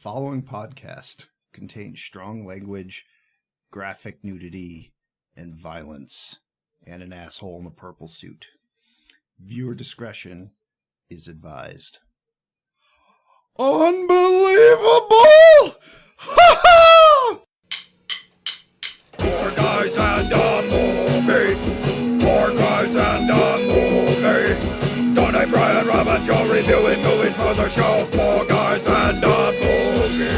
following podcast contains strong language, graphic nudity, and violence, and an asshole in a purple suit. Viewer discretion is advised. Unbelievable! Ha ha! Four guys and a movie. Four guys and a movie. Donnie, Brian, Rob, and Joe reviewing movies for the show. Four guys and a movie.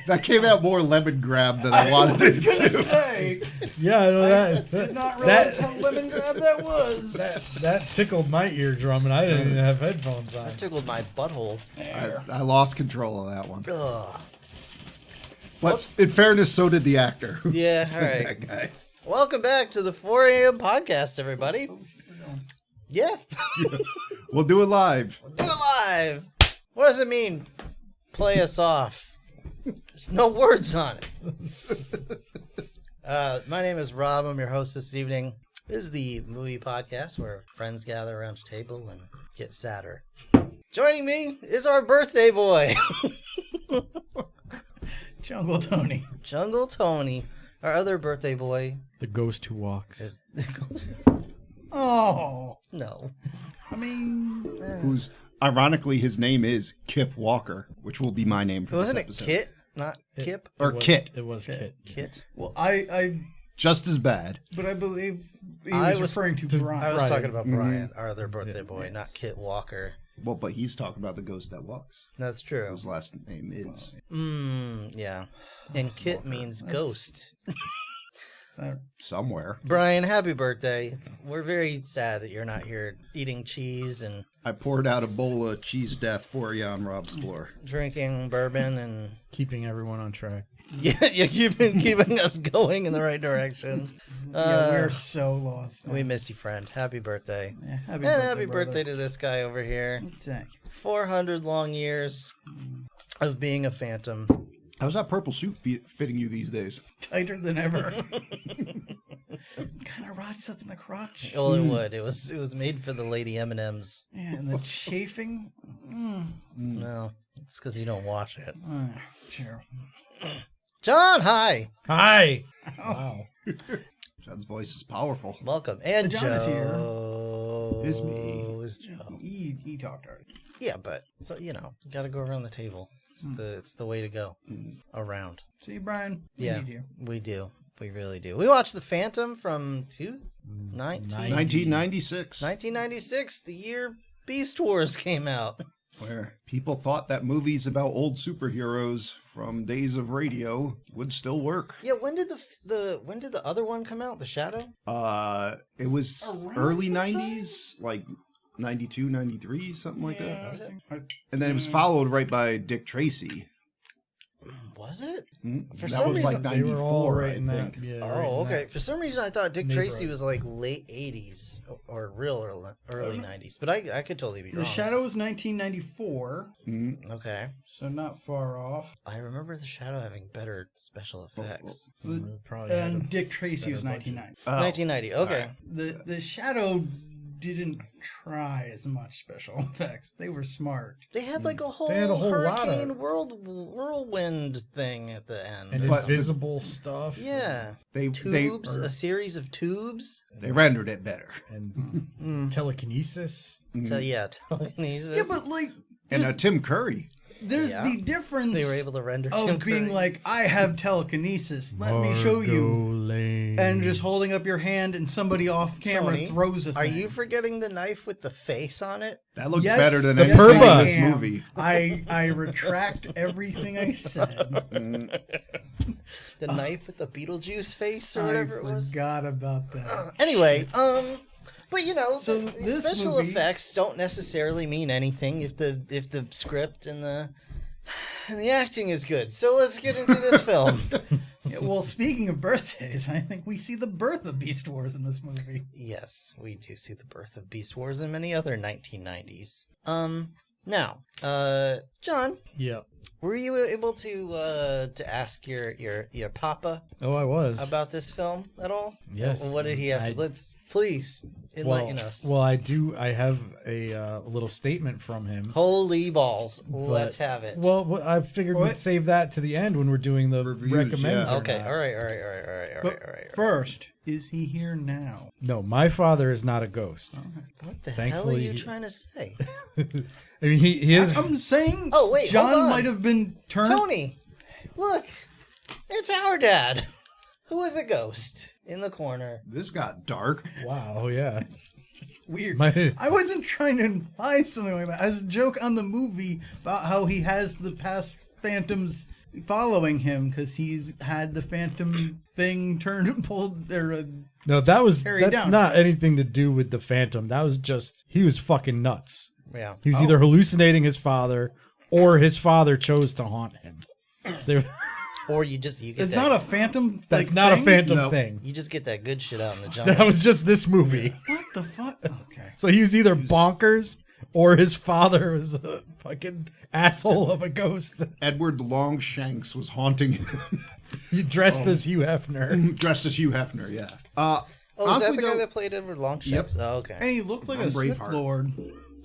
That came out more lemon grab than I wanted it to. Say, Yeah, I know that. did not realize how lemon grab that was. That tickled my eardrum, and I didn't even have headphones on. That tickled my butthole. I lost control of that one. Ugh. But in fairness, so did the actor. Yeah, all right. That guy. Welcome back to the 4 a.m. podcast, everybody. Yeah. We'll do it live. Do it live. What does it mean? Play us off. There's no words on it. My name is Rob. I'm your host this evening. This is the movie podcast where friends gather around a table and get sadder. Joining me is our birthday boy, Jungle Tony. Jungle Tony. Our other birthday boy The ghost who walks. is... Oh, No. I mean, Who's ironically his name is Kip Walker, which will be my name for Wasn't this it episode. Kit? Not Kip? Or Kit. It was Kit. Kit? well, I Just as bad. but I believe he I was was- referring to Brian. I was Right. talking about Mhm. Brian, our other birthday boy, not Kit Walker. Well, but he's talking about the ghost that walks. That's true. Whose last name is. Yeah. And Kit means ghost. Somewhere. Brian, happy birthday. We're very sad that you're not here eating cheese and I poured out a bowl of cheese death for you on Rob's floor. drinking bourbon and Keeping everyone on track. yeah, you've been keeping us going in the right direction. Yeah, we're so lost. We miss you, friend. Happy birthday. Yeah, And happy birthday to this guy over here. Thank 400 long years of being a phantom. How's that purple suit fitting you these days? Tighter than ever. Kind of rotty up in the crotch. Well, it would. It was made for the Lady M&Ms. Yeah, and the chafing. No, it's because you don't watch it. Sure. John, hi. Hi! Oh. Wow. John's voice is powerful. Welcome. And John is here. Joe Is me. is Joe. He talked already. Yeah, but so you gotta go around the table. It's the way to go. Around. See, Brian? We Yeah, need you. we do. We really do. We watched The Phantom from 1996. 1996, the year Beast Wars came out. Where people thought that movies about old superheroes from days of radio would still work. Yeah, when did the other one come out? The Shadow? It was Around early that 90s, like 92, 93, something like that. I And then it was followed right by Dick Tracy. Was it? For That some was like reason- They were all 94, right I in think. that. Yeah, Oh, right in okay. that For some reason, I thought Dick Tracy neighborhood. was like late 80s or real early 90s, but I could totally be wrong. The Shadow was 1994, Okay. so not far off. I remember The Shadow having better special effects. Probably had And a Dick Tracy was better budget. 1990. 1990. Okay. The Shadow didn't try as much special effects. They were smart. They had like a whole, They had a whole lot of- hurricane whirlwind thing at the end. And But- invisible stuff. Yeah. They Tubes, a series of tubes. rendered it better. And telekinesis. So, yeah, telekinesis. Yeah, but like, And Tim Curry. there's Yeah. the difference they were able to render of Tim being Curry. like, I have telekinesis. Let me show you. And just holding up your hand and somebody off camera Sony, throws a thing. Are you forgetting the knife with the face on it? That looked Yes, better than yes, anything Purba. in this I am. movie. I retract everything I said. The knife with the Beetlejuice face or I whatever it was? forgot about that. Anyway, but So the this special movie- effects don't necessarily mean anything if the script and the acting is good. So let's get into this film. Yeah, well, speaking of birthdays, I think we see the birth of Beast Wars in this movie. Yes, we do see the birth of Beast Wars and many other 1990s. Now, John, Yeah. Were you able to ask your papa Oh, I was. about this film at all? Yes. What did he have to? Let's please enlighten us. Well, I do. I have a little statement from him. Holy balls! but- Let's have it. Well, I figured we'd save that to the end when we're doing the Reviews, recommends. yeah. or Okay. not. All right. But first, is he here now? No, my father is not a ghost. What the hell are Thankfully, you trying to say? I mean, he is. I'm saying. Oh, wait, hold John on. might have been turned. Tony, look, it's our dad, who is a ghost in the corner. This got dark. Wow. Yeah. Weird. My- I wasn't trying to imply something like that. As a joke on the movie about how he has the past phantoms following him because he's had the phantom thing turned and pulled their. No, that's down. not anything to do with the Phantom. That was just he was fucking nuts. Yeah. He was either hallucinating his father or his father chose to haunt him. There- Or you get It's that, not a phantom. That's like, not thing? a Phantom No. thing. you just get that good shit out in the jungle. That was just this movie. What the fuck? Okay. So he was either bonkers or his father was a fucking asshole of a ghost. Edward Longshanks was haunting him, He dressed as Hugh Hefner. dressed as Hugh Hefner. Yeah. Oh, is honestly, that the guy though- that played Edward Longshanks? Oh, okay. And he looked like From a Sith Braveheart. Lord.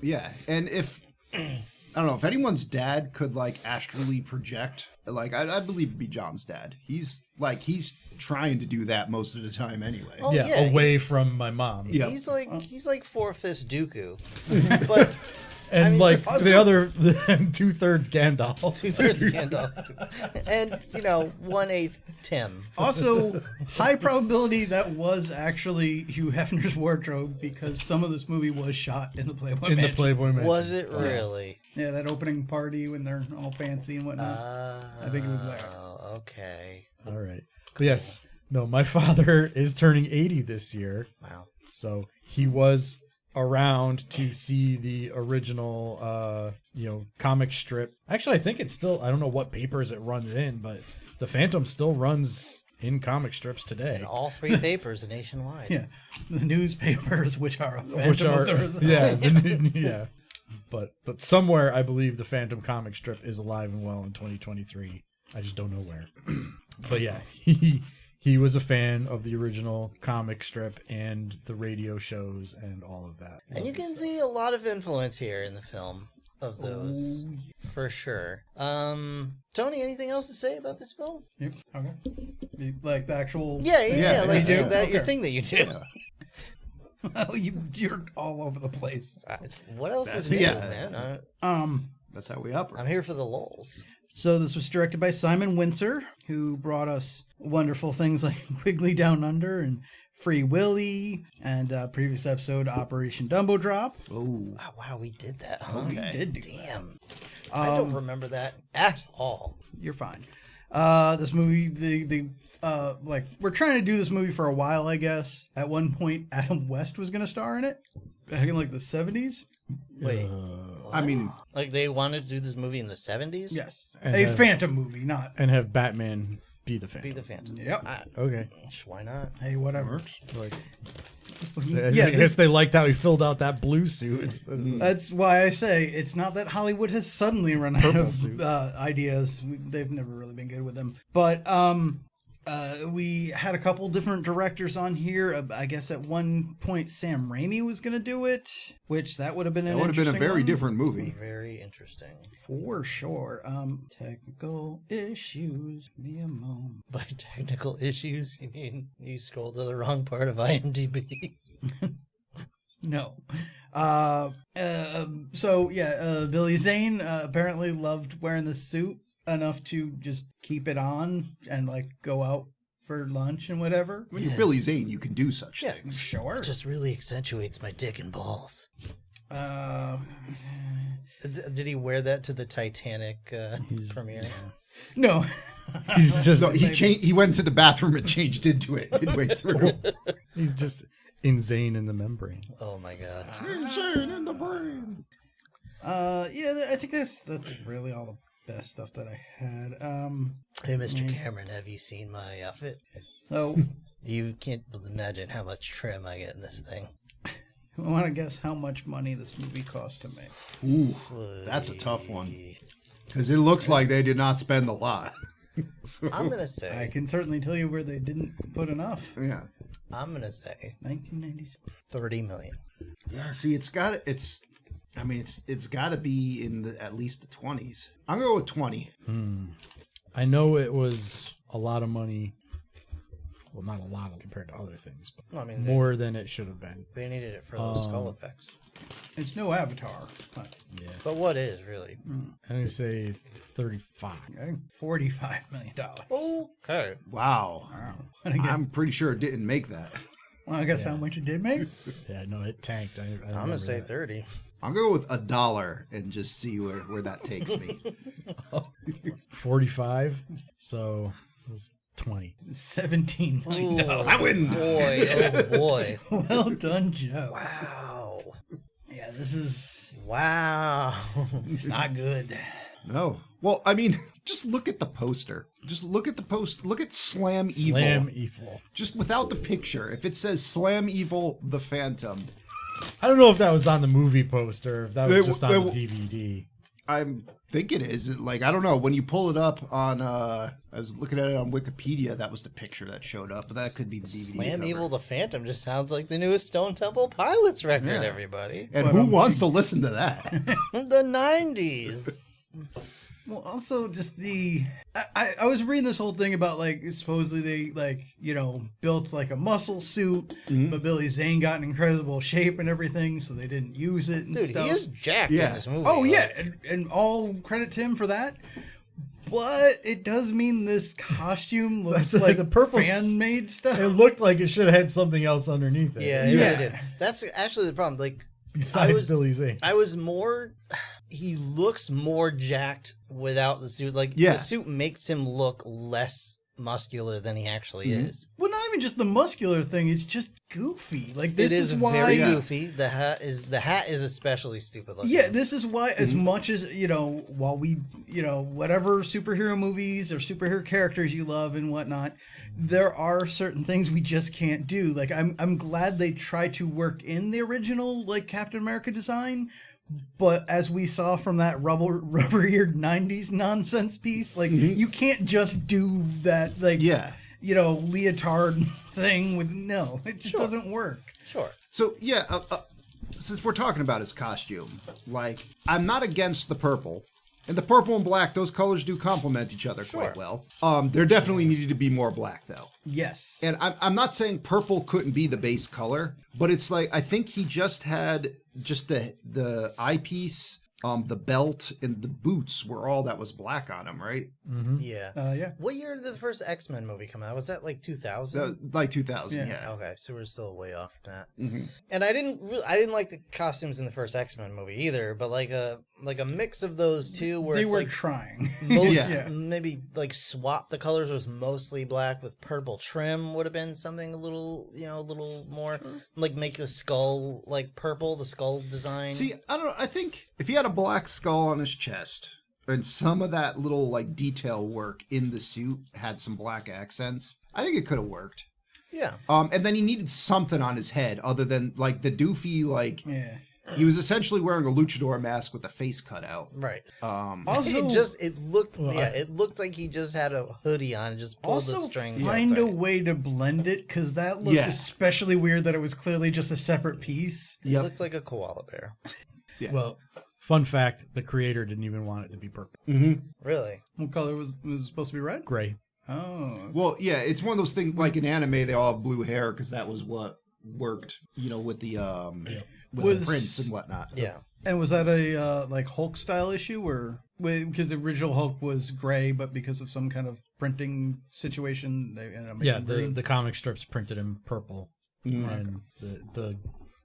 Yeah, and if I don't know if anyone's dad could like astrally project, like I believe it'd be John's dad. He's trying to do that most of the time anyway. Oh, Yeah, yeah, away he's- from my mom. Yeah. He's like Four-Fifths Dooku, but And I mean, like also- the other 2/3 Gandalf. 2/3 Gandalf, and 1/8 Tim. Also, high probability that was actually Hugh Hefner's wardrobe because some of this movie was shot in the Playboy In the Mansion. Playboy Mansion. Was it really? Yeah, that opening party when they're all fancy and whatnot. I think it was there. Oh, okay. All right. But yes. No, my father is turning 80 this year. Wow. So he was around to see the original, comic strip. Actually, I think it's still, I don't know what papers it runs in, but the Phantom still runs in comic strips today. And all three papers nationwide. Yeah, the newspapers, which are a phantom Which are, of theirs. yeah. But somewhere, I believe the Phantom comic strip is alive and well in 2023. I just don't know where. But yeah, he was a fan of the original comic strip and the radio shows and all of that. And you can see a lot of influence here in the film of those, for sure. Tony, anything else to say about this film? Yep, okay. Like the actual. Yeah, like you do? that your Okay. thing that you do. Well, you're all over the place. What else is That's- new, yeah. man? That's how we operate. I'm here for the lulz. So this was directed by Simon Windsor, who brought us wonderful things like Wiggly Down Under and Free Willy, and previous episode Operation Dumbo Drop. Oh, Oh, wow, we did that, huh? Okay. We did do Damn. I don't remember that at all. You're fine. This movie, we're trying to do this movie for a while, I guess. At one point, Adam West was going to star in it, back in like the 70s. Wait, I mean, like they wanted to do this movie in the 70s? Yes, And a have- Phantom movie, not. And have Batman be the Phantom. Be the Phantom. Yep. Okay. Why not? Hey, whatever. Like, Yeah, I guess they liked how he filled out that blue suit. That's why I say it's not that Hollywood has suddenly run out Purple of suit. ideas. They've never really been good with them. But we had a couple different directors on here. I guess at one point Sam Raimi was going to do it, which that would have been that would have been a very different movie. Very interesting. for sure. Technical issues. Give me a moment. By technical issues, you mean you scrolled to the wrong part of IMDb? No. Billy Zane apparently loved wearing the suit enough to just keep it on and like go out for lunch and whatever. When you're Billy Zane, you can do such Yeah. things. Sure. It just really accentuates my dick and balls. Did he wear that to the Titanic premiere? No. He's just No, he went to the bathroom and changed into it midway through. he's just insane in the membrane. Oh my god. Insane in the brain. I think that's really all the best stuff that I had. Hey, Mr. Cameron, have you seen my outfit? So You can't imagine how much trim I get in this thing. I want to guess how much money this movie cost to make. Ooh, that's a tough one. Because it looks like they did not spend a lot. I'm gonna I say. can certainly tell you where they didn't put enough. Yeah. I'm gonna say 1996. 30 million. Yeah. See, it's got to be in at least the 20s. I'm gonna go with 20. I know it was a lot of money. Well, not a lot compared to other things, but Well, I mean, more than it should have been. they needed it for those skull effects. It's no Avatar. But, Yeah. But what is really? I'm going to say 35. okay, $45 million. Okay. Wow. Wow. And again, I'm pretty sure it didn't make that. well, I guess how much it did make? Yeah, no, it tanked. I'm remember gonna say that. 30. I'll go with $1 and just see where that takes me. 45. So it was 20. $17 million. Ooh, I win. Boy, oh boy. Well done, Joe. Wow. Yeah, this is Wow. it's not good. No. Well, I mean, just look at the poster. Just look at the post. Look at Slam Evil. Slam Evil. Just without the picture. If it says Slam Evil the Phantom, I don't know if that was on the movie poster, if that was It- just on it- the DVD. I think it is. Like, I don't know. When you pull it up on, I was looking at it on Wikipedia, that was the picture that showed up, but that could be the DVD Slam cover. Evil the Phantom just sounds like the newest Stone Temple Pilots record, Yeah. everybody. And who wants to listen to that? The 90s. Well, also just I was reading this whole thing about like supposedly they like built like a muscle suit, but Billy Zane got in incredible shape and everything, so they didn't use it and Dude, stuff. he is jacked Yeah. in this movie. Oh like- yeah, and all credit to him for that. But it does mean this costume looks So like the purple fan made stuff. It looked like it should have had something else underneath it. Yeah, it Yeah. really did. That's actually the problem. Like, Besides Billy Zane. I was more. He looks more jacked without the suit. Like, Yeah. the suit makes him look less muscular than he actually is. Well, not even just the muscular thing; it's just goofy. Like this It is why. very goofy. The hat is especially stupid looking. Yeah, this is why, as much as, while we, whatever superhero movies or superhero characters you love and whatnot, there are certain things we just can't do. Like, I'm glad they try to work in the original, like, Captain America design, but as we saw from that rubber-eared 90s nonsense piece, like, you can't just do that, like, Yeah. leotard thing with, no, it just doesn't work. Sure. So, yeah, since we're talking about his costume, like, I'm not against the purple. And the purple and black, those colors do complement each other quite well. There definitely needed to be more black, though. Yes. And I'm not saying purple couldn't be the base color, but it's like, I think he just had just the eyepiece, the belt, and the boots were all that was black on him, right? Yeah. Yeah. What year did the first X-Men movie come out? Was that like 2000? Like 2000, Yeah. yeah. Okay, so we're still way off from that. And I didn't like the costumes in the first X-Men movie either, but like a mix of those two where They it's were like trying. most Yeah. maybe like swap the colors, was mostly black with purple trim would have been something a little more like make the skull like purple, the skull design. See, I don't know. I think if he had a black skull on his chest and some of that little like detail work in the suit had some black accents, I think it could have worked. Yeah. And then he needed something on his head other than like the doofy, like Yeah. he was essentially wearing a luchador mask with a face cut out. Right. Also, it looked like he just had a hoodie on and just pulled the also strings. find up. a way to blend it, because that looked Yeah. especially weird that it was clearly just a separate piece. It looked like a koala bear. Yeah. Well, fun fact, the creator didn't even want it to be purple. Really? What color was it supposed to be red? Gray. Oh. Well, yeah, it's one of those things like in anime they all have blue hair because that was what worked, with the with Was- the prints and whatnot. Yeah. And was that a like Hulk style issue, or because the original Hulk was gray, but because of some kind of printing situation, they ended up making Yeah, him green? the comic strips printed him purple, and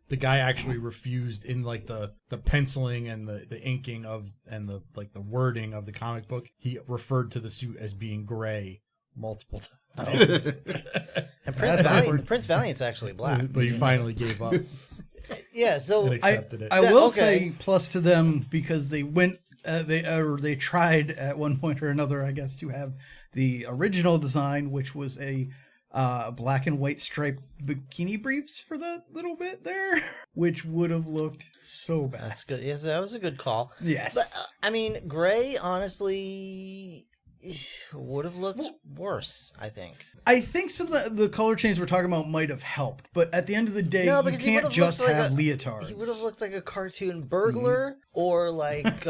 the guy actually refused in like the penciling and the inking of and the like the wording of the comic book. He referred to the suit as being gray multiple times, And Prince Valiant's actually black. but he finally gave up and Yeah, so accepted it. I will okay. say plus to them, because they went, they tried at one point or another, I guess, to have the original design, which was a black and white striped bikini briefs for that little bit there, which would have looked so bad. That's good. Yes, that was a good call. Yes. But, I mean, gray, honestly, would have looked worse, I think. I think some of the color change we're talking about might have helped, but at the end of the day, No, you because he can't would've just looked like have a- leotards. He would have looked like a cartoon burglar or like,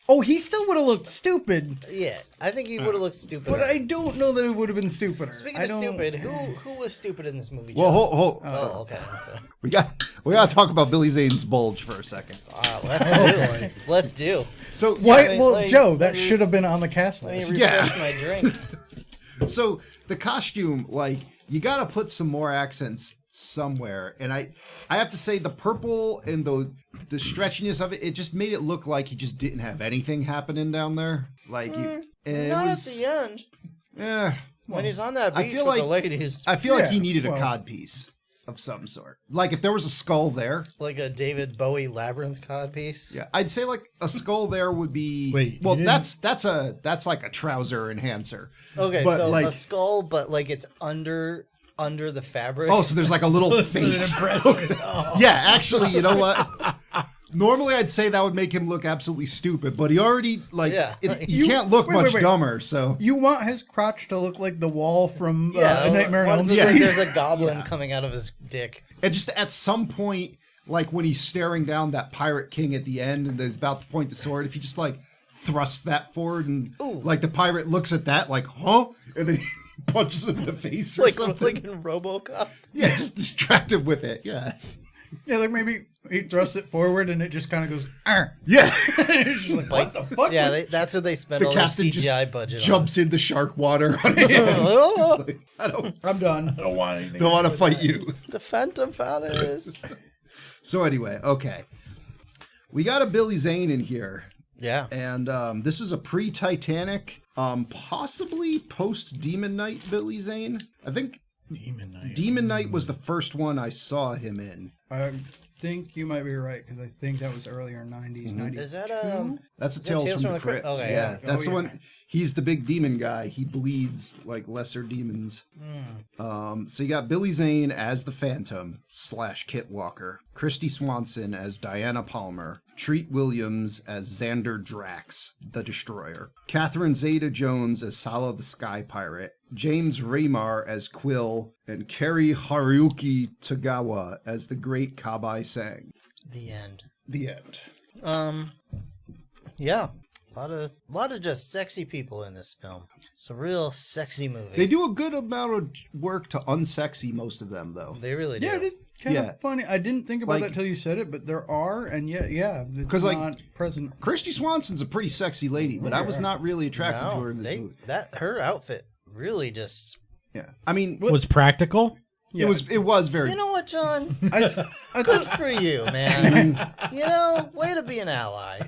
Oh, he still would have looked stupid, yeah, I think he would have looked stupid. but I don't know that it would have been stupider. Speaking I of don't- stupid, who was stupid in this movie? Well, Joe? hold. Oh, okay. I'm sorry. We got to talk about Billy Zane's bulge for a second. Let's do. So Why? yeah, Well, like, Joe, that let me- should have been on the cast Let me list. refresh Yeah. my drink. so the costume, like, you got to put some more accents somewhere, and I have to say the purple and the stretchiness of it, it just made it look like he just didn't have anything happening down there. Like it Not was, at the end. When he's on that I beach feel with like- the ladies, I feel like he Yeah, needed a well- cod piece of some sort. Like if there was a skull there, like a David Bowie labyrinth codpiece. yeah, I'd say like a skull there would be. Wait, well, you that's like a trouser enhancer. Okay, But, so like- a skull, but like it's under the fabric. Oh, so there's like a little face. Yeah, actually, you know what? Normally, I'd say that would make him look absolutely stupid, but he already like Yeah. you can't look wait, much wait. dumber. So You want his crotch to look like the wall from yeah, A Nightmare on what Elm is it, like Street? there's a goblin coming out of his dick. and just at some point, like when he's staring down that pirate king at the end and is about to point the sword, if he just like thrusts that forward and like the pirate looks at that like huh, and then he punches him in the face or Like something. in RoboCop. Yeah, just distracted with it. Yeah, Yeah, like maybe he thrusts it forward and it just kind of goes, "Arr." yeah. It's just like, what the fuck? Yeah, was- that's what they spend The all their captain just CGI budget jumps into shark water on his own. on. It's like, I don't I'm done. I don't want anything. want to fight you. The Phantom Phallus. So anyway, okay, we got a Billy Zane in here, Yeah. and this is a pre-Titanic, possibly post-Demon Knight Billy Zane. I think Demon Knight was the first one I saw him in. I think you might be right because I think that was earlier 90s, 92. Is that That's a that Tales from the Crypt. Okay, yeah, yeah. that's Oh, the yeah. one. He's the big demon guy. He bleeds like lesser demons. So you got Billy Zane as the Phantom / Kit Walker, Christy Swanson as Diana Palmer, Treat Williams as Xander Drax, the Destroyer, Catherine Zeta-Jones as Sala the Sky Pirate, James Raymar as Quill, and Kerry Haruki Tagawa as the Great Kabai Sang. The end. The end. Yeah. A lot of just sexy people in this film. It's a real sexy movie. They do a good amount of work to unsexy most of them, though. They really do. Yeah, it is kind Yeah. of funny. I didn't think about Like- that till you said it, but there are, and yeah, it's 'Cause, like, not present. Christy Swanson's a pretty sexy lady, but I was not really attracted to her in this movie. Her outfit really just. Yeah, I mean, Was practical? Yeah. it was very. You know what, John? I Good for you, man. You know, way to be an ally.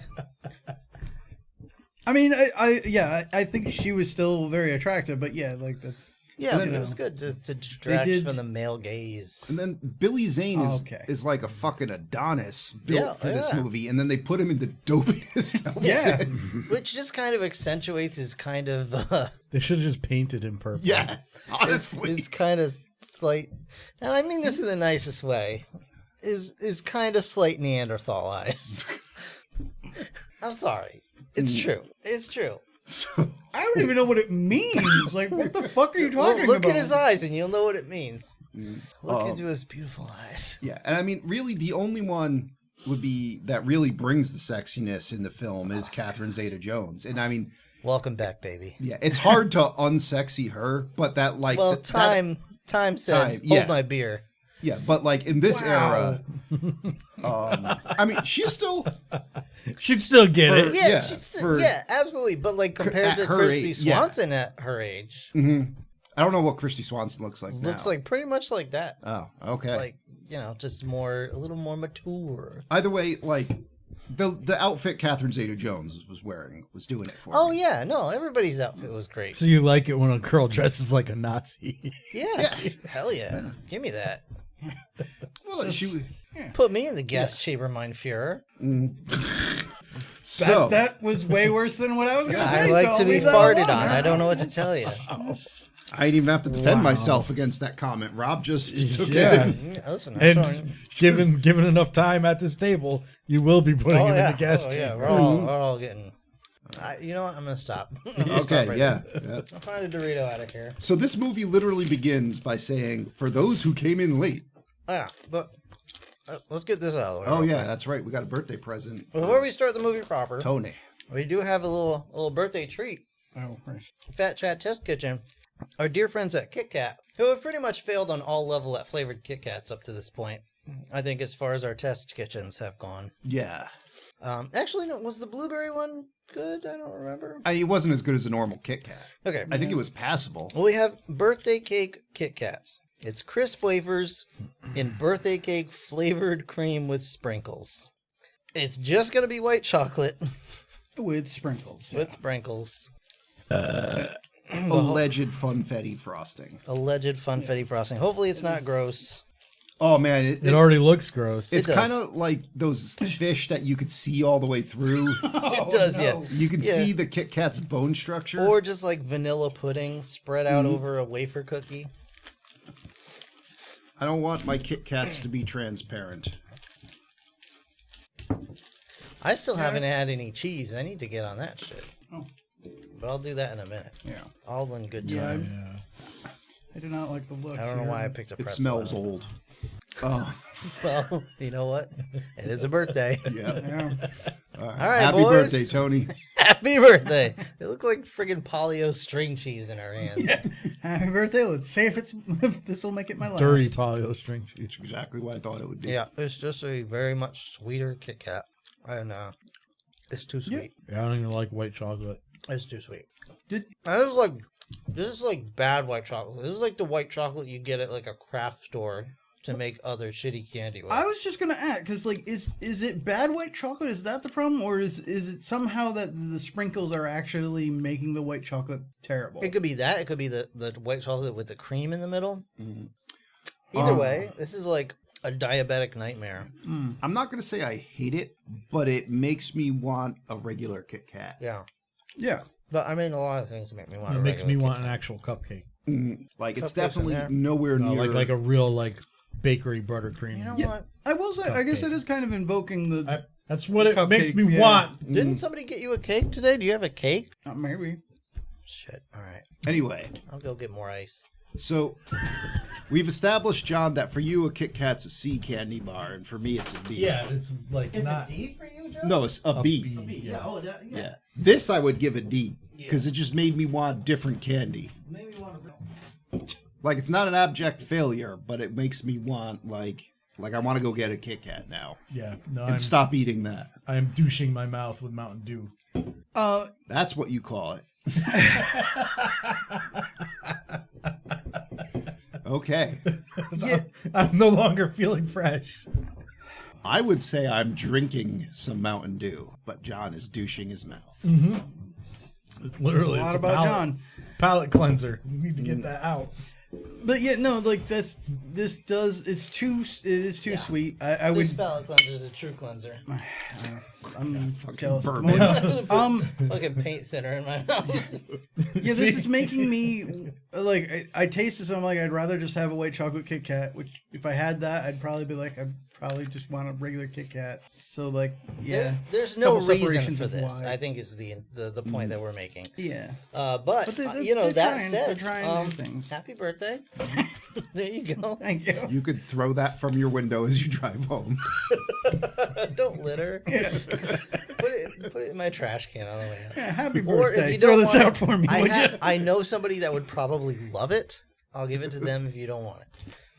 mean, I think she was still very attractive, but yeah, like that's. Yeah, then, but it was good to distract did- from the male gaze. And then Billy Zane is Okay. is like a fucking Adonis built Yeah, for this yeah. movie, and then they put him in the dopiest outfit. Yeah, Which just kind of accentuates his kind of They should have just painted him purple. Yeah, honestly. his kind of slight, and I mean this in the nicest way, is kind of slight Neanderthal eyes. I'm sorry. It's true. It's true. So, I don't even know what it means. Like, what the fuck are you talking Look about? at his eyes and you'll know what it means. Look Um, into his beautiful eyes. yeah, and I mean, really, the only one would be that really brings the sexiness in the film is Catherine Zeta-Jones, and I mean, Welcome back, baby. yeah, it's hard to unsexy her, but that like Well, that- time said, Time, hold yeah. my beer. yeah, but like in this Wow. era, I mean, she's still She'd still get For- it. Yeah, Yeah, she's for- yeah, absolutely. But like compared at to her Christy age, yeah. Swanson at her age, I don't know what Christy Swanson looks like looks now. like pretty much like that. Oh, okay. Like, you know, just a little more mature. Either way, like the outfit Catherine Zeta-Jones was wearing was doing it for Oh me. yeah, no, everybody's outfit was great. So you like it when a girl dresses like a Nazi? Yeah, hell yeah, give me that. Well, she Put me in the gas chamber, mein Führer. so That was way worse than what I was gonna say. I like so to I'll be leave that farted alone. on. I don't know what to tell you. I didn't even have to defend Wow. myself against that comment. Rob just took Yeah. it. Listen, I'm And sorry. given enough time at this table, you will be putting him in the guest yeah, chamber. we're all getting. You know what? I'm gonna stop. I'm gonna stop Okay, right yeah. there. yeah. I'll find a Dorito out of here. So this movie literally begins by saying, "For those who came in late." Oh, yeah, but let's get this out of the way. Oh real yeah, quick. that's right. We got a birthday present. Before we start the movie proper, Tony. we do have a little birthday treat. Oh, right. Fat Chat Test Kitchen. Our dear friends at Kit Kat, who have pretty much failed on all level at flavored Kit Kats up to this point. I think as far as our test kitchens have gone. Yeah. Actually, no, was the blueberry one good? I don't remember. It wasn't as good as a normal Kit Kat. Okay. I think it was passable. Well, we have birthday cake Kit Kats. It's crisp wafers in birthday cake flavored cream with sprinkles. It's just going to be white chocolate With sprinkles. with sprinkles. Alleged funfetti frosting. Alleged funfetti frosting. Hopefully it's not gross. Oh man, It already looks gross. It's It does. kind of like those fish that you could see all the way through. It does, yeah. You can Yeah. see the Kit Kat's bone structure. Or just like vanilla pudding spread out over a wafer cookie. I don't want my Kit Kats to be transparent. I still haven't had any cheese. I need to get on that shit. Oh. But I'll do that in a minute. Yeah. All in good Yeah, time. Yeah. I do not like the looks. I don't know here. why I picked a It pretzel. smells old. Oh, Well, you know what? It is a birthday. yeah. Yeah. All right, Happy boys. birthday, Tony. Happy birthday. They look like friggin' polio string cheese in our hands. Happy birthday. Let's see if this will make it my last. Dirty polio string cheese. It's exactly what I thought it would be. Yeah, it's just a very much sweeter Kit Kat. And it's too sweet. Yeah, I don't even like white chocolate. It's too sweet. Did- This is like bad white chocolate. This is like the white chocolate you get at like a craft store to make other shitty candy with. I was just gonna ask, because like, is it bad white chocolate? Is that the problem, or is it somehow that the sprinkles are actually making the white chocolate terrible? It could be that. It could be the white chocolate with the cream in the middle. Mhm. Either way, this is like a diabetic nightmare. I'm not going to say I hate it, but it makes me want a regular Kit Kat. Yeah. Yeah. But I mean, a lot of things make me want It a makes me regular want Kit an Kat. actual cupcake. Like, it's Cupcakes definitely in there. nowhere No, near... like a real bakery buttercream. You know Yeah. what? I will say, I guess Cupcake. it is kind of invoking the. That's what it Cupcake, makes me yeah. want. Didn't somebody get you a cake today? Do you have a cake? Maybe. Shit. All right. Anyway, I'll go get more ice. so we've established, John, that for you a Kit Kat's a C candy bar, and for me it's a B. Yeah, it's like not. D for you, Joe? No, it's a B. Yeah. Oh, that, yeah. Yeah. This I would give a D, because it just made me want different candy. Maybe you want to. Like, it's not an abject failure, but it makes me want, like I want to go get a Kit Kat now Yeah, no, and stop eating that. I am douching my mouth with Mountain Dew. That's what you call it. Okay. Yeah. I'm no longer feeling fresh. I would say I'm drinking some Mountain Dew, but John is douching his mouth. It's literally A lot it's about palate- John. Palate cleanser. We need to get that out. But yeah, no, like it is too sweet. I This would. palate cleanser is a true cleanser. I'm jealous. at the bourbon. moment. Fucking paint thinner in my mouth. Yeah, this is making me like I taste this. I'm like, I'd rather just have a white chocolate Kit Kat. Which, if I had that, I'd probably be like, I probably just want a regular Kit Kat. So like, yeah, There's no Couple reason separations for of this. why. I think is the point that we're making. yeah. But they- you know, they're that trying- said, they're trying new things. happy birthday. There you go. Thank you. You could throw that from your window as you drive home. Don't litter. Put it in my trash can on the way out. Yeah, happy Or if birthday. you Throw don't this want out it, for me, would you? I know somebody that would probably love it. I'll give it to them if you don't want it.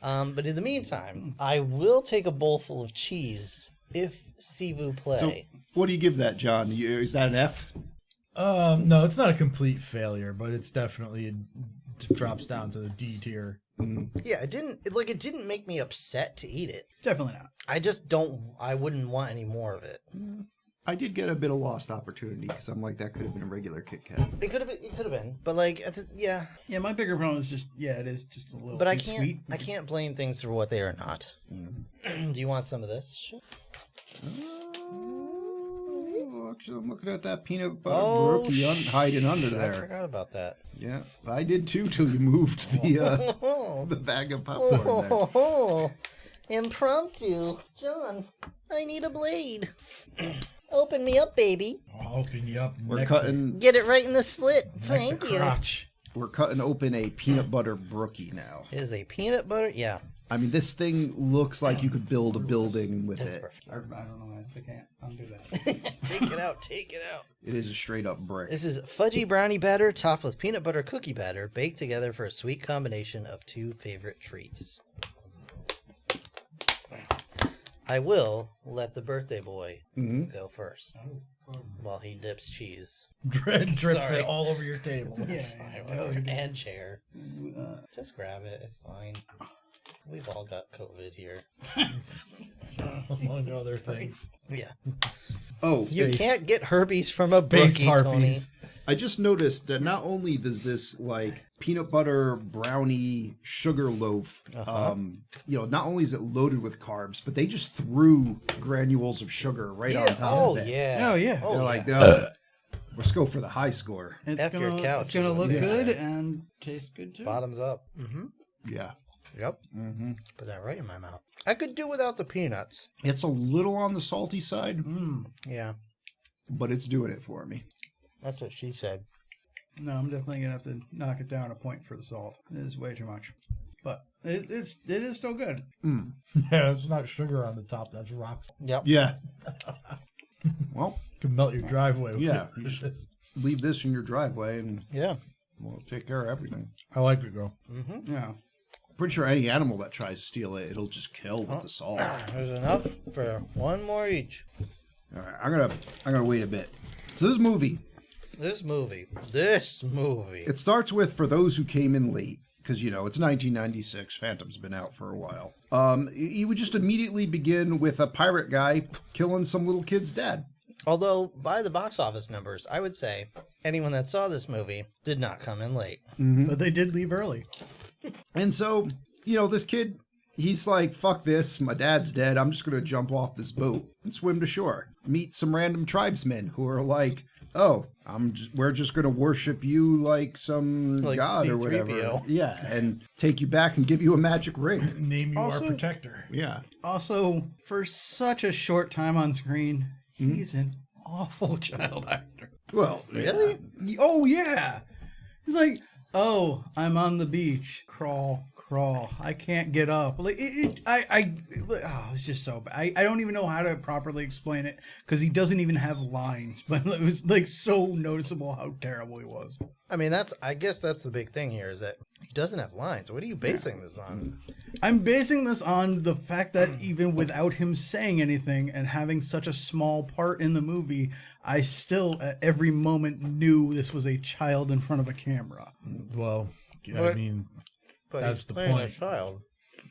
But in the meantime, I will take a bowl full of cheese if Sivu play. So, what do you give that, John? Is that an F? No, it's not a complete failure, but it's definitely it drops down to the D tier. Yeah, it didn't make me upset to eat it. Definitely not. I wouldn't want any more of it. I did get a bit of lost opportunity because I'm like, that could have been a regular Kit Kat. It could have been, but like, yeah. Yeah, my bigger problem is just it is just a little. But I too can't, Sweet. I can't blame things for what they are not. Do you want some of this? Sure. Oh, I'm looking at that peanut butter Oh, brookie hiding under I there. forgot about that. Yeah, I did too till you moved the bag of popcorn there. Oh, impromptu. John, I need a blade. Open me up, baby. I'll open you up. We're cutting Get it right in the slit. Thank you. crotch. we're cutting open a peanut butter brookie now. It is a peanut butter. Yeah. I mean, this thing looks like you could build a building with That's it. perfect. I don't know. I can't undo that. Take it out. Take it out. It is a straight up brick. This is fudgy brownie batter topped with peanut butter cookie batter, baked together for a sweet combination of two favorite treats. I will let the birthday boy go first while he dips cheese. Drips Sorry. it all over your table. And chair. Just grab it. It's fine. We've all got COVID here. Among other things. Yeah. Oh, You Space- can't get herpes from a Space brookie, Tony. harpies. I just noticed that not only does this like peanut butter brownie sugar loaf, not only is it loaded with carbs, but they just threw granules of sugar right on top Oh, of it. yeah. Oh, yeah. Oh, They're yeah. like, no, let's go for the high score. It's F your gonna, couch it's gonna is what look they good say. and taste good too. Bottoms up. Mm-hmm. Yeah. Yep. Mm-hmm. Put that right in my mouth. I could do without the peanuts. It's a little on the salty side, Yeah. but it's doing it for me. That's what she said. No, I'm definitely gonna have to knock it down a point for the salt. It is way too much, but it is still good. Yeah, it's not sugar on the top. That's rock. Yep. Yeah. Well, Can melt your driveway. With yeah. it. You just leave this in your driveway and Yeah. we'll take care of everything. I like it, girl. Yeah. Pretty sure any animal that tries to steal it, it'll just kill with the salt. There's enough for one more each. All right, I'm gonna wait a bit. So this movie, This movie. it starts with, for those who came in late, because it's 1996. Phantom's been out for a while. You would just immediately begin with a pirate guy killing some little kid's dad. Although, by the box office numbers, I would say anyone that saw this movie did not come in late. But they did leave early. And so, this kid, he's like, fuck this, my dad's dead, I'm just going to jump off this boat and swim to shore. Meet some random tribesmen who are like, oh, we're just going to worship you like some Like god or C-3PO. whatever. Yeah, and take you back and give you a magic ring. Name you Also- our protector. Yeah. Also, for such a short time on screen, he's an awful child actor. Well, Really? Oh yeah, he's like, oh, I'm on the beach, crawl, I can't get up. Like it's just so bad. I don't even know how to properly explain it because he doesn't even have lines, but it was like so noticeable how terrible he was. I mean, I guess that's the big thing here is that he doesn't have lines. What are you basing this on? I'm basing this on the fact that even without him saying anything and having such a small part in the movie, I still at every moment knew this was a child in front of a camera. Well, I What? mean, But That's he's the playing point. a child.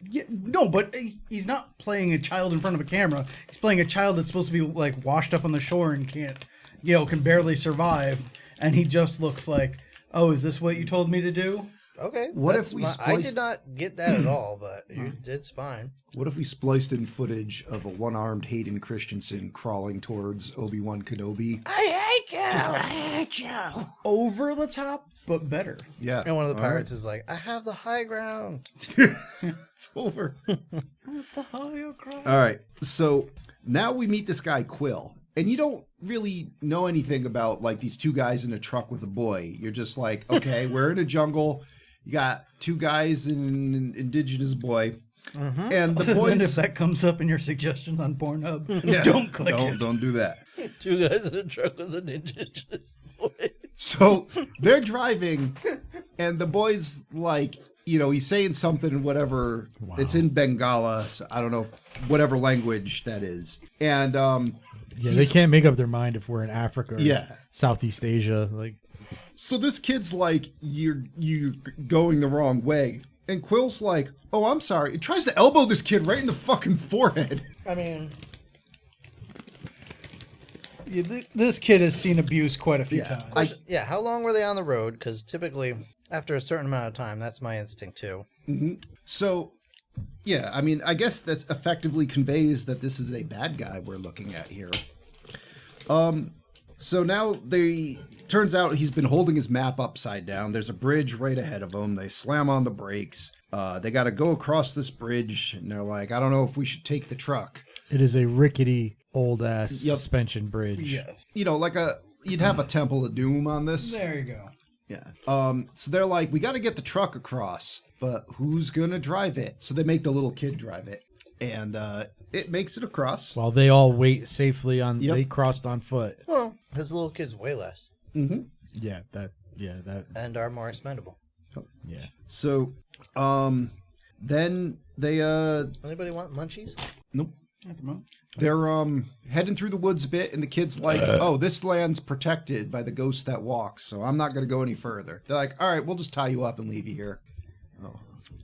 Yeah, no, but he's not playing a child in front of a camera. He's playing a child that's supposed to be like washed up on the shore and can't, can barely survive. And he just looks like, oh, is this what you told me to do? Okay. What that's if we I spliced- did not get that at all, but it's fine. What if we spliced in footage of a one-armed Hayden Christensen crawling towards Obi-Wan Kenobi? Over the top, but better. Yeah. And one of the all right. pirates is like, I have the high ground. It's over. All right. So now we meet this guy, Quill. And you don't really know anything about like these two guys in a truck with a boy. You're just like, okay, we're in a jungle. You got two guys and an indigenous boy. And the And if boys. that comes up in your suggestions on Pornhub, Yeah, don't click it. Don't do that. Two guys in a truck with an indigenous boy. So they're driving, and the boy's like, he's saying something in whatever. It's in Bengala, so I don't know whatever language that is. And yeah, they can't make up their mind if we're in Africa or Yeah. Southeast Asia. Like, so this kid's like, you're going the wrong way. And Quill's like, oh, I'm sorry. He tries to elbow this kid right in the fucking forehead. I mean, Yeah, this kid has seen abuse quite a few Yeah. times. yeah, how long were they on the road? Because typically, after a certain amount of time, that's my instinct too. So, yeah, I mean, I guess that effectively conveys that this is a bad guy we're looking at here. So now turns out he's been holding his map upside down. There's a bridge right ahead of them. They slam on the brakes. They got to go across this bridge, and they're like, I don't know if we should take the truck. It is a rickety old ass suspension bridge. Yes. You know, like you'd have a Temple of Doom on this. There you go. Yeah. So they're like, we got to get the truck across, but who's gonna drive it? So they make the little kid drive it, and it makes it across. While they all wait safely on, Yep. they crossed on foot. Well, his little kid's way less Mm-hmm. Yeah, that. and are more expendable. Yeah. So, then they Anybody want munchies? nope. At the moment. They're heading through the woods a bit, and the kid's like, oh, this land's protected by the ghost that walks, so I'm not going to go any further. They're like, all right, we'll just tie you up and leave you here.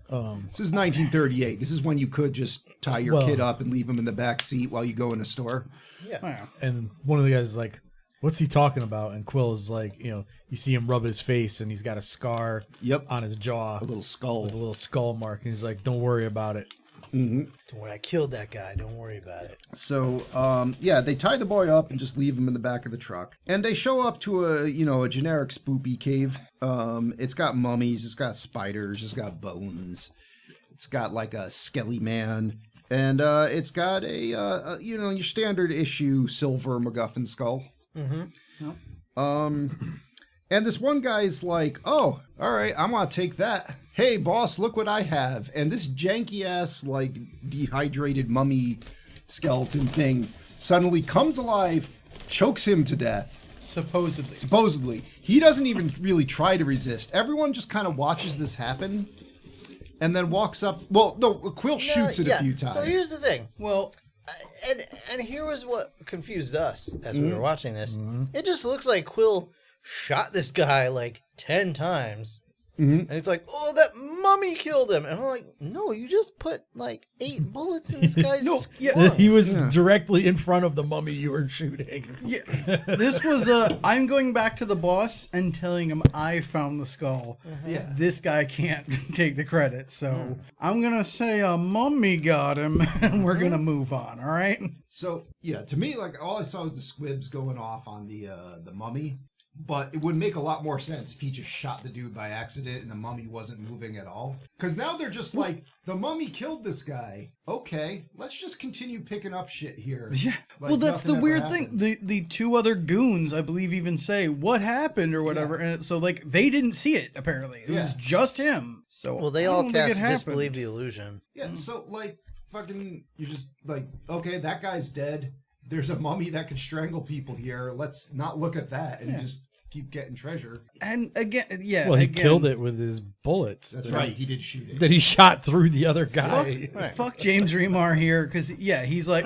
This is 1938. This is when you could just tie your kid up and leave him in the back seat while you go in a store. Yeah. Yeah. And one of the guys is like, what's he talking about? And Quill is like, you see him rub his face, and he's got a scar on his jaw. A little skull. With a little skull mark. And he's like, don't worry about it. Mm-hmm. Don't worry, I killed that guy. Don't worry about it. So, they tie the boy up and just leave him in the back of the truck. And they show up to a generic spoopy cave. It's got mummies, it's got spiders, it's got bones. It's got like a skelly man. And it's got a your standard issue silver MacGuffin skull. Mm-hmm. Yep. And this one guy's like, oh, all right, I'm going to take that. Hey, boss, look what I have. And this janky-ass, like, dehydrated mummy skeleton thing suddenly comes alive, chokes him to death. Supposedly. He doesn't even really try to resist. Everyone just kind of watches this happen and then walks up. Well, no, Quill shoots it a few times. So here's the thing. Well, and here was what confused us as we were watching this. It just looks like Quill shot this guy like 10 times. And he's like, oh, that mummy killed him. And I'm like, no, you just put like 8 bullets in this guy's lungs. He was directly in front of the mummy you were shooting. yeah. This was I'm going back to the boss and telling him I found the skull. Yeah. This guy can't take the credit. So I'm going to say a mummy got him and we're going to move on. All right. So, yeah, to me, like, all I saw was the squibs going off on the mummy. But it would make a lot more sense if he just shot the dude by accident and the mummy wasn't moving at all. Because now they're just like, the mummy killed this guy. Okay, let's just continue picking up shit here. Yeah. Like Well, that's the nothing ever weird happened. thing. The 2 other goons, I believe, even say what happened or whatever. And so, like, they didn't see it, apparently. It was just him. So Well, they I all don't think it cast happened. disbelieve the illusion. Yeah, so, like, fucking, you're just like, okay, that guy's dead. There's a mummy that can strangle people here. Let's not look at that and just keep getting treasure. And again, yeah. Well, he again, killed it with his bullets. That's right, he did shoot it. That he shot through the other guy. Fuck James Remar here, because he's like,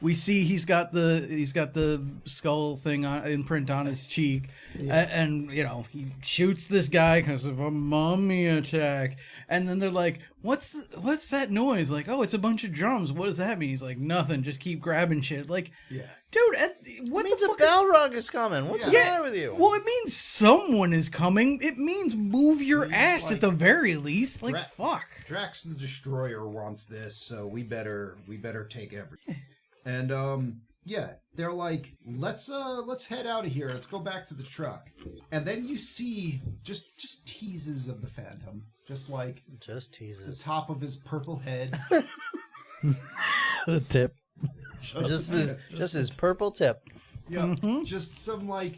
we see he's got the skull thing imprint on his cheek, and he shoots this guy because of a mummy attack, and then they're like, what's that noise? Like, oh, it's a bunch of drums. What does that mean? He's like, nothing. Just keep grabbing shit. Like, dude, what It means the a fuck? Balrog is coming. What's the matter with you? Well, it means someone is coming. It means move your ass at the very least. Like, fuck. Drax the Destroyer wants this, so we better take everything. And they're like, let's head out of here. Let's go back to the truck. And then you see just teases of the Phantom, just Just the teases. top of his purple head. The tip. Just his purple tip. Yeah, just some I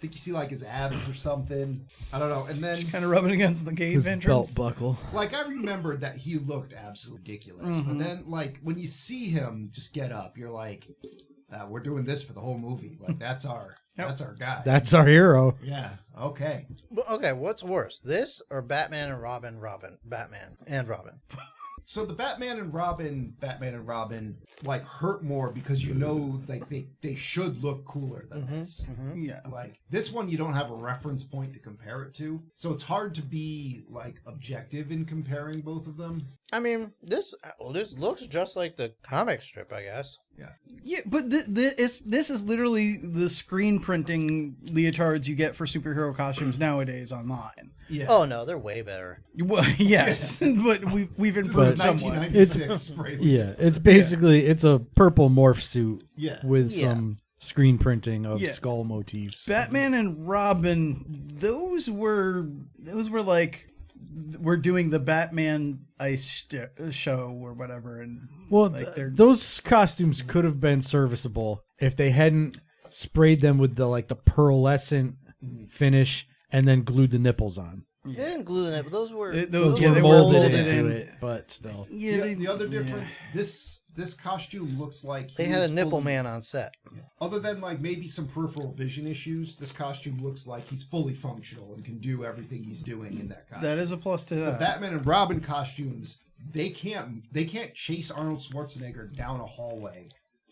think you see his abs or something. I don't know. And then Kind of rubbing against the cave His entrance. belt buckle. I remembered that he looked absolutely ridiculous. But then when you see him just get up, you're like, we're doing this for the whole movie. That's our guy. That's our hero. Yeah. Okay. Okay, what's worse, this or Batman and Robin? Batman and Robin. So the Batman and Robin hurt more because they should look cooler than this. Yeah. This one you don't have a reference point to compare it to, so it's hard to be objective in comparing both of them. I mean, this looks just like the comic strip, I guess. Yeah, but this is literally the screen printing leotards you get for superhero costumes nowadays online. Yeah. Oh no, they're way better. Well, yes, but we've This is improved a somewhat. 1996 spray. Yeah, it's basically it's a purple morph suit Yeah. with Yeah. some screen printing of Yeah. skull motifs. Batman and Robin, those were like we're doing the Batman ice show or whatever, and Well, like those costumes could have been serviceable if they hadn't sprayed them with the pearlescent finish and then glued the nipples on. They didn't glue the nip. Those were those Were they molded molded into in. it, but still. Yeah, The other difference, this costume looks like They he had a was nipple fully- man on set. Other than like maybe some peripheral vision issues, this costume looks like he's fully functional and can do everything he's doing in that costume. that is a plus to The that. Batman and Robin costumes, they can't chase Arnold Schwarzenegger down a hallway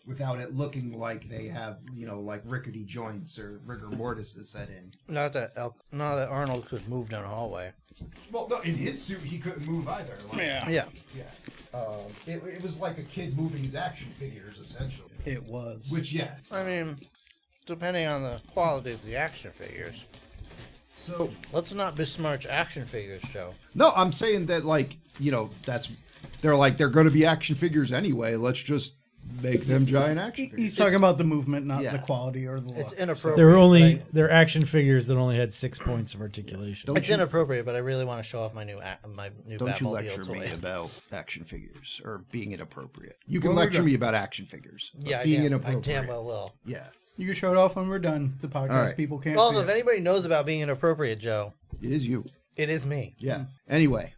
without it looking like they have, like rickety joints or rigor mortis is set in. Not that Arnold could move down a hallway. Well, no, in his suit he couldn't move either. Like, Yeah. it was like a kid moving his action figures essentially. It was. Which I mean, depending on the quality of the action figures. so Let's not besmirch action figures, Joe. no, I'm saying that they're going to be action figures anyway. Let's just make them giant action figures. He's talking about the movement, not Yeah. the quality or the look. It's inappropriate. They're action figures that only had 6 points of articulation. It's inappropriate, but I really want to show off my new Don't you Batmobile lecture toy. me about action figures or being inappropriate. You can Well, we're lecture done. me about action figures. But Yeah, being I inappropriate. damn well will. Yeah, You can show it off when we're done. The podcast All right. people can't Also, see if it. anybody knows about being inappropriate, Joe, it is you. it is me. Yeah. Anyway,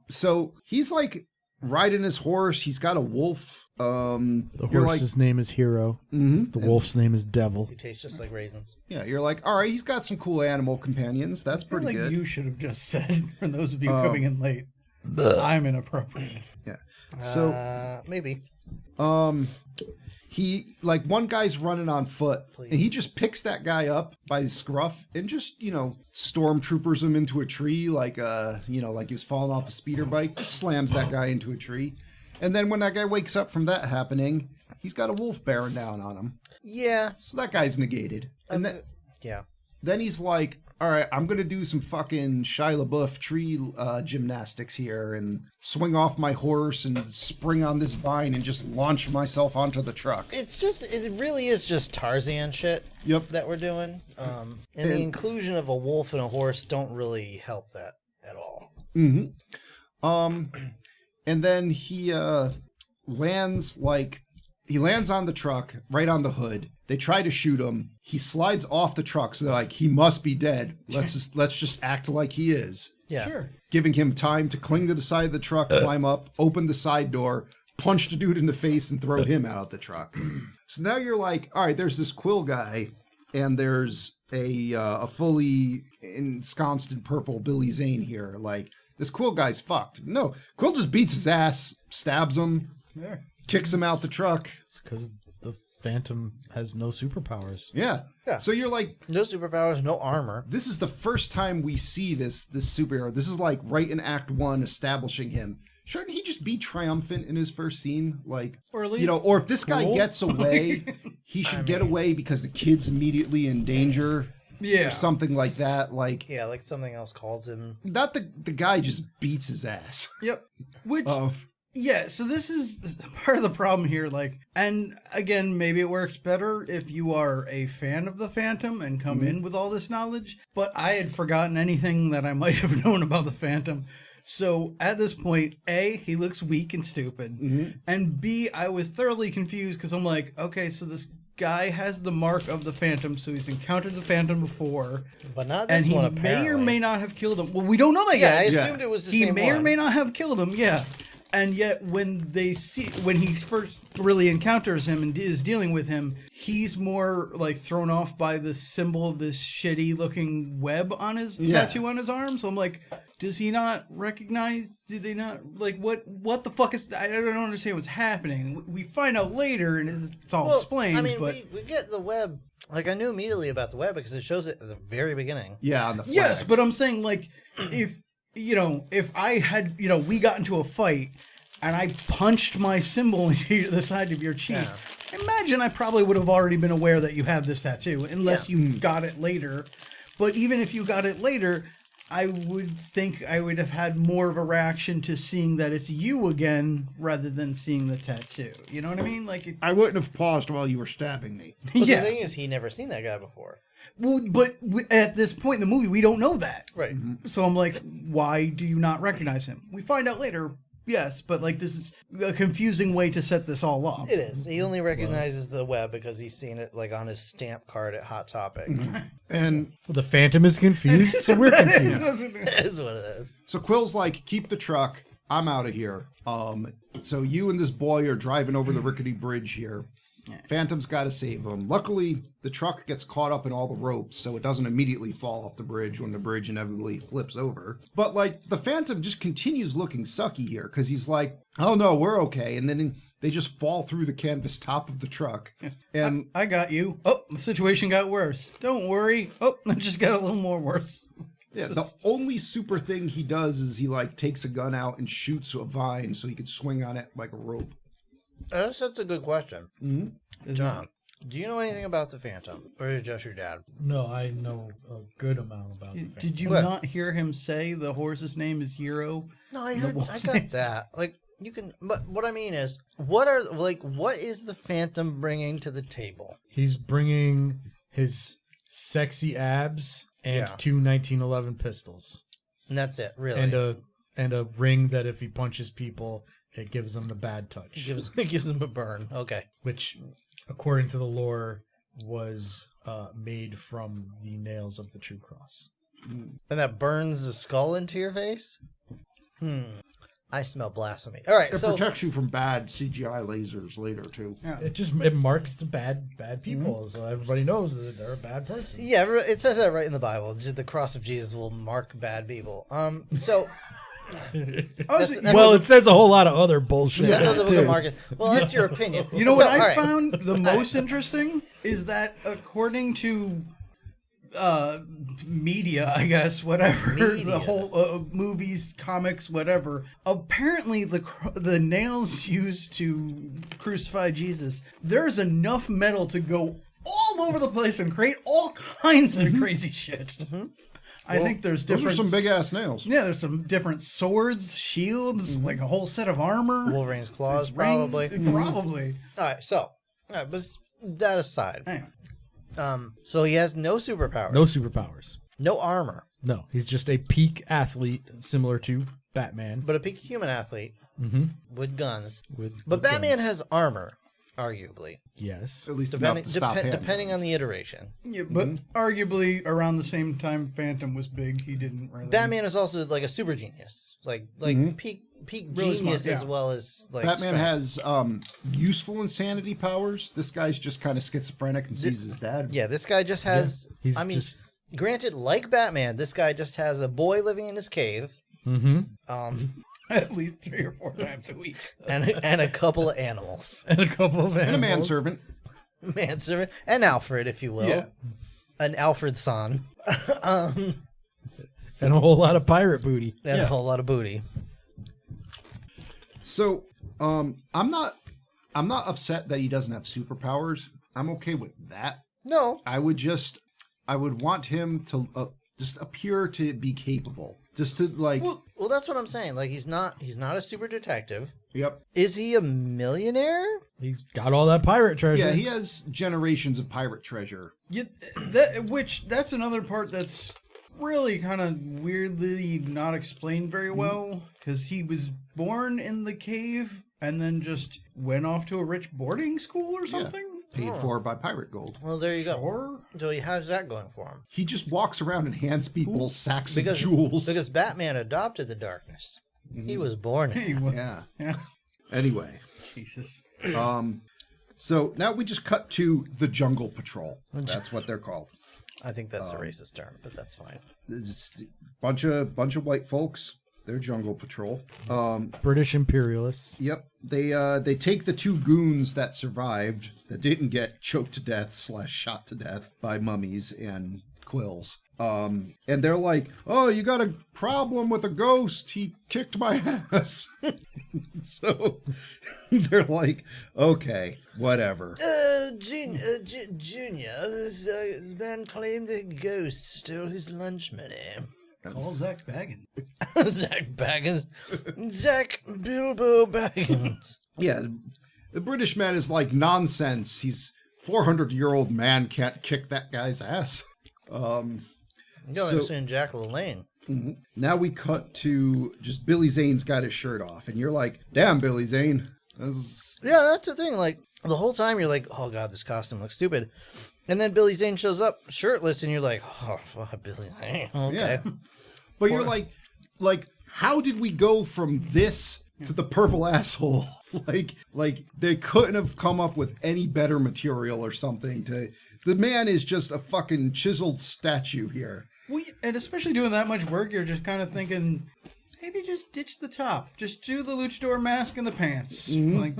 so he's like riding his horse. He's got a wolf. The You're horse's name is Hero. The wolf's name is Devil. He tastes just like raisins. yeah, you're like, all right, he's got some cool animal companions. That's I feel pretty like good. you should have just said, for those of you coming in late, I'm inappropriate. Yeah. So Maybe. he like one guy's running on foot and he just picks that guy up by his scruff and just stormtroopers him into a tree like like he was falling off a speeder bike, just slams that guy into a tree. And then when that guy wakes up from that happening, he's got a wolf bearing down on him, Yeah. so that guy's negated. And Yeah. then he's like, all right, I'm going to do some fucking Shia LaBeouf tree gymnastics here and swing off my horse and spring on this vine and just launch myself onto the truck. It really is just Tarzan shit Yep. that we're doing. And the inclusion of a wolf and a horse don't really help that at all. And then he lands on the truck, right on the hood. They try to shoot him. He slides off the truck, so they're like, he must be dead. Let's just act like he is. Yeah. Sure. Giving him time to cling to the side of the truck, climb up, open the side door, punch the dude in the face, and throw him out of the truck. So now you're like, all right, there's this Quill guy, and there's a fully ensconced in purple Billy Zane here. Like, this Quill guy's fucked. No, Quill just beats his ass, stabs him, kicks him out the truck. It's because the Phantom has no superpowers. Yeah. Yeah. So you're like, No superpowers, no armor. this is the first time we see this superhero. This is like right in Act 1 establishing him. Shouldn't he just be triumphant in his first scene? Like, Or at least or if this guy cool. gets away, he should get away because the kid's immediately in danger. Yeah. Or something like that. Like, Yeah, like something else calls him. not the guy just beats his ass. Yep. Which, Oh, yeah, so this is part of the problem here. Like, and again, maybe it works better if you are a fan of the Phantom and come in with all this knowledge. But I had forgotten anything that I might have known about the Phantom. So at this point, A, he looks weak and stupid. And B, I was thoroughly confused because I'm like, okay, so this guy has the mark of the Phantom, so he's encountered the Phantom before. But not And this he one, may apparently. or may not have killed him. Well, we don't know that Yeah, I yet. assumed it was the He same may one. or may not have killed him, yeah. And yet when he first really encounters him and is dealing with him, he's more like thrown off by the symbol of this shitty looking web on his tattoo on his arm. So I'm like, does he not recognize? Do they not like what the fuck is? I don't understand what's happening. We find out later and it's all explained. I mean, but we get the web. Like, I knew immediately about the web because it shows it at the very beginning. yeah, on the flag. yes, but I'm saying like if I had we got into a fight and I punched my symbol into the side of your cheek, imagine I probably would have already been aware that you have this tattoo unless you got it later. But even if you got it later, I would think I would have had more of a reaction to seeing that it's you again rather than seeing the tattoo. You know what I mean? Like, I wouldn't have paused while you were stabbing me. But yeah. the thing is, he never seen that guy before. Well, but at this point in the movie, we don't know that. Right. So I'm like, why do you not recognize him? We find out later, yes, but like this is a confusing way to set this all up. It is. He only recognizes the web because he's seen it like on his stamp card at Hot Topic. And The Phantom is confused, so we're confused. That is what it is. so Quill's like, keep the truck. I'm out of here. So you and this boy are driving over the rickety bridge here. Phantom's got to save him. Luckily, the truck gets caught up in all the ropes, so it doesn't immediately fall off the bridge when the bridge inevitably flips over. But, like, the Phantom just continues looking sucky here, because he's like, oh no, we're okay. And then they just fall through the canvas top of the truck. And I got you. Oh, the situation got worse. Don't worry. Oh, it just got a little more worse. yeah, the only super thing he does is he, like, takes a gun out and shoots a vine so he could swing on it like a rope. That's a good question. Mm-hmm. John, do you know anything about the Phantom? Or is it just your dad? No, I know a good amount about the Phantom. Did you What? not hear him say the horse's name is Euro? No, I The heard. I wolf's got name. that. Like, you can. But what I mean is, what is the Phantom bringing to the table? He's bringing his sexy abs and Yeah. 2 1911 pistols. And that's it, really. And a ring that if he punches people, it gives them the bad touch. It gives him a burn. Okay. Which, according to the lore, was made from the nails of the True Cross. And that burns the skull into your face? I smell blasphemy. All right, It so protects you from bad CGI lasers later, too. It marks the bad people, so everybody knows that they're a bad person. yeah, it says that right in the Bible. The cross of Jesus will mark bad people. So Honestly, that's Well, what it says a whole lot of other bullshit. that's how the book of too. Mark is. Well, that's your opinion. you know what So, I all right. found the most interesting is that according to media, I guess, whatever, Media. the whole movies, comics, whatever, apparently the nails used to crucify Jesus, there's enough metal to go all over the place and create all kinds of crazy shit. I think there's Those different... are some big-ass nails. Yeah, there's some different swords, shields, like a whole set of armor. Wolverine's claws, Ring- probably. Probably. All right, so but that aside, Hang on. so he has no superpowers, No superpowers. no armor, No, he's just a peak athlete, similar to Batman. but a peak human athlete with guns. With Batman guns. has armor, arguably, Yes. At least enough to stop depending on handguns. the iteration. Yeah, but arguably around the same time Phantom was big, he didn't really. Batman is also like a super genius, like peak Really genius smart, yeah. as well as like Batman strength. has useful insanity powers. This guy's just kind of schizophrenic and sees his dad. Yeah, this guy just has. He's I mean, just- granted, like Batman, this guy just has a boy living in his cave. at least 3 or 4 times a week. and a couple of animals. And a couple of animals. And a manservant. Manservant. And Alfred, if you will. Yeah. An Alfred son. And a whole lot of pirate booty. And a whole lot of booty. So, I'm not upset that he doesn't have superpowers. I'm okay with that. No. I would want him to just appear to be capable. Just to like, Well, that's what I'm saying. Like he's not a super detective. yep. Is he a millionaire? He's got all that pirate treasure. Yeah, he has generations of pirate treasure. Yeah, that's another part that's really kind of weirdly not explained very well, because he was born in the cave and then just went off to a rich boarding school or something. Paid for by pirate gold. Well, there you go. Or So he has that going for him. He just walks around and hands people sacks of Because jewels. Because Batman adopted the darkness. He was born in it. he was, Yeah. yeah. Anyway, Jesus. so now we just cut to the Jungle Patrol. That's what they're called. I think that's a racist term, but that's fine. It's a bunch of white folks. They're Jungle Patrol. British imperialists. Yep. They take the 2 goons that survived, that didn't get choked to death / shot to death by mummies and quills. And they're like, "Oh, you got a problem with a ghost? He kicked my ass." So they're like, "Okay, whatever." Junior, this man claimed the ghost stole his lunch money. Call Zach Baggins. Zach Baggins. Zach Bilbo Baggins. Yeah, the British man is like nonsense. He's 400-year-old man can't kick that guy's ass. You don't understand Jack LaLanne. Now we cut to just Billy Zane's got his shirt off, and you're like, damn, Billy Zane. Yeah, that's the thing. Like, the whole time you're like, oh, God, this costume looks stupid. And then Billy Zane shows up shirtless, and you're like, oh, fuck, Billy Zane. Okay. Yeah. But you're like, how did we go from this to the purple asshole? like they couldn't have come up with any better material or something to... The man is just a fucking chiseled statue here. Well, and especially doing that much work, you're just kind of thinking, maybe just ditch the top. Just do the luchador mask and the pants. Like,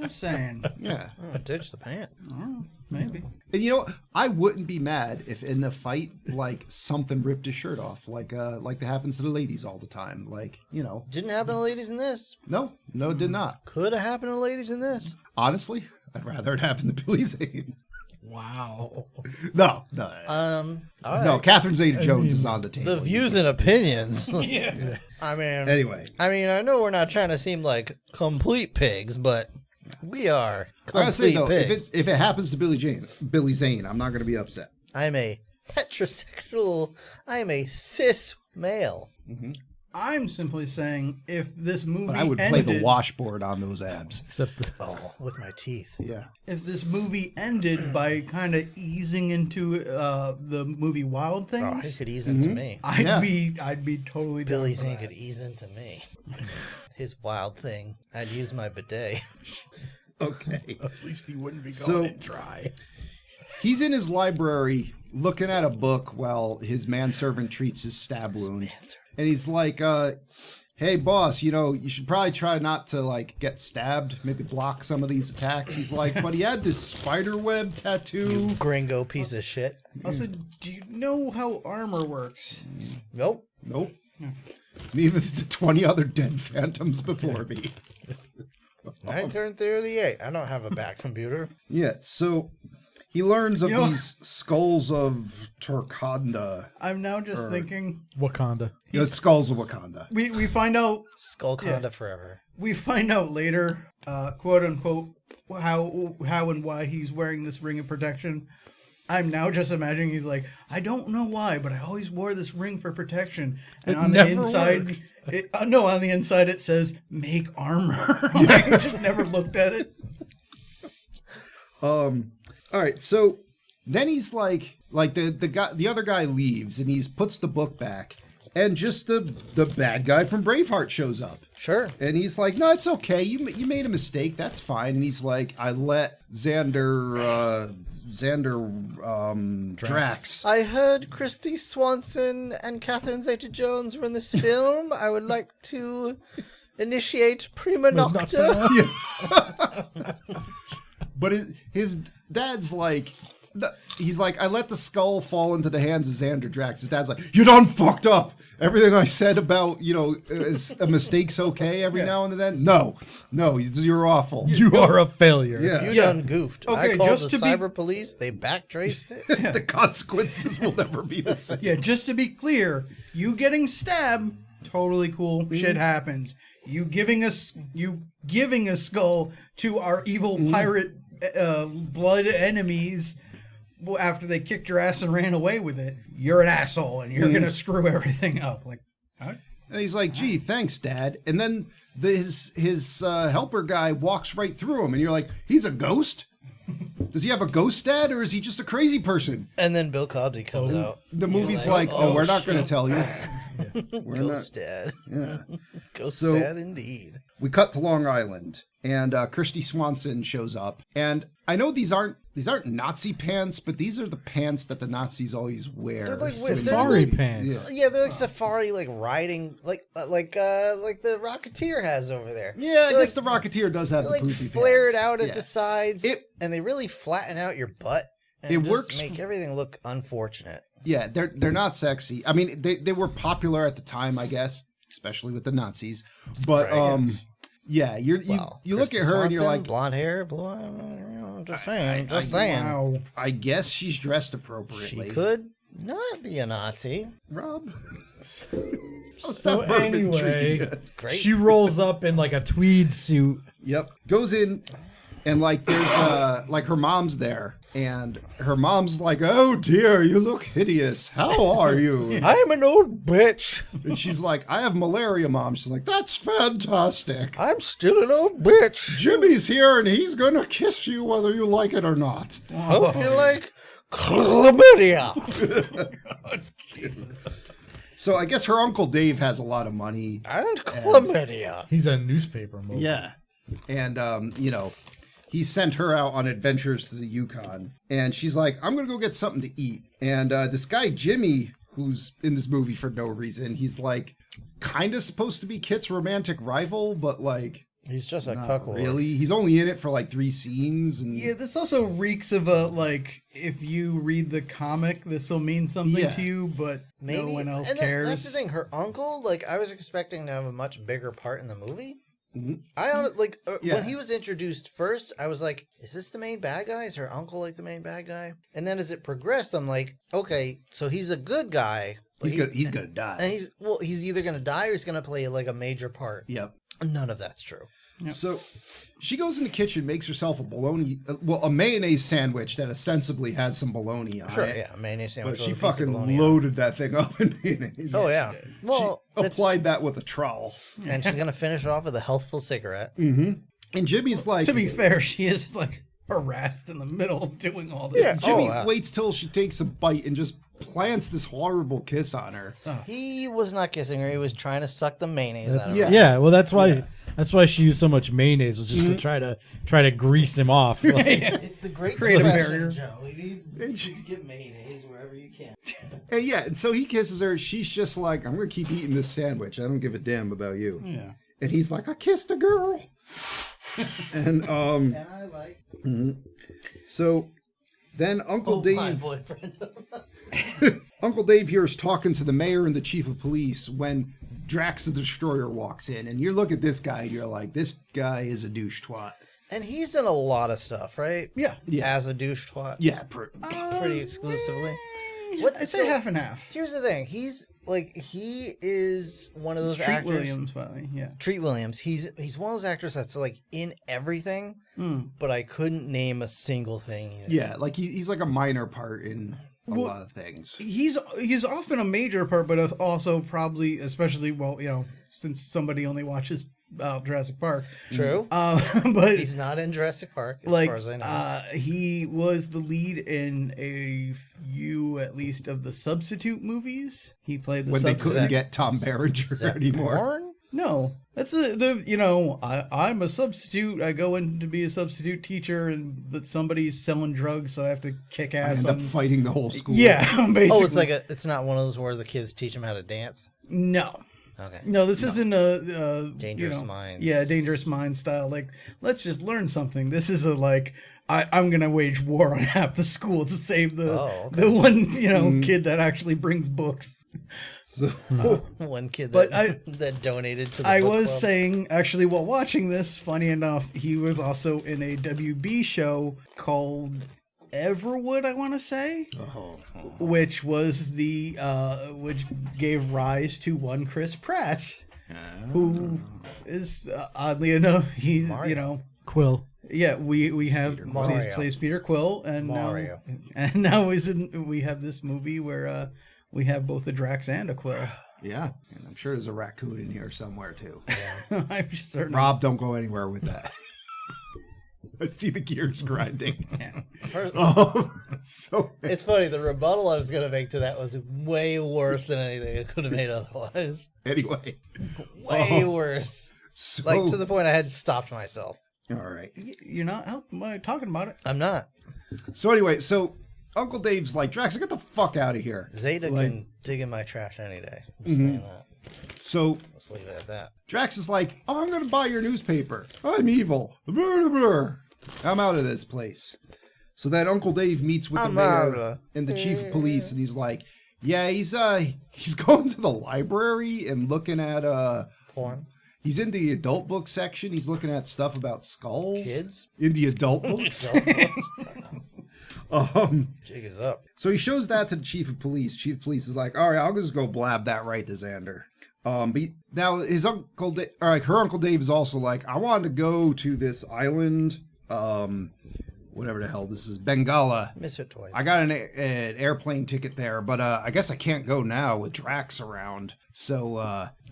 just saying. Yeah. Oh, ditch the pant. Oh, maybe. And you know, I wouldn't be mad if in the fight, like, something ripped his shirt off, like that happens to the ladies all the time. Like, you know. Didn't happen to ladies in this. No, it did not. Could have happened to ladies in this. Honestly, I'd rather it happen to Billy Zane. Wow. No. All right. No, Catherine Zeta-Jones is on the table. The views and opinions. Yeah. I mean, Anyway. I know we're not trying to seem like complete pigs, but we are I gotta say, complete though, pigs. if it happens to Billy Zane, I'm not going to be upset. I'm a heterosexual. I am a cis male. I'm simply saying, if this movie But I would play ended, the washboard on those abs. Except Oh, with my teeth. Yeah. if this movie ended by kind of easing into the movie Wild Oh, he Things, could ease into me. I'd be totally down Billy for Zane that. could ease into me. His wild thing. I'd use my bidet. Okay. at least he wouldn't be So- going in dry. He's in his library looking at a book while his manservant treats his stab wound. And he's like, hey, boss, you know, you should probably try not to, like, get stabbed. Maybe block some of these attacks. He's like, but he had this spider web tattoo. Gringo piece of shit. Also, do you know how armor works? Nope. Nope. Neither did the 20 other dead phantoms before me. I turned 38. I don't have a back computer. Yeah, so he learns of You know- these skulls of Turkanda. I'm now just thinking, Wakanda. The skulls of Wakanda. we find out Skullconda forever. we find out later, quote unquote, how and why he's wearing this ring of protection. I'm now just imagining he's like, I don't know why, but I always wore this ring for protection. And It on the never inside, works. on the inside it says make armor. I just never looked at it. All right, so then he's like the other guy leaves and he puts the book back, and just the bad guy from Braveheart shows up. Sure. And he's like, no, it's okay. You made a mistake. That's fine. And he's like, I let Xander Drax. I heard Christy Swanson and Catherine Zeta-Jones were in this film. I would like to initiate prima nocta. But his dad's like, he's like, I let the skull fall into the hands of Xander Drax. His dad's like, you done fucked up. Everything I said about, you know, a mistake's okay every now and then. No, you're awful. You are a failure. Yeah. You done goofed. Okay, I called just the to be- cyber police. They backtraced it. The consequences will never be the same. Yeah, just to be clear, you getting stabbed, totally cool. Shit happens. You giving a skull to our evil pirate blood enemies after they kicked your ass and ran away with it. You're an asshole, and you're gonna screw everything up. Like, huh? And he's like, gee, thanks, Dad. And then his helper guy walks right through him, and you're like, he's a ghost? Does he have a ghost dad, or is he just a crazy person? And then Bill Cosby comes out. The movie's like, we're not going to tell you. We're Ghost Dad. Yeah. Ghost So- Dad indeed. We cut to Long Island, and Christy Swanson shows up. And I know these aren't Nazi pants, but these are the pants that the Nazis always wear. They're like- when they're Safari they- pants. Yeah, they're like safari, like riding, like the Rocketeer has over there. Yeah, I They're guess the Rocketeer does have They're the like poofy flared pants. out at Yeah. the sides, It- and they really flatten out your butt. And It just works make everything look unfortunate. Yeah, they're not sexy. I mean, they were popular at the time, I guess, especially with the Nazis. But Right. yeah, you look Christy at her and you're Swanson, like, blonde hair, blue eye. Just saying. Wow. I guess she's dressed She appropriately. could Not be a Nazi. Rob. So anyway, Great. she rolls up in like a tweed suit. Yep. Goes in, and like there's like her mom's there, and her mom's like, "Oh dear, you look hideous. How are you?" I'm an old bitch. And she's like, "I have malaria, Mom." She's like, "That's fantastic. I'm still an old bitch. Jimmy's here, and he's gonna kiss you whether you like it or not." Hope you like chlamydia. So I guess her Uncle Dave has a lot of money. And chlamydia. He's a newspaper mogul. Yeah. And, you know, he sent her out on adventures to the Yukon. And she's like, "I'm going to go get something to eat." And this guy, Jimmy, who's in this movie for no reason, he's like kind of supposed to be Kit's romantic rival, but like... He's just a not cuckold. really. He's only in it for like 3 scenes. And Yeah, this also reeks of a, like, if you read the comic, this will mean something Yeah. to you, but Maybe. no one else And cares. that's the thing. Her uncle, like, I was expecting to have a much bigger part in the movie. Mhm. When Yeah. he was introduced first, I was like, is this the main bad guy? Is her uncle like the main bad guy? And then as it progressed, I'm like, okay, so he's a good guy. but he's gonna die. And he's either gonna die or he's gonna play like a major part. Yep. None of that's true. Yep. So she goes in the kitchen, makes herself a mayonnaise sandwich that ostensibly has some bologna on Sure, it. yeah, mayonnaise But sandwich. she with a piece of fucking bologna on it. loaded that thing up in mayonnaise. Oh yeah. Well, She it's- applied that with a trowel. and she's gonna finish off with a healthful cigarette. Mm-hmm. And Jimmy's like, To be fair, she is, like, harassed in the middle of doing all this. Yeah. Jimmy Oh, wow. waits till she takes a bite and just plants this horrible kiss on her. He was not kissing her. He was trying to suck the mayonnaise out of yeah. her. Yeah, well, that's why she used so much mayonnaise, was just to try to grease him off. It's the great Create a expression, barrier. Joe. You get mayonnaise wherever you can. And yeah, and so he kisses her. She's just like, "I'm gonna keep eating this sandwich. I don't give a damn about you." Yeah. And he's like, "I kissed a girl." And And I like so then Uncle my Dave boyfriend. Uncle Dave here is talking to the mayor and the chief of police when Drax the Destroyer walks in, and you look at this guy and you're like, this guy is a douche twat. And he's in a lot of stuff, right? Yeah. As a douche twat. Yeah, Pretty exclusively. I'd say half and half. Here's the thing. He is one of those Treat actors. Williams, probably, yeah. Treat Williams. He's one of those actors that's like in everything, but I couldn't name a single thing. yeah, like he's like a minor part in a lot of things. He's often a major part, but also probably, especially, well, you know, since somebody only watches Jurassic Park. True. But He's not in Jurassic Park, as like, far as I know. he was the lead in a few, at least, of the Substitute movies. He played the When they substitute. couldn't get Tom Berenger anymore. Porn? No, that's I'm a substitute. I go in to be a substitute teacher, but somebody's selling drugs, so I have to kick I ass. end up fighting the whole school. Yeah, basically. Oh, it's not one of those where the kids teach them how to dance. No. Okay. No, this isn't a Dangerous Minds. Yeah, Dangerous Minds style. Like, let's just learn something. This is a like, I'm gonna wage war on half the school to save the one kid that actually brings books. So, One kid But that donated to the I book was club. saying, actually, while watching this, funny enough, he was also in a WB show called Everwood, I want to say, which was which gave rise to one Chris Pratt, who is oddly enough, he's Mario. Quill. Yeah, we have Mario. plays Peter Quill, and Mario. now we have this movie where we have both a Drax and a Quill. yeah, and I'm sure there's a raccoon in here somewhere too. I'm certain. Rob, don't go anywhere with that. Let's see the gears grinding. So It's funny. The rebuttal I was going to make to that was way worse than anything I could have made otherwise. anyway, Way worse. so Like to the point I had stopped myself. all right. You're not talking about it. I'm not. So anyway, so Uncle Dave's like, Drax, get the fuck out of here. Zeta can dig in my trash any day. I'm just saying that. So Let's leave it at that. Drax is like, oh, I'm going to buy your newspaper. I'm evil. Brr, brr. I'm out of this place. So then Uncle Dave meets with the mayor and the chief of police, and he's like, yeah, he's going to the library and looking at Porn. he's in the adult book section. He's looking at stuff about skulls. Kids? In the adult books. Jig is up. So he shows that to the chief of police. Chief of police is like, all right, I'll just go blab that right to Xander. Now his uncle, her Uncle Dave is also like, I wanted to go to this island, whatever the hell this is, Bengala. Misfit toy. I got an airplane ticket there, but I guess I can't go now with Drax around. So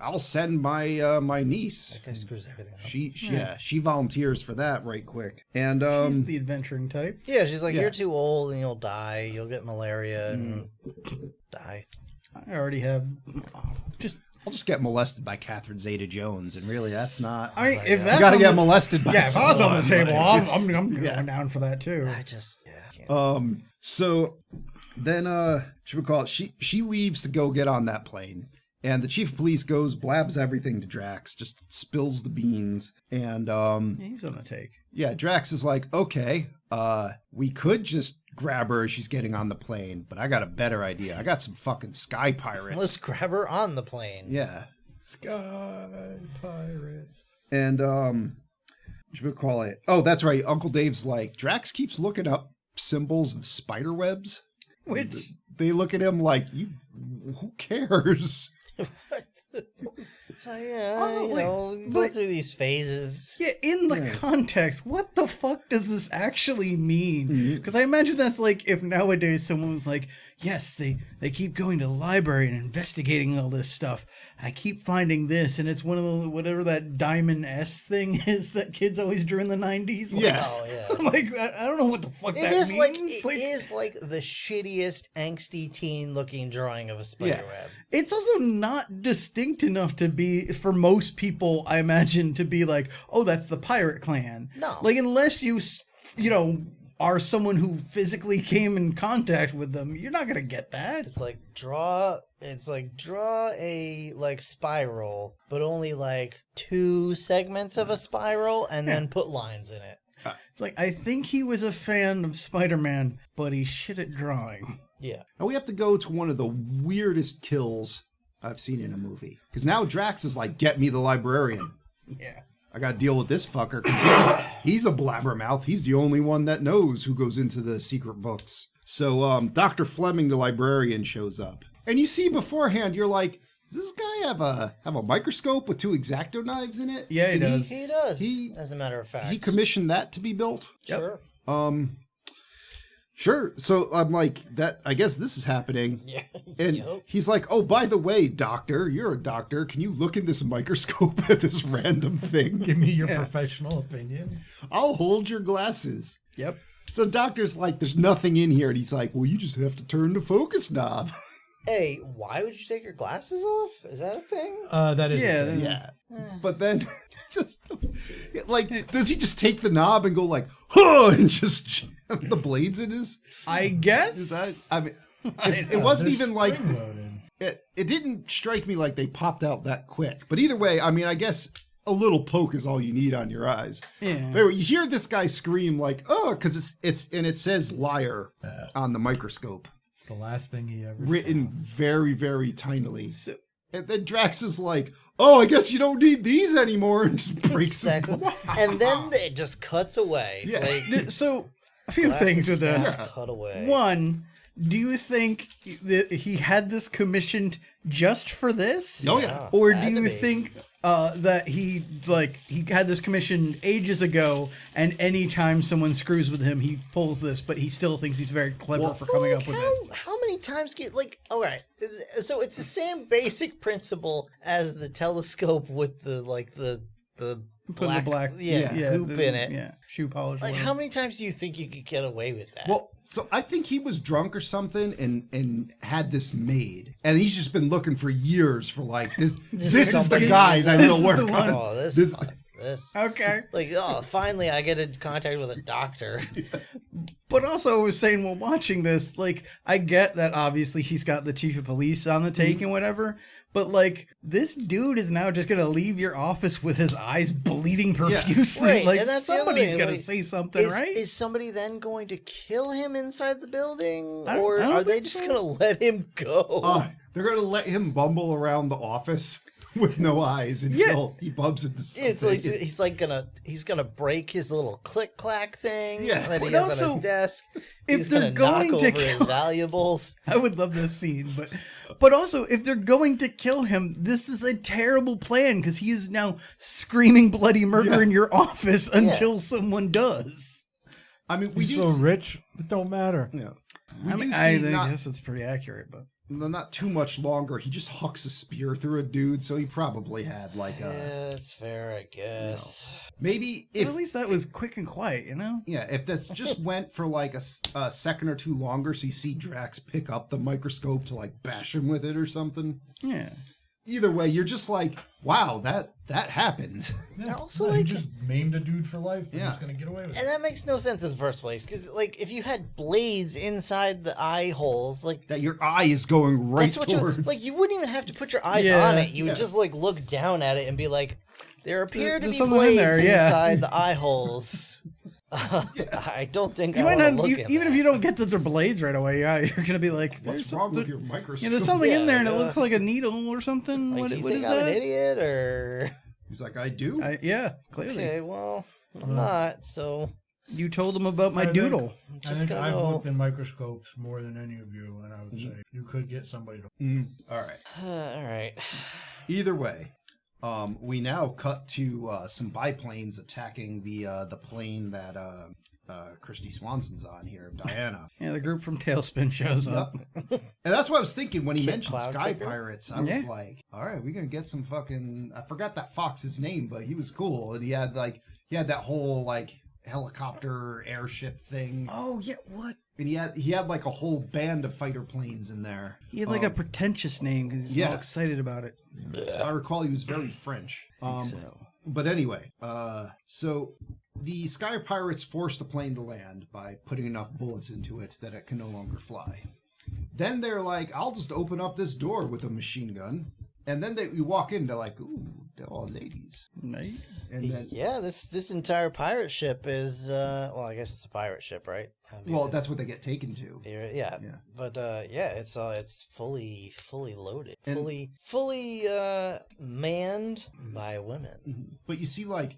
I'll send my my niece. That guy screws everything up. She volunteers for that right quick. And She's the adventuring type. Yeah, she's like, Yeah. you're too old and you'll die. You'll get malaria and die. I already have. I'll just get molested by Catherine Zeta-Jones, and really, that's not. I mean, if I that's gotta on get the- molested by. Yeah, if I was on the someone, table, like- I'm going down for that too. I just, can't. So then, should we call it? She leaves to go get on that plane, and the chief of police goes, blabs everything to Drax, just spills the beans, and Yeah, he's on the take. yeah, Drax is like, okay, we could just grab her as she's getting on the plane, but I got a better idea. I got some fucking sky pirates. Let's grab her on the plane. Yeah, Sky Pirates. and what should we call it? Oh, that's right. Uncle Dave's like, Drax keeps looking up symbols of spider webs. Which They look at him like, who cares? Yeah, Oh, wait, go but- through these phases. yeah, in the context, what the fuck does this actually mean? Because I imagine that's like if nowadays someone was like, yes, they keep going to the library and investigating all this stuff. I keep finding this, and it's one of the whatever that Diamond S thing is that kids always drew in the 90s. Like, Yeah. Oh, yeah. I'm like, I don't know what the fuck It that is means. like it is like the shittiest angsty teen looking drawing of a spider Yeah. web. It's also not distinct enough to be, for most people, I imagine, to be like, oh, that's the pirate clan. No. Like, unless you, are someone who physically came in contact with them, you're not going to get that. It's like draw a like spiral, but only like 2 segments of a spiral and then put lines in it. It's like, I think he was a fan of Spider-Man, but he's shit at drawing. Yeah. And we have to go to one of the weirdest kills I've seen in a movie. Because now Drax is like, get me the librarian. Yeah. I got to deal with this fucker. 'Cause he's a blabbermouth. He's the only one that knows who goes into the secret books. So Dr. Fleming, the librarian, shows up. And you see beforehand, you're like, does this guy have a microscope with 2 X-Acto knives in it? Yeah, he Did does. He does. He- as a matter of fact. He commissioned that to be built? Sure. Sure. So I'm like, that. I guess this is happening. Yeah. And Yup. he's like, oh, by the way, doctor, you're a doctor. Can you look in this microscope at this random thing? Give me your professional opinion. I'll hold your glasses. Yep. So the doctor's like, there's nothing in here. And he's like, well, you just have to turn the focus knob. Hey, why would you take your glasses off? Is that a thing? That is. Yeah, a thing. Yeah. But then just like, does he just take the knob and go like, huh, and just jam the blades in his? I guess. Is that, I mean, it wasn't They're even like, spring-loaded. it didn't strike me like they popped out that quick. But either way, I mean, I guess a little poke is all you need on your eyes. Yeah. But anyway, you hear this guy scream like, oh, because it's and it says liar on the microscope, It's the last thing he ever written very, very tinily. And then Drax is like, oh, I guess you don't need these anymore, and just breaks his Exactly. glass. And then it just cuts away. Yeah. Like, So, a few things with this. Cut away. One, do you think that he had this commissioned just for this? Oh, yeah. Or do Had to you be. think that he had this commissioned ages ago, and anytime someone screws with him, he pulls this, but he still thinks he's very clever for coming up with it? How many times all right, so it's the same basic principle as the telescope with the Putting the black goop in it. Yeah, shoe polish. Like, whatever. how many times do you think you could get away with that? Well, so I think he was drunk or something and had this made. And he's just been looking for years for like, this is the somebody- guy that this will is work the one. on. oh, this. this- Okay. Like, oh, finally I get in contact with a doctor. But also, I was saying, while watching this, like, I get that obviously he's got the chief of police on the take and whatever, but like, this dude is now just gonna leave your office with his eyes bleeding profusely. Right, Like, and that's the other somebody's thing, gonna like, say something, right? Is somebody then going to kill him inside the building? I don't- Or I don't are they think just so. going to let him go? They're going to let him bumble around the office with no eyes until he bumps into something. It's like he's gonna break his little click clack thing Yeah. that he But has on also, his desk. if He's they're gonna knock going to over his kill- valuables. I would love this scene, but also if they're going to kill him, this is a terrible plan because he is now screaming bloody murder in your office until someone does. I mean, we He's do so see, rich, it don't matter. Yeah. I guess it's pretty accurate, but Not too much longer. He just hucks a spear through a dude, so he probably had like a Yeah, that's fair, I guess. maybe at if least that was quick and quiet, you know? yeah, if this just went for like a second or two longer, so you see Drax pick up the microscope to like bash him with it or something. Yeah. Either way, you're just like, wow, that happened. Yeah. Also, No, like- he just maimed a dude for life. And Yeah. he's gonna get away with And it. that makes no sense in the first place, because like if you had blades inside the eye holes, like That your eye is going right that's what towards. you like. You wouldn't even have to put your eyes Yeah. on it. You would Yeah. just like look down at it and be like, there appear to There's be something in blades there, yeah. inside the eye holes. I don't think You I might want to not, look you, in even if that. you don't get that they're blades right away, you're gonna be like, What's there's wrong with something- your microscope? Yeah, there's something in there and it Yeah, looks like a needle or something. Like, What, do you what think is I'm an that? idiot or? He's like, I do. Yeah, clearly. Okay, well, I'm not. So You told him about my I think- doodle. I'm I just think gonna I've go. looked in microscopes more than any of you, and I would say you could get somebody to. All right. All right. Either way, we now cut to some biplanes attacking the plane that Christy Swanson's on here, Diana. Yeah, the group from Tailspin shows up. And that's what I was thinking when he Kid mentioned Cloud Sky Kicker? Pirates. I was Yeah. like, all right, we're gonna get some fucking. I forgot that fox's name, but he was cool, and he had that whole like helicopter airship thing, Oh yeah, what? and he had like a whole band of fighter planes in there. He had like a pretentious name because he's yeah. all excited about it. I recall he was very French. So But anyway, so the Sky Pirates force the plane to land by putting enough bullets into it that it can no longer fly. Then they're like, I'll just open up this door with a machine gun. And then you walk in, they're like, ooh, they're all ladies. right? And then, Yeah, this entire pirate ship is well, I guess it's a pirate ship, right? I mean, well, that's what they get taken to. yeah. Yeah. But yeah, it's fully loaded, And- fully manned by women. But you see, like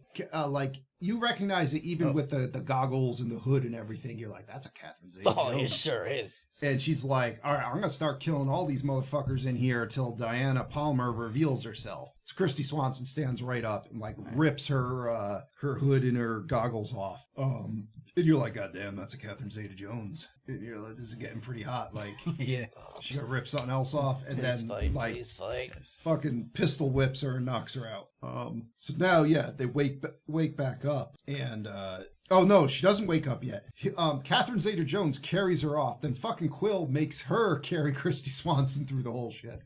you recognize it even with the goggles and the hood and everything. You're like, that's a Catherine Zeta-Jones. Oh, it sure is. And she's like, all right, I'm going to start killing all these motherfuckers in here till Diana Palmer reveals herself. So Christy Swanson stands right up and like rips her hood and her goggles off. And you're like, God damn, that's a Catherine Zeta-Jones. And you're like, this is getting pretty hot. Like, Yeah. she got to rip something else off. And Please then fight, like please fight. fucking pistol whips her and knocks her out. So now, yeah, they wake back up, and oh no, she doesn't wake up yet. Catherine Zeta-Jones carries her off. Then fucking Quill makes her carry Christy Swanson through the whole shit.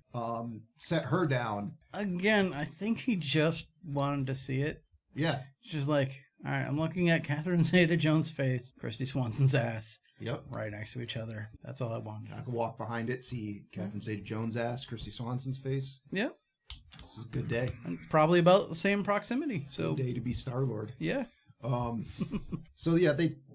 Set her down. Again, I think he just wanted to see it. Yeah. She's like, all right, I'm looking at Catherine Zeta-Jones' face, Christy Swanson's ass, Yep. right next to each other. That's all I wanted. I could walk behind it, see Catherine Zeta-Jones' ass, Christy Swanson's face. Yep. This is a good day. And probably about the same proximity. So, Good day to be Star-Lord. yeah. So yeah,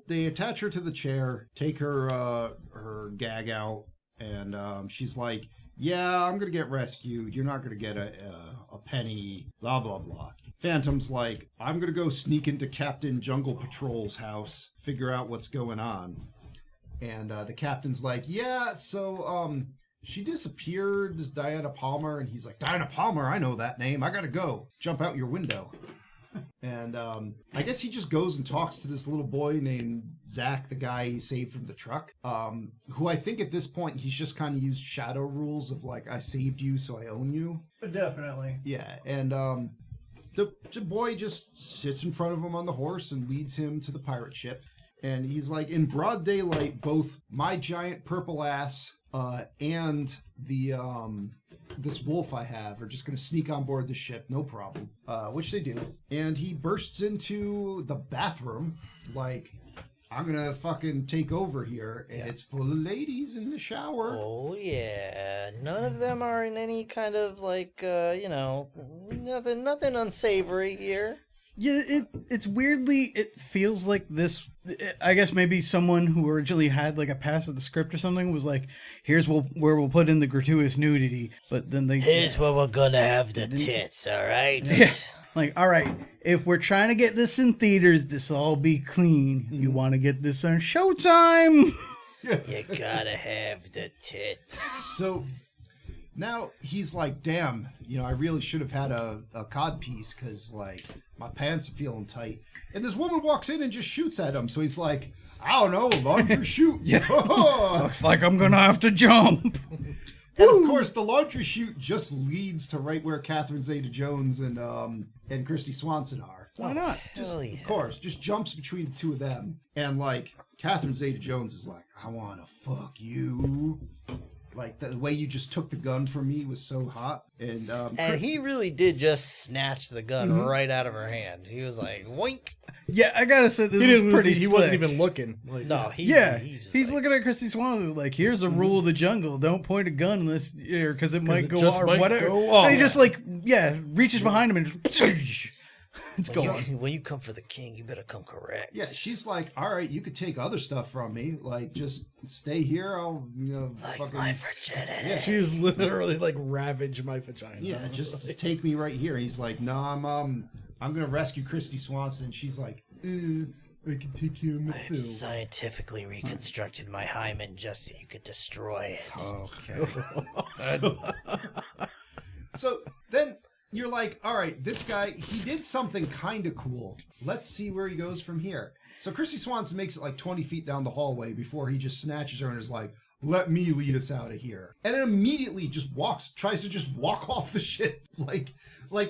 they attach her to the chair, take her gag out, and she's like, "Yeah, I'm gonna get rescued. You're not gonna get a penny." Blah blah blah. Phantom's like, "I'm gonna go sneak into Captain Jungle Patrol's house, figure out what's going on." And the captain's like, "Yeah, so she disappeared as Diana Palmer," and he's like, "Diana Palmer, I know that name. I gotta go. Jump out your window." And I guess he just goes and talks to this little boy named Zach, the guy he saved from the truck, who I think at this point he's just kind of used shadow rules of like, I saved you, so I own you. Definitely. Yeah, and the boy just sits in front of him on the horse and leads him to the pirate ship. And he's like, in broad daylight, both my giant purple ass and the this wolf I have are just going to sneak on board the ship, no problem. Which they do. And he bursts into the bathroom like, I'm going to fucking take over here. And it's full of ladies in the shower. Oh yeah, none of them are in any kind of like nothing unsavory here. Yeah, it's weirdly, it feels like this I guess maybe someone who originally had like a pass of the script or something was like, here's where we'll put in the gratuitous nudity. But then they... Here's where we're gonna have the tits, all right? Yeah. Like, all right, if we're trying to get this in theaters, this will all be clean. You want to get this on Showtime? You gotta have the tits. So now he's like, damn, I really should have had a cod piece because, like, my pants are feeling tight. And this woman walks in and just shoots at him. So he's like, I don't know, laundry chute. Looks like I'm going to have to jump. And of course, the laundry chute just leads to right where Catherine Zeta-Jones and Christy Swanson are. Why not? Hell yeah. Of course, just jumps between the two of them. And, like, Catherine Zeta-Jones is like, I want to fuck you. Like, the way you just took the gun from me was so hot. And he really did just snatch the gun right out of her hand. He was like, wink. Yeah, I gotta say, this was pretty He wasn't even looking. Like, No, he's looking at Christy Swan like, here's a rule of the jungle. Don't point a gun unless, because it might go off or whatever. And he just, like, reaches behind him and just... It's going. When you come for the king, you better come correct. yeah, she's like, all right, you could take other stuff from me. Like, just stay here. I'll, Like fucking... my virginity. Yeah. She was literally like, ravage my vagina. Yeah, just take me right here. He's like, no, I'm gonna rescue Christy Swanson. And she's like, I can take you in the I've scientifically reconstructed my hymen just so you could destroy it. Okay. So then you're like, all right, this guy, he did something kind of cool. Let's see where he goes from here. So Christy Swanson makes it like 20 feet down the hallway before he just snatches her and is like, let me lead us out of here. And then immediately just tries to just walk off the ship. Like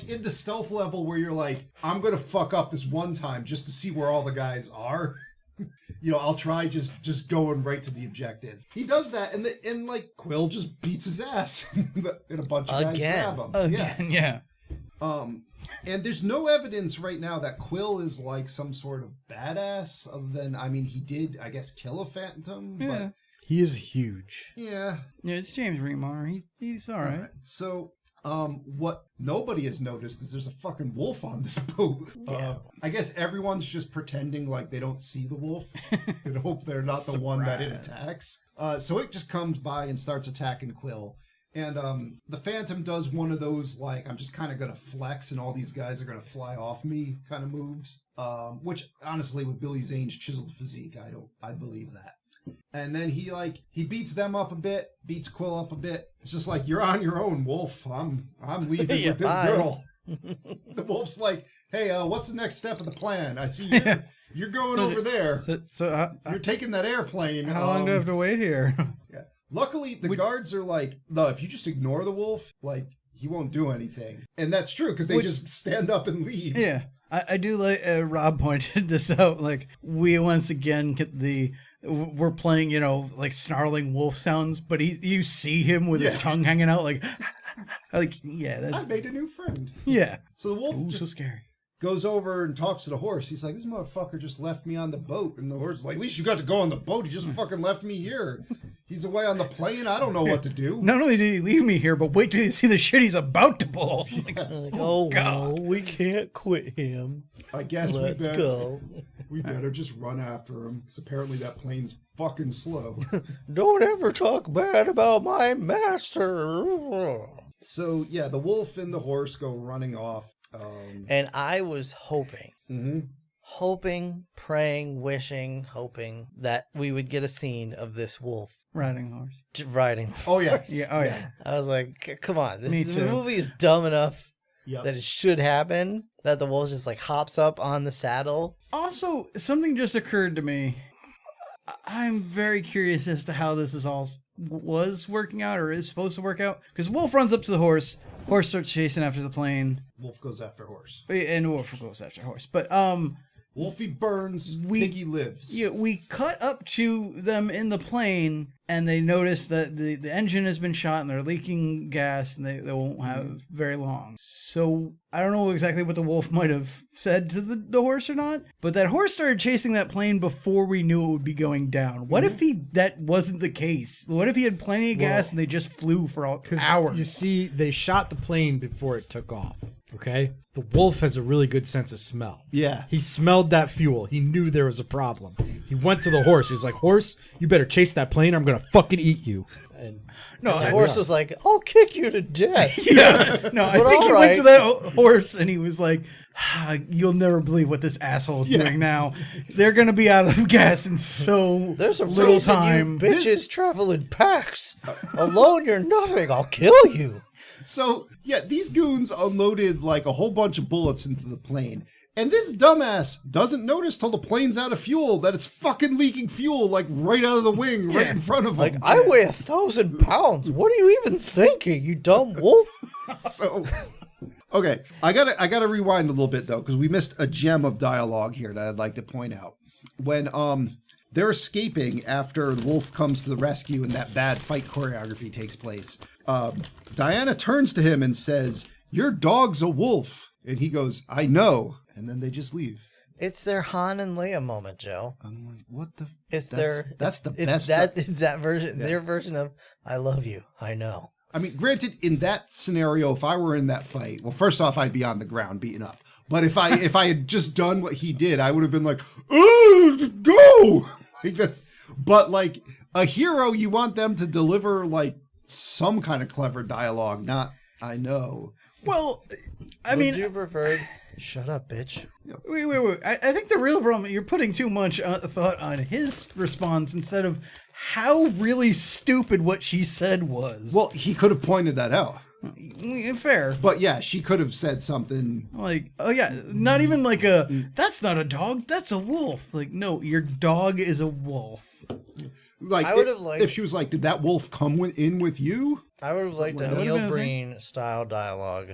in the stealth level where you're like, I'm going to fuck up this one time just to see where all the guys are. I'll try just going right to the objective. He does that, and like Quill just beats his ass, and a bunch of guys grab him. Again, yeah. And there's no evidence right now that Quill is like some sort of badass, other than, I mean, he did, I guess, kill a Phantom, but He is huge. yeah. Yeah, it's James Remar. He's all right. So, what nobody has noticed is there's a fucking wolf on this boat. I guess everyone's just pretending like they don't see the wolf and hope they're not the one that it attacks. So it just comes by and starts attacking Quill. And the Phantom does one of those, like, I'm just kind of going to flex and all these guys are going to fly off me kind of moves. Which, honestly, with Billy Zane's chiseled physique, I believe that. And then he beats them up a bit, beats Quill up a bit. It's just like, you're on your own, Wolf. I'm leaving with this girl. The Wolf's like, hey, what's the next step of the plan? I see you're going over there. So you're taking that airplane. how long do I have to wait here? Yeah. Luckily, the guards are like, no, if you just ignore the Wolf, like, he won't do anything. And that's true, because they just stand up and leave. Yeah. I do like, Rob pointed this out, like, we once again get we're playing, like snarling wolf sounds, but you see him with his tongue hanging out, like, that's... I made a new friend. Yeah. So the wolf so scary. goes over and talks to the horse. He's like, this motherfucker just left me on the boat. And the horse is like, at least you got to go on the boat. He just fucking left me here. He's away on the plane. I don't know what to do. Not only did he leave me here, but wait till you see the shit he's about to pull. God. We can't quit him. I guess Let's go. We better just run after him, because apparently that plane's fucking slow. Don't ever talk bad about my master. So, yeah, the wolf and the horse go running off. And I was hoping, Mhm. praying, wishing, hoping that we would get a scene of this wolf Riding a horse. riding. Oh, yeah. Yeah. Oh, yeah. I was like, come on. Me The too. movie is dumb enough Yep. that it should happen, that the wolf just like hops up on the saddle. Also, something just occurred to me. I'm very curious as to how this is all was working out or is supposed to work out. Because Wolf runs up to the horse. Horse starts chasing after the plane. Wolf goes after horse. And Wolf goes after horse. But, Wolfie burns, Piggy lives. yeah, we cut up to them in the plane, and they notice that the engine has been shot and they're leaking gas, and they won't have very long. So I don't know exactly what the wolf might have said to the horse or not, but that horse started chasing that plane before we knew it would be going down. What if that wasn't the case? What if he had plenty of gas and they just flew for hours? You see, they shot the plane before it took off. Okay? The wolf has a really good sense of smell. Yeah. He smelled that fuel. He knew there was a problem. He went to the horse. He was like, horse, you better chase that plane or I'm going to fucking eat you. And No, the horse was like, I'll kick you to death. Yeah. No, I But think he all went to right. that horse and he was like, you'll never believe what this asshole is doing now. They're going to be out of gas in so There's a little reason time. you bitches travel in packs. Alone, you're nothing. I'll kill you. So, yeah, these goons unloaded like a whole bunch of bullets into the plane. And this dumbass doesn't notice till the plane's out of fuel that it's fucking leaking fuel like right out of the wing, right in front of him. Like, I weigh 1,000 pounds. What are you even thinking, you dumb wolf? So, okay, I gotta rewind a little bit though, because we missed a gem of dialogue here that I'd like to point out. When they're escaping after the wolf comes to the rescue and that bad fight choreography takes place, Diana turns to him and says, "Your dog's a wolf," and he goes, "I know," and then they just leave. It's their Han and Leia moment, Joe. I'm like, what the? It's that's the it's best. It's that version, their version of "I love you." I know. I mean, granted, in that scenario, if I were in that fight, well, first off, I'd be on the ground beaten up. But if I had just done what he did, I would have been like, go! Like that's. But like a hero, you want them to deliver like some kind of clever dialogue, not "I know." Well, I Would mean, you prefer "Shut up, bitch"? wait. I think the real problem, you're putting too much thought on his response instead of how really stupid what she said was. Well, he could have pointed that out. Fair. But yeah, she could have said something. Like, oh yeah, not even like that's not a dog, that's a wolf. Like, no, your dog is a wolf. Like, I would have liked if she was like, "Did that wolf come in with you?" I would have liked a That would've Neil been a Breen style dialogue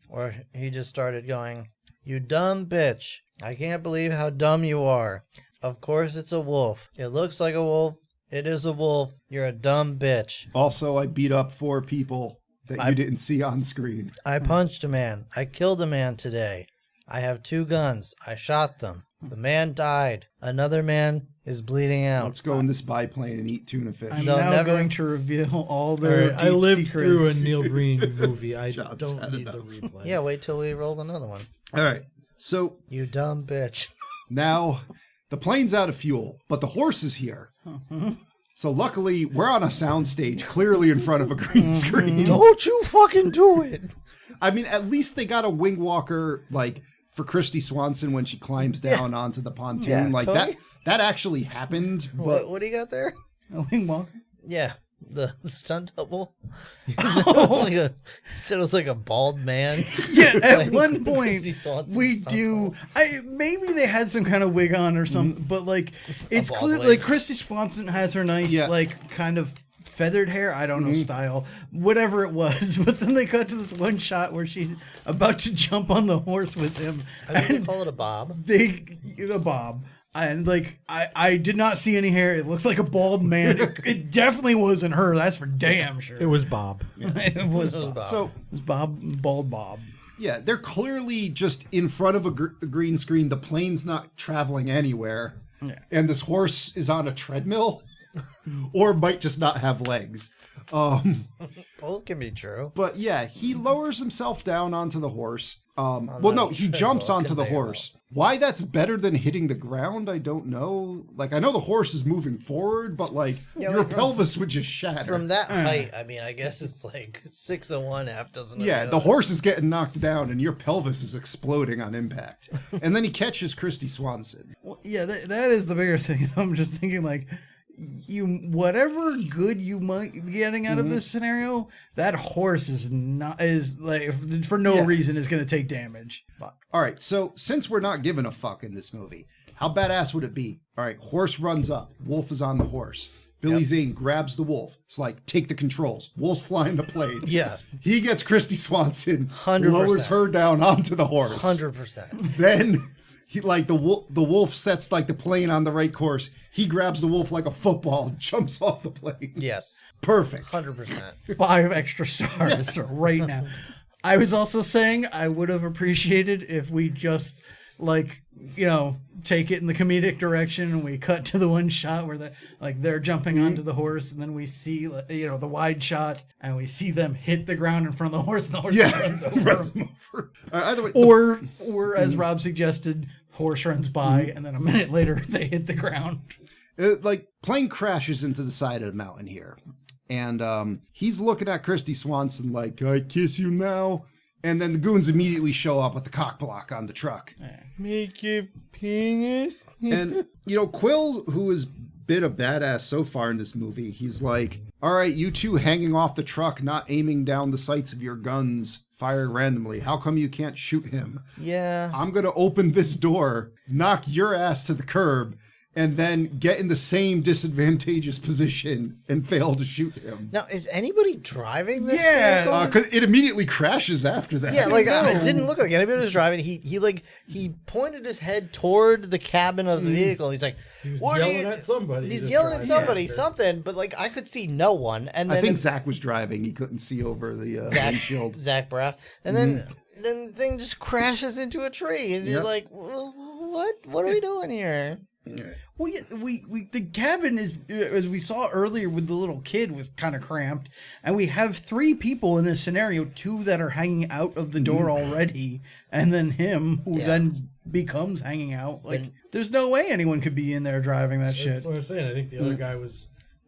where he just started going, "You dumb bitch. I can't believe how dumb you are. Of course it's a wolf. It looks like a wolf. It is a wolf. You're a dumb bitch. Also, I beat up 4 people that you didn't see on screen. I punched a man. I killed a man today. I have 2 guns. I shot them. The man died. Another man is bleeding out. Let's go in this biplane and eat tuna fish. I'm They'll now never- going to reveal all their I lived secrets. through a Neil Breen movie. I Jobs don't had need enough. the replay. Yeah, wait till we roll another one. All right. So You dumb bitch. now the plane's out of fuel, but the horse is here. So luckily, we're on a soundstage, clearly in front of a green screen. Don't you fucking do it. I mean, at least they got a wing walker, like for Christy Swanson when she climbs down onto the pontoon. Yeah, like totally. that actually happened. But What do you got there? A wing walker. Yeah, the stunt double. He said it was like a bald man. Yeah, at Like one point Christy Swanson we stunt do. Maybe they had some kind of wig on or something, but like it's bald clear. wig. Like Christy Swanson has her nice, like kind of feathered hair. I don't know style, whatever it was. But then they cut to this one shot where she's about to jump on the horse with him. I think they call it a bob. A bob. And like I did not see any hair. It looked like a bald man. It definitely wasn't her. That's for damn sure. It was Bob. It was Bob. so It was bald Bob. yeah, they're clearly just in front of a green screen. The plane's not traveling anywhere. Yeah. And this horse is on a treadmill or might just not have legs. Both can be true. But yeah, he lowers himself down onto the horse. Well, no, he jumps onto the horse. Why that's better than hitting the ground, I don't know. Like, I know the horse is moving forward, but like Yeah, your like pelvis would just shatter. From that height, I mean, I guess it's like 6 of one, half dozen of Yeah, the the other. horse is getting knocked down and your pelvis is exploding on impact. And then he catches Christy Swanson. Well, yeah, that is the bigger thing. I'm just thinking like whatever good you might be getting out of this scenario, that horse is like for no reason is going to take damage. All right, so since we're not giving a fuck in this movie, how badass would it be? All right, horse runs up. Wolf is on the horse. Billy Zane grabs the wolf. It's like, take the controls. Wolf's flying the plane. Yeah. He gets Christy Swanson, 100%. lowers her down onto the horse. 100%. Then he like the wolf sets like the plane on the right course. He grabs the wolf like a football and jumps off the plane. Yes. Perfect. 100%. 5 extra stars right now. I was also saying I would have appreciated if we just like, take it in the comedic direction, and we cut to the one shot where they're jumping onto the horse, and then we see the wide shot, and we see them hit the ground in front of the horse, and the horse runs over. Runs them over. Either way, Or as Rob suggested, horse runs by, and then a minute later they hit the ground. plane crashes into the side of the mountain here, and he's looking at Christy Swanson like, "Can I kiss you now?" And then the goons immediately show up with the cock block on the truck. Make your penis. And, Quill, who has been a badass so far in this movie, he's like, all right, you two hanging off the truck, not aiming down the sights of your guns, fire randomly. How come you can't shoot him? Yeah. I'm going to open this door, knock your ass to the curb, and then get in the same disadvantageous position and fail to shoot him. Now, is anybody driving this Yeah, vehicle? Because it immediately crashes after that. Yeah, it didn't look like anybody was driving. He pointed his head toward the cabin of the vehicle. He's like, He was "What are yelling you-" at somebody. He's just yelling at driving somebody, faster. something, but I could see no one. And then I think Zach was driving. He couldn't see over the windshield. Zach Braff, and then the thing just crashes into a tree, and you're Yep. like, well, what are we doing here? Well, yeah, we the cabin is, as we saw earlier with the little kid, was kind of cramped, and we have 3 people in this scenario, 2 that are hanging out of the door already, and then him who then becomes hanging out. There's no way anyone could be in there driving that shit. That's what I'm saying. I think the other guy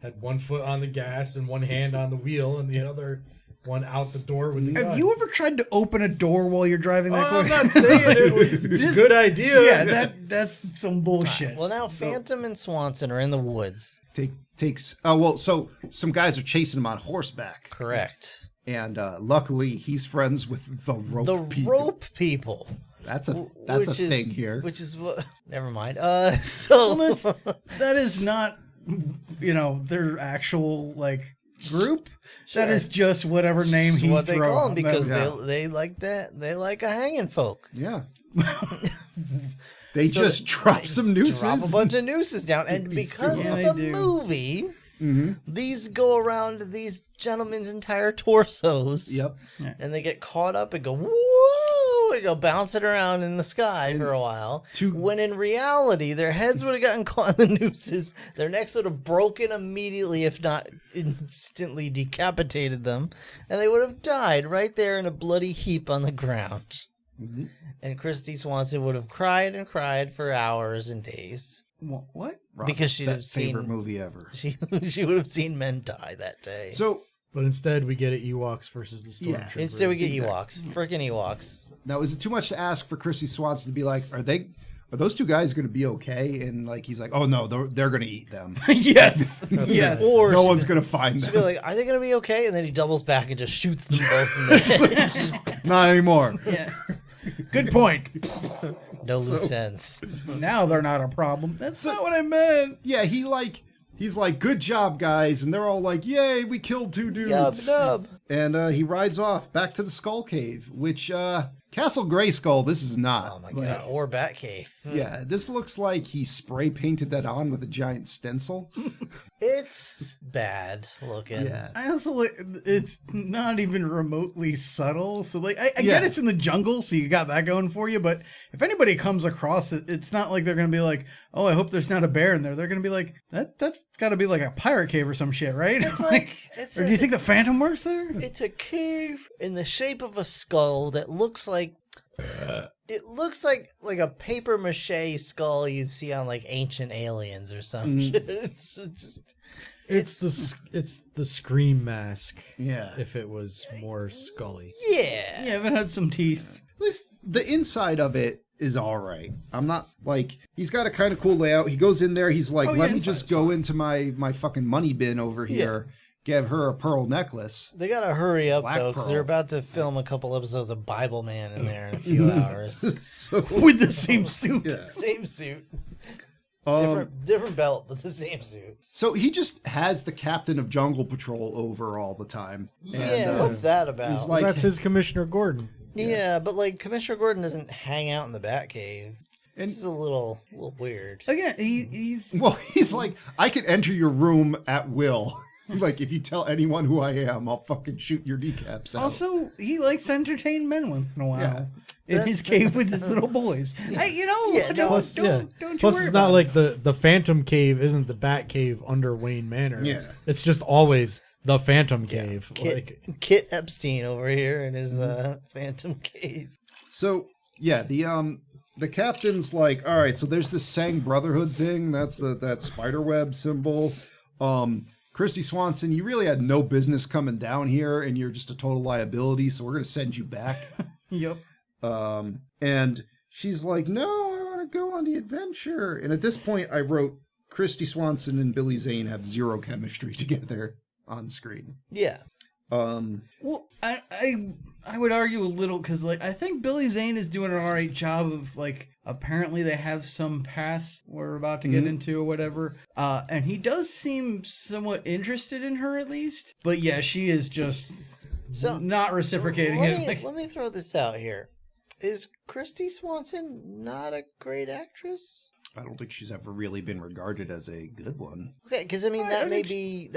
had one foot on the gas and one hand on the wheel, and the other one out the door with the gun. Have you ever tried to open a door while you're driving that I'm quick? not saying it was a good idea. Yeah, that's some bullshit. Well, now Phantom and Swanson are in the woods. So some guys are chasing him on horseback. Correct. And luckily, he's friends with the rope The people. rope people. That's a Which is- thing here. Which is what? Never mind. Well, that is not, their actual group. Sure. That is just whatever name That's he what they throws call them on because them. they like that. They like a hanging folk. Yeah. They just drop some nooses. Drop a bunch of nooses down, and These because two. Yeah, it's a they do. movie, these go around these gentlemen's entire torsos. Yep. And they get caught up and go woo, and go bouncing around in the sky for a while. When in reality, their heads would have gotten caught in the nooses. Their necks would have broken immediately, if not instantly decapitated them, and they would have died right there in a bloody heap on the ground. And Christy Swanson would have cried and cried for hours and days. What? Rob's Because she'd have favorite seen- movie ever. She would have seen men die that day. So But instead, we get Ewoks versus the Stormtroopers. Instead, we get Ewoks. Freaking Ewoks. now, is it too much to ask for Christy Swanson to be like, are those two guys going to be okay? And he's like, oh no, they're going to eat them. Yes. Yes. Or No she'd one's be- going to find she'd be them. like, are they going to be okay? And then he doubles back and just shoots them both in the head. Not anymore. Yeah. Good point. No loose ends. Now they're not a problem. That's not what I meant. Yeah, he's like, good job, guys, and they're all like, yay, we killed 2 dudes. Yub nub. And he rides off back to the Skull Cave, which Castle Grayskull, this is not. Oh my god. Or Batcave. Yeah, this looks like he spray painted that on with a giant stencil. It's bad looking. Yeah. I also it's not even remotely subtle. So I Yeah. get it's in the jungle, so you got that going for you. But if anybody comes across it, it's not like they're gonna be like, "Oh, I hope there's not a bear in there." They're gonna be like, "That's got to be like a pirate cave or some shit, right?" It's like or do you think the Phantom works there? it's a cave in the shape of a skull that looks like it looks like a paper mache skull you'd see on Ancient Aliens or some shit. It's just It's the Scream mask. Yeah. If it was more scully. yeah. Yeah, it had some teeth. At least the inside of it is all right. I'm not he's got a kind of cool layout. He goes in there. He's like, Oh, let yeah, me inside's just go into my fucking money bin over here, give her a pearl necklace. They gotta hurry up Black though, because Pearl. they're about to film a couple episodes of Bible Man in there in a few hours. So, With the same suit. yeah. Same suit, Um, different belt, but the same suit. so he just has the captain of Jungle Patrol over all the time. Yeah, And, what's that about? he's like, That's his Commissioner Gordon. Yeah, but Commissioner Gordon doesn't hang out in the Batcave. And- This is a little weird. Again, he's well, he's like, I can enter your room at will. Like, if you tell anyone who I am, I'll fucking shoot your kneecaps out. Also, he likes to entertain men once in a while. Yeah. In his cave with his little boys. Hey, Plus, don't you Plus, worry it's about not it. like the Phantom Cave isn't the Bat Cave under Wayne Manor. Yeah. It's just always the Phantom Cave. Kit Epstein over here in his Phantom Cave. So, yeah, the captain's like, all right, so there's this Sang Brotherhood thing. That's that spiderweb symbol. Christy Swanson, you really had no business coming down here, and you're just a total liability, so we're going to send you back. Yep. And she's like, no, I want to go on the adventure. And at this point, I wrote Christy Swanson and Billy Zane have zero chemistry together on screen. Yeah. Well, I would argue a little because like I think Billy Zane is doing an alright job of like apparently they have some past we're about to get into or whatever, and he does seem somewhat interested in her at least. But yeah, she is just not reciprocating it. Let me throw this out here. Is Christy Swanson not a great actress? I don't think she's ever really been regarded as a good one. Okay, because I mean that may be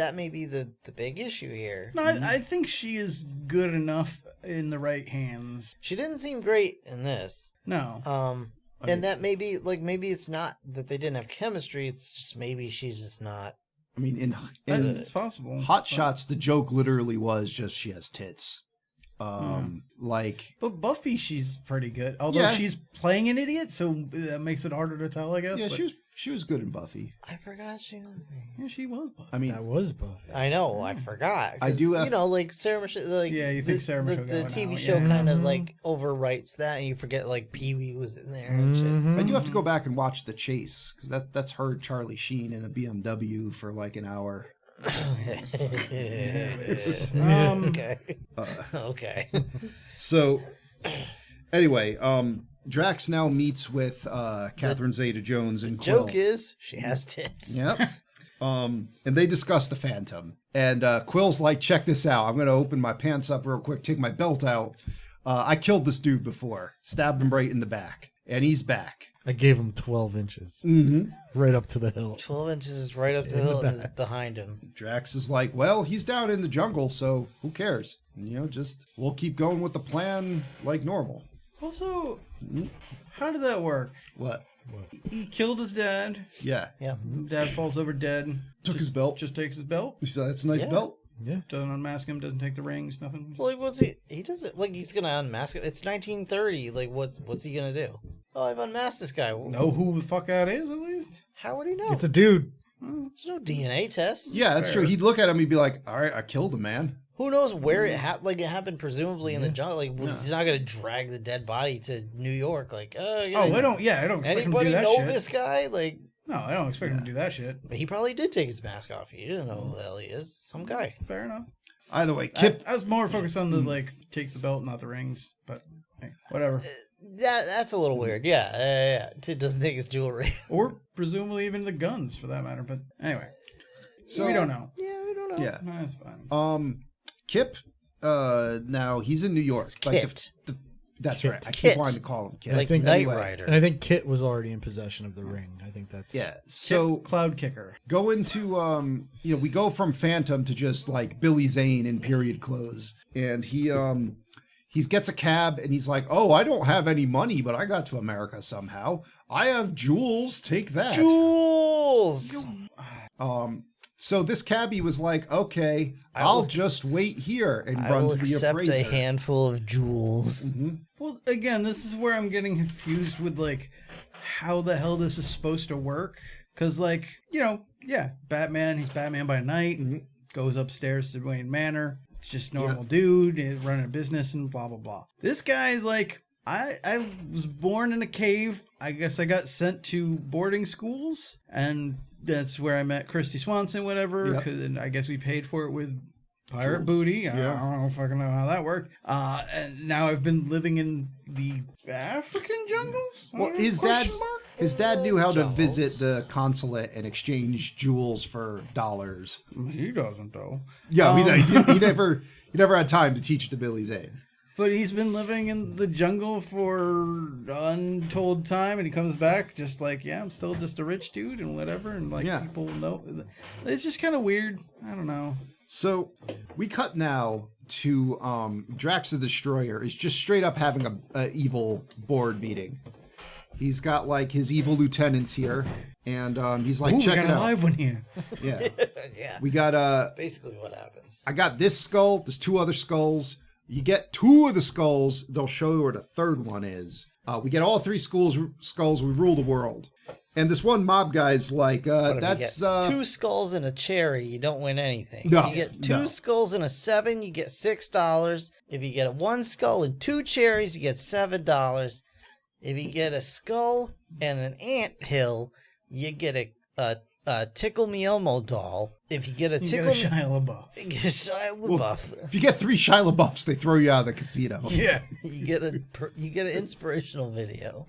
the big issue here. No, I think she is good enough in the right hands. She didn't seem great in this. No. And that maybe it's not that they didn't have chemistry. It's just maybe she's just not. I mean, in It's possible. Hot Shots, the joke literally was just she has tits. Like, But Buffy, she's pretty good. Although Yeah. she's playing an idiot, so that makes it harder to tell, I guess. yeah, but she was good in Buffy. I forgot she was. yeah, she was Buffy. I mean, That was Buffy. I know, I forgot. I 'Cause, do have- like Sarah Michelle. Like, Yeah, you think Sarah Michelle the Gellar TV now, show yeah. kind of like overwrites that, and you forget like Pee Wee was in there and shit. I do have to go back and watch The Chase because that's her, Charlie Sheen, in a BMW for like an hour. Okay. Okay. So, anyway, Drax now meets with Catherine Zeta-Jones and Quill. Joke is she has tits. Yep. And they discuss the Phantom. And Quill's like, check this out. I'm going to open my pants up real quick, take my belt out. I killed this dude before. Stabbed him right in the back. And he's back. I gave him 12 inches. Right up to the hill. 12 inches is right up to the hill and is behind him. Drax is like, well, he's down in the jungle, so who cares? Just we'll keep going with the plan like normal. Also, how did that work? What? He killed his dad. Yeah. Yeah. Dad falls over dead. Took his belt. Just takes his belt. He said, that's a nice Yeah. belt. Yeah. Doesn't unmask him. Doesn't take the rings. Nothing. Well, what's he doesn't like he's gonna unmask him. It's 1930. Like what's he gonna do? Oh, I've unmasked this guy. Know who the fuck that is, at least? How would he know? It's a dude. There's no DNA test. Yeah, that's true. He'd look at him, he'd be like, all right, I killed a man. Who knows where it happened? Like it happened presumably in the jungle. Like he's not gonna drag the dead body to New York. Like yeah, I don't expect him to Anybody do that know shit. this guy? Like, No, I don't expect him to do that shit. but he probably did take his mask off. He didn't know who the hell he is. Some guy. Fair enough. Either way, Kip. I was more focused on the like takes the belt, not the rings. But hey, whatever. That's a little weird. Yeah. It doesn't take his jewelry. Or presumably even the guns, for that matter. But anyway, So we don't know. Yeah, we don't know. Yeah. No, that's fine. Kip, now he's in New York. It's Like Kit. that's Kit. right. I keep Kit. wanting to call him Kit. Like think Knight anyway. Rider. And I think Kit was already in possession of the ring. I think that's... Yeah. So Cloud Kicker. go into we go from Phantom to just like Billy Zane in period clothes, and he gets a cab and he's like, oh, I don't have any money, but I got to America somehow. I have jewels. Take that. Jules. So this cabbie was like, okay, I'll just wait here and I run will to the accept appraiser. a handful of jewels. Well, again, this is where I'm getting confused with like how the hell this is supposed to work. Because like, Batman, he's Batman by night, goes upstairs to Wayne Manor. It's just normal dude running a business and blah, blah, blah. This guy's like, I was born in a cave. I guess I got sent to boarding schools, and that's where I met Christy Swanson, whatever. Yep. And I guess we paid for it with pirate booty. I don't fucking know how that worked. And now I've been living in the African jungles. Well, his dad knew how to visit the consulate and exchange jewels for dollars. He doesn't though. Yeah, I mean, he never had time to teach it to Billy Zane. But he's been living in the jungle for untold time, and he comes back just like, yeah, I'm still just a rich dude and whatever, and like people know. It's just kind of weird. I don't know. So we cut now to Drax the Destroyer is just straight up having a evil board meeting. He's got like his evil lieutenants here, and he's like, check it out. We got a live one here. Yeah. Yeah. We got That's basically what happens. I got this skull. There's 2 other skulls. You get 2 of the skulls. They'll show you where the third one is. We get all 3 skulls. We rule the world. And this one mob guy's like, that's... You get 2 skulls and a cherry, you don't win anything. No, you get 2 skulls and a 7, you get $6. If you get 1 skull and 2 cherries, you get $7. If you get a skull and an ant hill, you get a Tickle Me Elmo doll. If you get a Tickle Me... Shia LaBeouf. You get a Shia LaBeouf. Well, if you get 3 Shia LaBeoufs, they throw you out of the casino. Yeah. You get an inspirational video.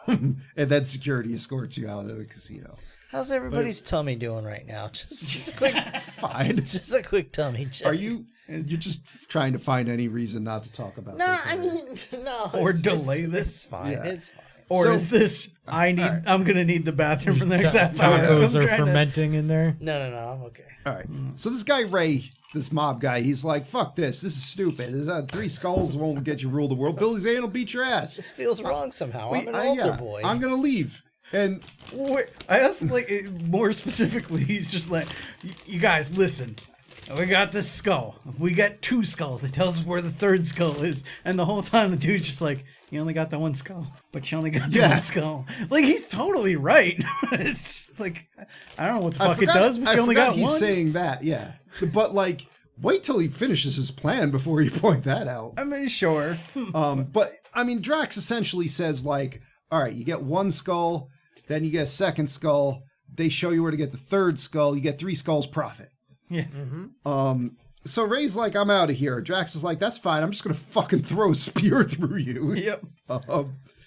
And then security escorts you out of the casino. How's everybody's tummy doing right now? Just a quick... Fine. Just a quick tummy check. Are you... You're just trying to find any reason not to talk about this. No. Or delay this. It's fine. Yeah. It's fine. Or is this, I'm going to need the bathroom for the next half hour. Tacos are fermenting in there. No, I'm okay. All right. So this guy, Ray, this mob guy, he's like, fuck this. This is stupid. There's 3 skulls won't get you rule the world. Billy Zane will beat your ass. This feels wrong somehow. I'm an altar boy. I'm going to leave. And I also like, more specifically, he's just like, you guys, listen. We got this skull. If we got 2 skulls, it tells us where the 3rd skull is. And the whole time the dude's just like, you only got the 1 skull, but you only got the 1 skull. Like, he's totally right. It's just like, I don't know what the fuck it does, but you only got 1. He's saying that, yeah. But like, wait till he finishes his plan before you point that out. I mean, sure. But I mean, Drax essentially says like, all right, you get 1 skull, then you get a 2nd skull. They show you where to get the 3rd skull. You get 3 skulls profit. Yeah. Mm-hmm. So Ray's like, I'm out of here. Drax is like, that's fine. I'm just going to fucking throw a spear through you. Yep.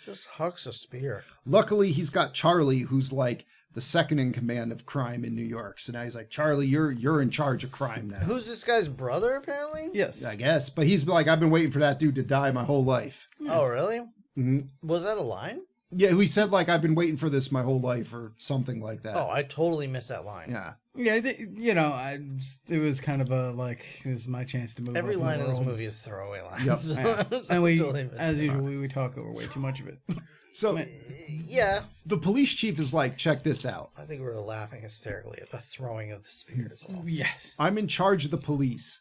Just hucks a spear. Luckily, he's got Charlie, who's like the second in command of crime in New York. So now he's like, Charlie, you're in charge of crime now. Who's this guy's brother, apparently? Yes. I guess. But he's like, I've been waiting for that dude to die my whole life. Oh, really? Mm-hmm. Was that a line? Yeah, he said like, I've been waiting for this my whole life or something like that. Oh, I totally missed that line. Yeah. Yeah, it was kind of a, like, this is my chance to move Every up line the in this world. movie is throwaway lines. Yep. Yeah. And we, Totally missed as it. usual, we talk over way too much of it. So Yeah. the police chief is like, check this out. I think we were laughing hysterically at the throwing of the spear as well. Yes. I'm in charge of the police.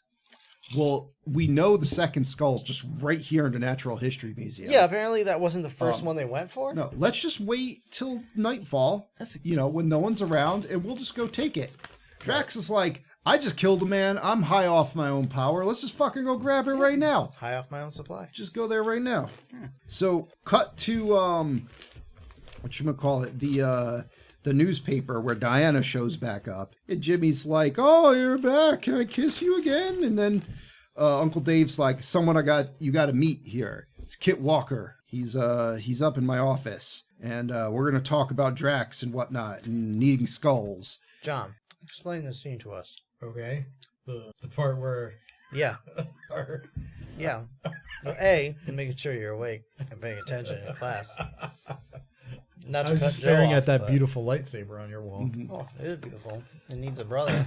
Well, we know the 2nd skull's just right here in the Natural History Museum. Yeah, apparently that wasn't the first one they went for. No, let's just wait till nightfall, when no one's around, and we'll just go take it. Drax is like, I just killed a man. I'm high off my own power. Let's just fucking go grab it right now. High off my own supply. Just go there right now. Yeah. So, cut to, whatchamacallit, the newspaper where Diana shows back up. And Jimmy's like, oh, you're back. Can I kiss you again? And then Uncle Dave's like, someone you got to meet here. It's Kit Walker. He's up in my office. And we're going to talk about Drax and whatnot and needing skulls. John, explain the scene to us. Okay. The part where... Yeah. Yeah. Well, A, you're making sure you're awake and paying attention in class. Not I was just staring at that beautiful lightsaber on your wall. Mm-hmm. Oh, it is beautiful. It needs a brother.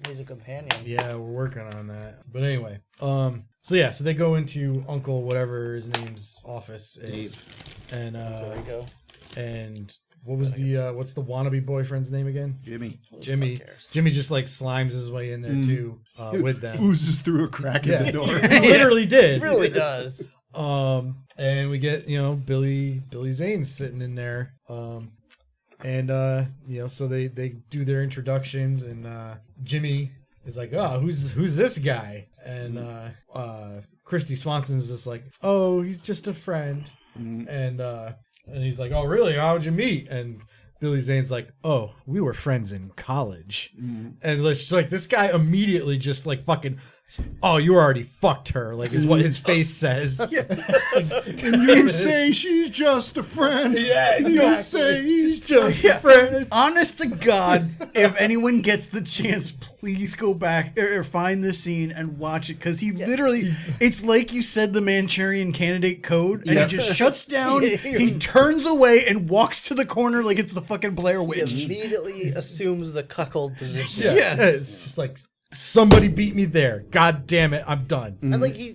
Needs a companion. Yeah, we're working on that. But anyway, so they go into Uncle whatever his name's office is, and There we go. and what was what's the wannabe boyfriend's name again? Jimmy. Jimmy. Fuck cares? Jimmy just like slimes his way in there too with them. Oozes through a crack in the door. He literally did. It really does. And we get Billy Zane sitting in there. So they do their introductions, and Jimmy is like, oh, who's this guy? And Christy Swanson's just like, oh, he's just a friend. And he's like, oh, really? How'd you meet? And Billy Zane's like, oh, we were friends in college. And it's just like, this guy immediately just like fucking Oh, you already fucked her, like is what his face says. And you say she's just a friend. Yeah, You say he's just Yeah. a friend. Honest to God, if anyone gets the chance, please go back or find this scene and watch it, because he literally, it's like you said the Manchurian Candidate code, and Yeah. he just shuts down, he turns away and walks to the corner like it's the fucking Blair He Witch. immediately assumes the cuckold position. Yeah. Yes. It's just like somebody beat me there. God damn it, I'm done. And like he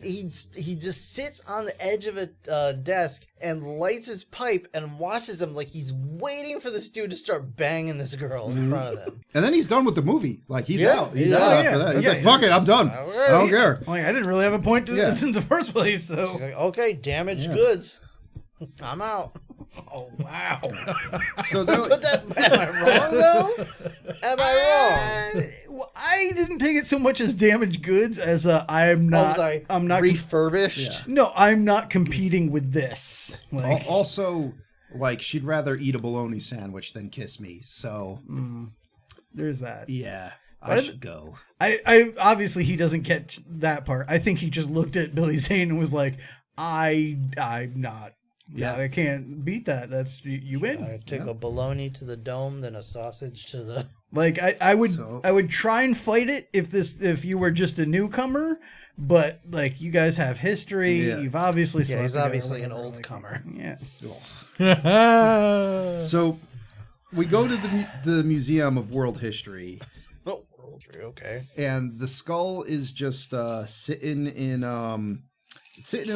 just sits on the edge of a desk and lights his pipe and watches him like he's waiting for this dude to start banging this girl in front of him. And then he's done with the movie. Like, he's Yeah, out. He's yeah, out yeah. after that. He's Yeah, like, yeah. fuck it, I'm done. Okay. I don't care. Like, I didn't really have a point in the first place, so. He's like, okay, damaged goods. I'm out. Oh, wow. So they're But like, that, am I wrong though? Am I wrong? Well, I didn't take it so much as damaged goods as I'm not. sorry. I'm not. Refurbished. No, I'm not competing with this. Like, also, like, she'd rather eat a bologna sandwich than kiss me. So, there's that. yeah, I But- should go. I obviously he doesn't get that part. I think he just looked at Billy Zane and was like, I'm not. Yeah, I can't beat that. That's you win. I took a bologna to the dome, then a sausage to the. Like I would So- I would try and fight it if you were just a newcomer, but like you guys have history. Yeah. You've obviously Yeah, slept he's together, obviously an whatever, old like, comer. Yeah. So, we go to the Museum of World History, Oh, okay. and the skull is just sitting in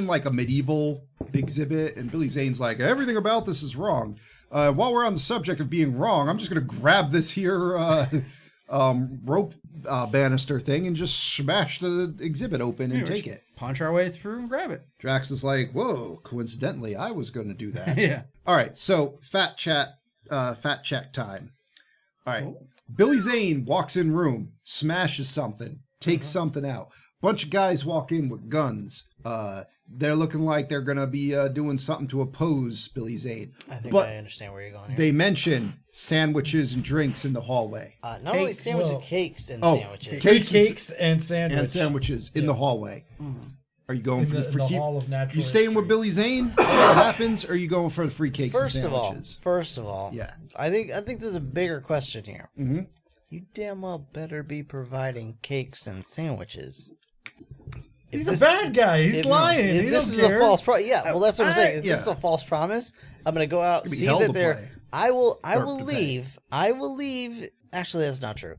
like a medieval exhibit, and Billy Zane's like, everything about this is wrong. While we're on the subject of being wrong, I'm just gonna grab this here rope banister thing and just smash the exhibit open and take it. Punch our way through and grab it. Drax is like, whoa, coincidentally, I was gonna do that. Yeah. All right, so fat check time. All right, Billy Zane walks in room, smashes something, takes something out. Bunch of guys walk in with guns. They're looking like they're gonna be doing something to oppose Billy Zane. I think But I understand where you're going here. they mention sandwiches and drinks in the hallway. Not only Cakes. sandwiches, Well, cakes and Oh, sandwiches. cakes and sandwich. and sandwiches in the hallway. Are you going In for the, the in free the keep? Hall of Natural You staying with History. Billy Zane? See what happens? Or are you going for the free cakes First and of all, sandwiches? Yeah. I think there's a bigger question here. Mhm. You damn well better be providing cakes and sandwiches. He's a bad guy. He's lying. If He this don't is care. a false promise. Yeah, well, that's what I'm saying. If yeah. this is a false promise, I'm gonna go out, It's gonna be see hell that to they're. play. I will Or to pay. leave. I will leave. Actually, that's not true.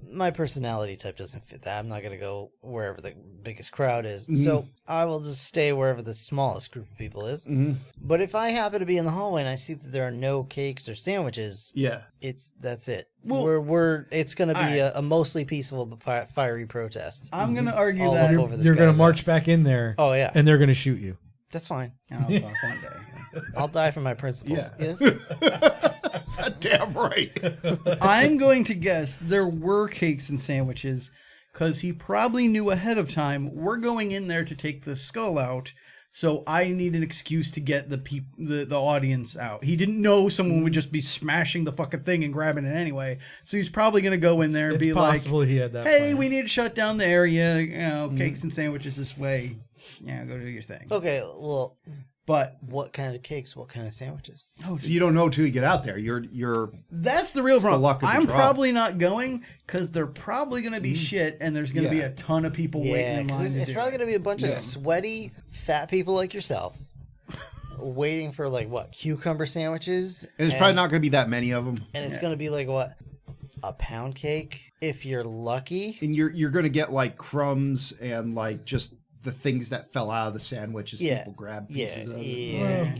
My personality type doesn't fit that. I'm not gonna go wherever the biggest crowd is. Mm-hmm. So I will just stay wherever the smallest group of people is. Mm-hmm. But if I happen to be in the hallway and I see that there are no cakes or sandwiches, Yeah. that's it. Well, It's gonna be alright. a mostly peaceful but fiery protest. I'm gonna argue All that up over this You're going guy's to march ass. back in there. Oh yeah, And they're going to shoot you. that's fine. I'll talk one day. I'll die for my principles. Yeah. Yes. Damn right. I'm going to guess there were cakes and sandwiches because he probably knew ahead of time we're going in there to take the skull out. So I need an excuse to get the audience out. He didn't know someone would just be smashing the fucking thing and grabbing it anyway. So he's probably going to go in there and It's be possible he had that. like, "Hey, plan. we need to shut down the area. You know, cakes and sandwiches this way. Yeah, go do your thing." Okay. Well, But what kind of cakes? What kind of sandwiches? So you don't know till you get out there. You're that's the real the problem. luck of the I'm draw. probably not going because they're probably going to be shit, and there's going to be Yeah. a ton of people waiting Yeah, in 'cause line. it's, to it's do probably it. gonna be a bunch of sweaty fat people like yourself, waiting for like what cucumber sandwiches. and there's probably not going to be that many of them. And it's gonna be like what, a pound cake if you're lucky. And you're going to get like crumbs and like just the things that fell out of the sandwich as Yeah. people grab Yeah, pieces of it. yeah.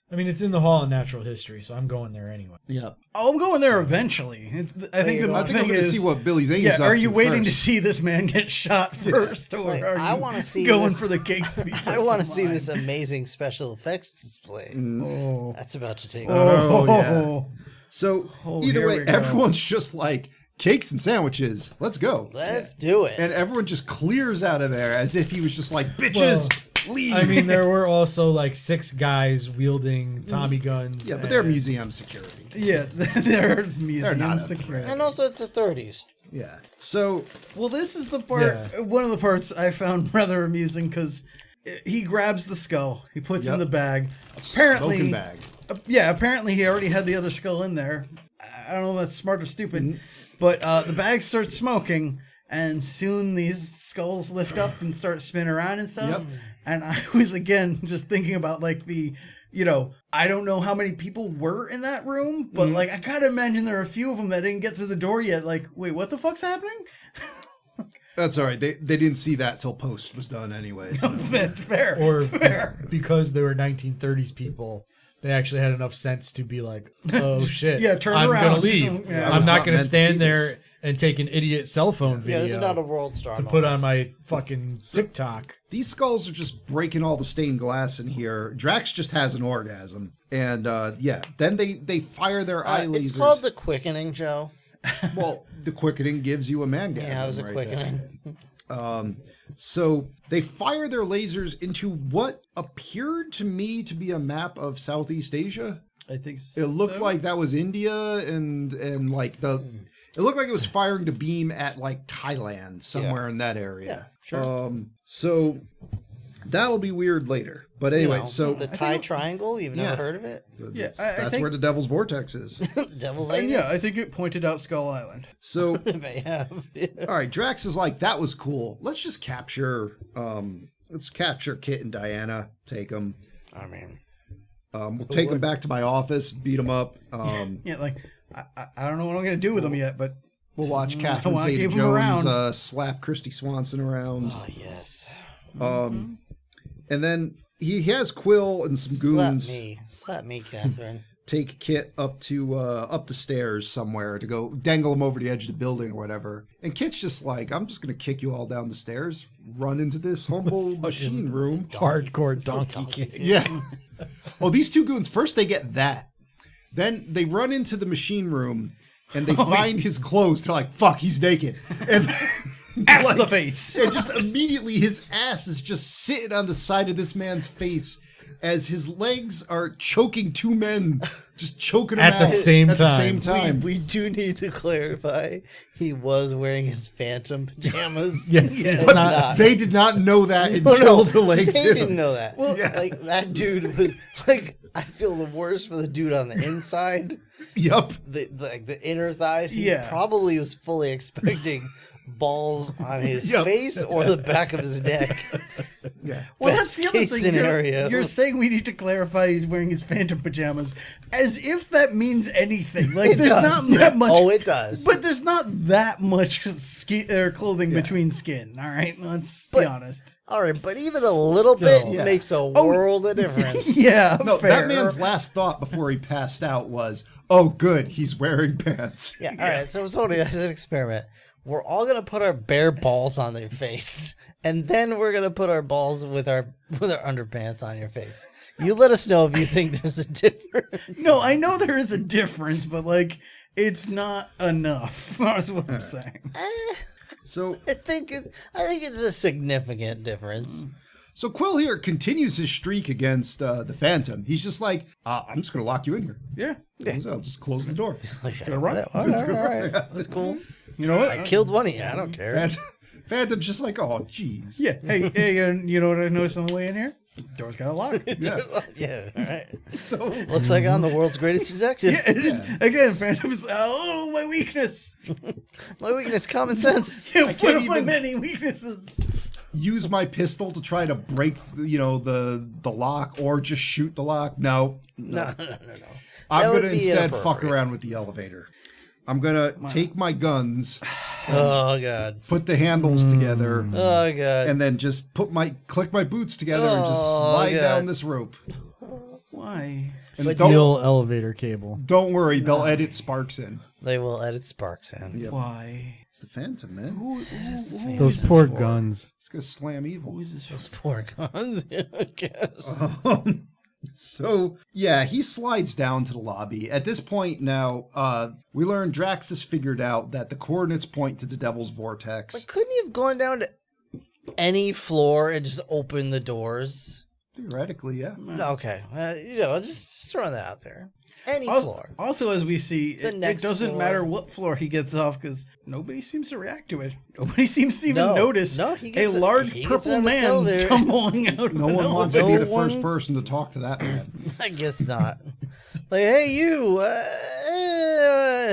I mean, it's in the Hall of Natural History, so I'm going there anyway. Yeah. Oh, I'm going there eventually. I think the I think I'm thing going to is, see what Billy Zane's yeah, up are you to waiting to first. see this man get shot first, or Like, are I you wanna see going this- for the cakes to be? I first want in to see line? this amazing special effects display. Oh, That's about to take. Oh, yeah. So Oh, either here way, we go. everyone's just like cakes and sandwiches. Let's go. Let's do it. And everyone just clears out of there as if he was just like, bitches, leave. I mean, there were also like 6 guys wielding Tommy guns. yeah, but they're and- museum security. yeah, they're museum not a security. And also, it's the 30s. Yeah. So Well, this is the part. Yeah. One of the parts I found rather amusing because he grabs the skull, he puts in Yep. the bag. Apparently, smoking bag. Apparently he already had the other skull in there. I don't know if that's smart or stupid, but the bag starts smoking, and soon these skulls lift up and start spinning around and stuff. Yep. And I was again just thinking about like the. I don't know how many people were in that room, but like I gotta imagine there are a few of them that didn't get through the door yet. Like, wait, what the fuck's happening? That's all right. They didn't see that till post was done anyway. So. That's fair. Or fair. because they were 1930s people, they actually had enough sense to be like, oh shit, Yeah, turn I'm around. gonna leave. Yeah. I I'm was not not gonna meant to stand see there this. and take an idiot cell phone Yeah, video this is not a world star to moment. put on my fucking TikTok. These skulls are just breaking all the stained glass in here. Drax just has an orgasm. And then they fire their eye lasers. It's called the quickening, Joe. Well, the quickening gives you a mangasm. Yeah, it was a right quickening. there. So they fire their lasers into what appeared to me to be a map of Southeast Asia. I think It looked like that was India and like it looked like it was firing the beam at like Thailand, somewhere in that area. Yeah, sure. So that'll be weird later. But anyway, You know, so the Thai Triangle, you've Yeah. never heard of it? Yeah, that's, I that's think- where the Devil's Vortex is. Devil's And Anus? yeah, I think it pointed out Skull Island. So they have. Yeah. all right, Drax is like, that was cool. Let's just capture Kit and Diana, take them. I mean, We'll take them back to my office, beat them up. Yeah, like I don't know what I'm gonna do with them yet, but We'll watch Catherine wanna keep 'em Zeta-Jones around. slap Christy Swanson around. oh yes. And then he has Quill and some goons Slap me, Catherine. take Kit up the stairs somewhere to go dangle him over the edge of the building or whatever. And Kit's just like, I'm just gonna kick you all down the stairs, run into this humble machine room. Hardcore donkey kick. Yeah. Oh, these two goons, first they get that. Then they run into the machine room and they find his clothes. They're like, fuck, he's naked. And ass to the face. and just immediately his ass is just sitting on the side of this man's face as his legs are choking two men, just choking them At the out same at the time. same time. We do need to clarify he was wearing his phantom pajamas. Yes, it's And not- They did not know that No, until the legs they hit didn't him. know that. Well, Yeah. like that dude was like. I feel the worst for the dude on the inside, Yup. the inner thighs. He Yeah. probably was fully expecting balls on his Yep. face or the back of his neck. Yeah. Well, Best that's the other case thing. scenario. You're saying we need to clarify he's wearing his phantom pajamas, as if that means anything. Like, It there's does. not that much. Oh, it does. But there's not that much clothing between skin. All right, let's be honest. All right, but even a little bit Yeah. makes a world of difference. Yeah, No, fair. that man's last thought before he passed out was, oh, good, he's wearing pants. Yeah, all right. So Tony, as an experiment, we're all gonna put our bare balls on their face, and then we're gonna put our balls with our underpants on your face. You let us know if you think there's a difference. No, I know there is a difference, but like, it's not enough. That's what I'm saying. So I think it's a significant difference. So Quill here continues his streak against the Phantom. He's just like, I'm just going to lock you in here. Yeah. I'll just close the door. Gonna run. All right. That's cool. You know what? I killed one of you. I don't care. Phantom's just like, oh, jeez. Yeah. Hey, you know what I noticed on the way in here? Door's got a lock. Yeah. Yeah. All right. So Looks like I'm the world's greatest detective. Yeah, it is. Again, Phantom's, oh, my weakness. My weakness, common sense. One can't of my even- many weaknesses. use my pistol to try to break, the lock or just shoot the lock. No. No. I'm That would going to be instead fuck inappropriate. around with the elevator. I'm going to take my guns, Oh god. put the handles together, Oh god. and then just click my boots together and just Oh, slide God. down this rope. Why? And Steel elevator cable. don't worry, they'll edit Sparks in. They will edit Sparks in. Yep. Why? It's the Phantom, man. Who Those is this poor for? guns. It's gonna slam evil. Those poor guns, I guess. So yeah, he slides down to the lobby. At this point now, we learn Drax has figured out that the coordinates point to the Devil's Vortex. But couldn't he have gone down to any floor and just opened the doors? Theoretically, yeah. Okay, just throwing that out there. Any Also, floor. also, as we see, The it next doesn't floor. matter what floor he gets off because nobody seems to react to it. Nobody seems to even No. notice No, he a gets- large he gets out purple of the man elevator. tumbling out. No of one an wants to be elevator. the No first one- person to talk to that man. I guess not. Like, hey, you.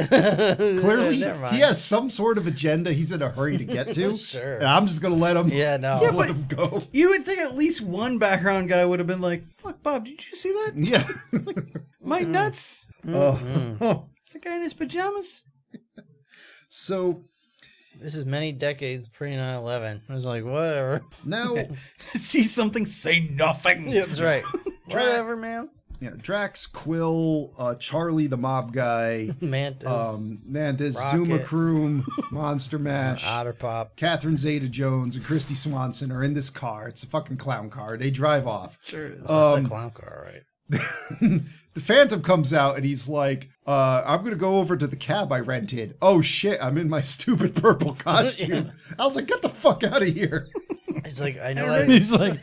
Clearly, Never mind. he has some sort of agenda he's in a hurry to get to. Sure. And I'm just going to let him, Yeah, no. just let him go. You would think at least one background guy would have been like, "Fuck, Bob, did you see that? Yeah. My nuts! Oh. Is that guy in his pajamas?" So This is many decades pre 9/11. I was like, whatever. now, See something, say nothing. Yeah, that's right. Whatever, man. Drax, Quill, Charlie the mob guy, Mantis. Mantis, Rocket. Zuma Kroom, Monster Mash, Otter Pop. Catherine Zeta-Jones, and Christy Swanson are in this car. It's a fucking clown car. They drive off. Sure. That's a clown car, right? The Phantom comes out and he's like, I'm going to go over to the cab I rented. Oh shit, I'm in my stupid purple costume. I was like, get the fuck out of here. He's like, I know. He's like,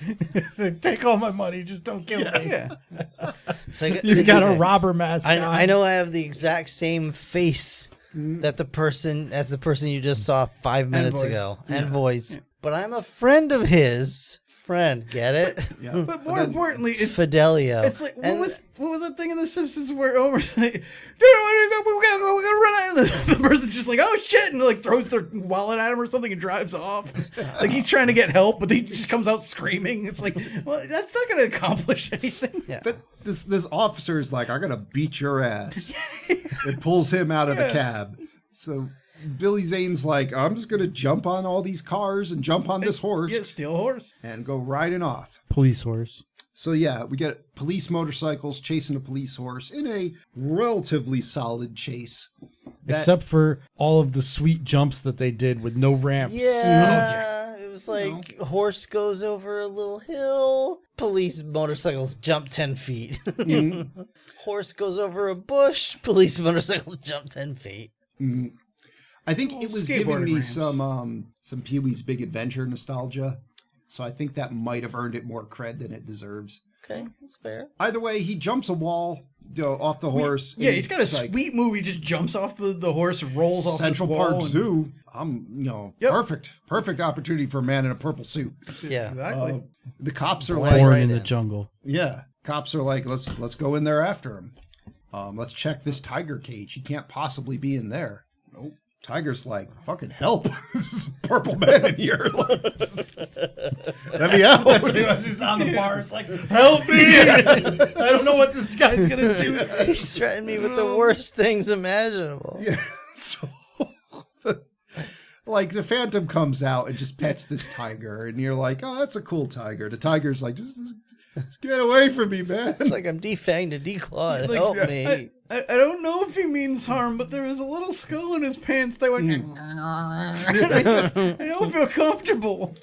take all my money, just don't kill me. Yeah. It's like, You got a robber mask on. I know I have the exact same face that the person you just saw 5 minutes voice. ago and voice, but I'm a friend of his. Friend, get it? Yeah. But more importantly, it's Fidelio. It's like And what was that thing in The Simpsons where Homer's like, "Dude, we gotta run out!" And the person's just like, "Oh shit!" and like throws their wallet at him or something and drives off. Like he's trying to get help, but he just comes out screaming. It's like, well, that's not gonna accomplish anything. Yeah. But this officer is like, I'm going to beat your ass. It pulls him out of the cab. So Billy Zane's like, I'm just going to jump on all these cars and jump on this horse Yeah, steal a horse. and go riding off. Police horse. So yeah, we get police motorcycles chasing a police horse in a relatively solid chase. Except for all of the sweet jumps that they did with no ramps. Yeah, it was like horse goes over a little hill, police motorcycles jump 10 feet. Horse goes over a bush, police motorcycles jump 10 feet. I think it was giving skateboarding me ramps. some Pee-wee's Big Adventure nostalgia. So I think that might have earned it more cred than it deserves. Okay, that's fair. Either way, he jumps a wall, off the horse. Yeah, and he's got a it's like, sweet move. He just jumps off the horse, rolls off Central this wall. Park and- Zoo. Yep. Perfect opportunity for a man in a purple suit. Yeah. Exactly. The cops are Born like, Born right in the in. jungle. yeah, cops are like, let's go in there after him. Let's check this tiger cage. He can't possibly be in there. Nope. Tiger's like, fucking help. There's a purple man in here. Like, let me out. He's on the bar. It's like, help me! I don't know what this guy's gonna do. He's threatened me with the worst things imaginable. Yeah. So, like, the Phantom comes out and just pets this tiger, and you're like, oh, that's a cool tiger. The tiger's like, just get away from me, man. Like I'm defanged and declawed. Like, Help me. I don't know if he means harm, but there was a little skull in his pants that went. I don't feel comfortable.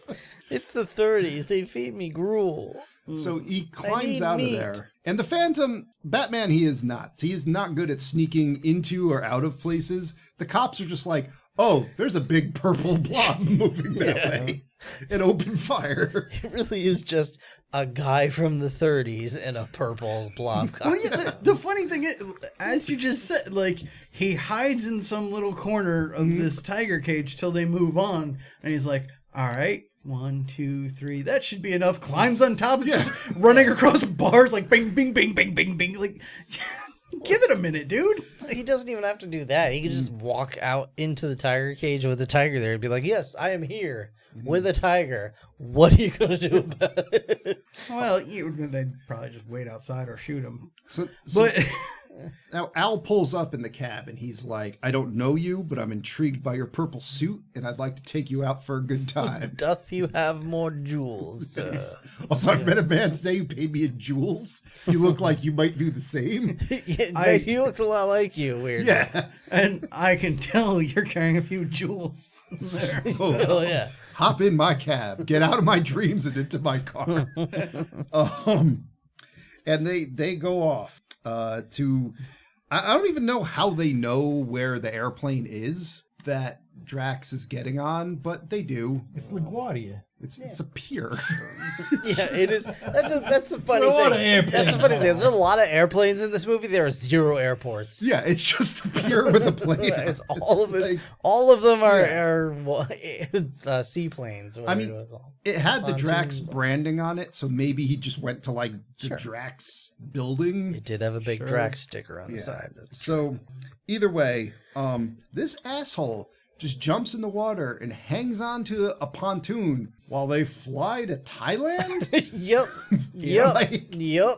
It's the 30s. They feed me gruel. So he climbs need out meat. of there. And the Phantom, Batman, he is not. He is not good at sneaking into or out of places. The cops are just like, oh, there's a big purple blob moving that way. And open fire. It really is just a guy from the 30s in a purple blob Well, costume. yeah, the funny thing is, as you just said, like, he hides in some little corner of this tiger cage till they move on, and he's like, all right, 1, 2, 3, that should be enough. Climbs on top, it's just running across bars, like, bing, bing, bing, bing, bing, bing, like, give it a minute, dude. He doesn't even have to do that. He can just walk out into the tiger cage with the tiger there and be like, yes, I am here with a tiger. What are you going to do about it? Well, they'd probably just wait outside or shoot him. So But now Al pulls up in the cab and he's like, I don't know you, but I'm intrigued by your purple suit and I'd like to take you out for a good time. Doth you have more jewels? Also, I've met a man today who paid me in jewels. You look like you might do the same. Yeah, he looks a lot like you, weird. Yeah. and I can tell you're carrying a few jewels there. Oh, yeah. Hop in my cab, get out of my dreams and into my car. And they go off to, I don't even know how they know where the airplane is that Drax is getting on, but they do. It's LaGuardia. It's a pier. Yeah, it is. That's the funny a lot of thing. airplanes That's the funny thing. on. There's a lot of airplanes in this movie. There are 0 airports. Yeah, it's just a pier with a plane. It's all of it. Like, all of them are seaplanes. I mean, it had the Drax branding on it, so maybe he just went to like the Drax building. it did have a big Drax sticker on the Yeah. side. So either way, this asshole just jumps in the water and hangs onto a pontoon while they fly to Thailand. Yep. Like- Yep.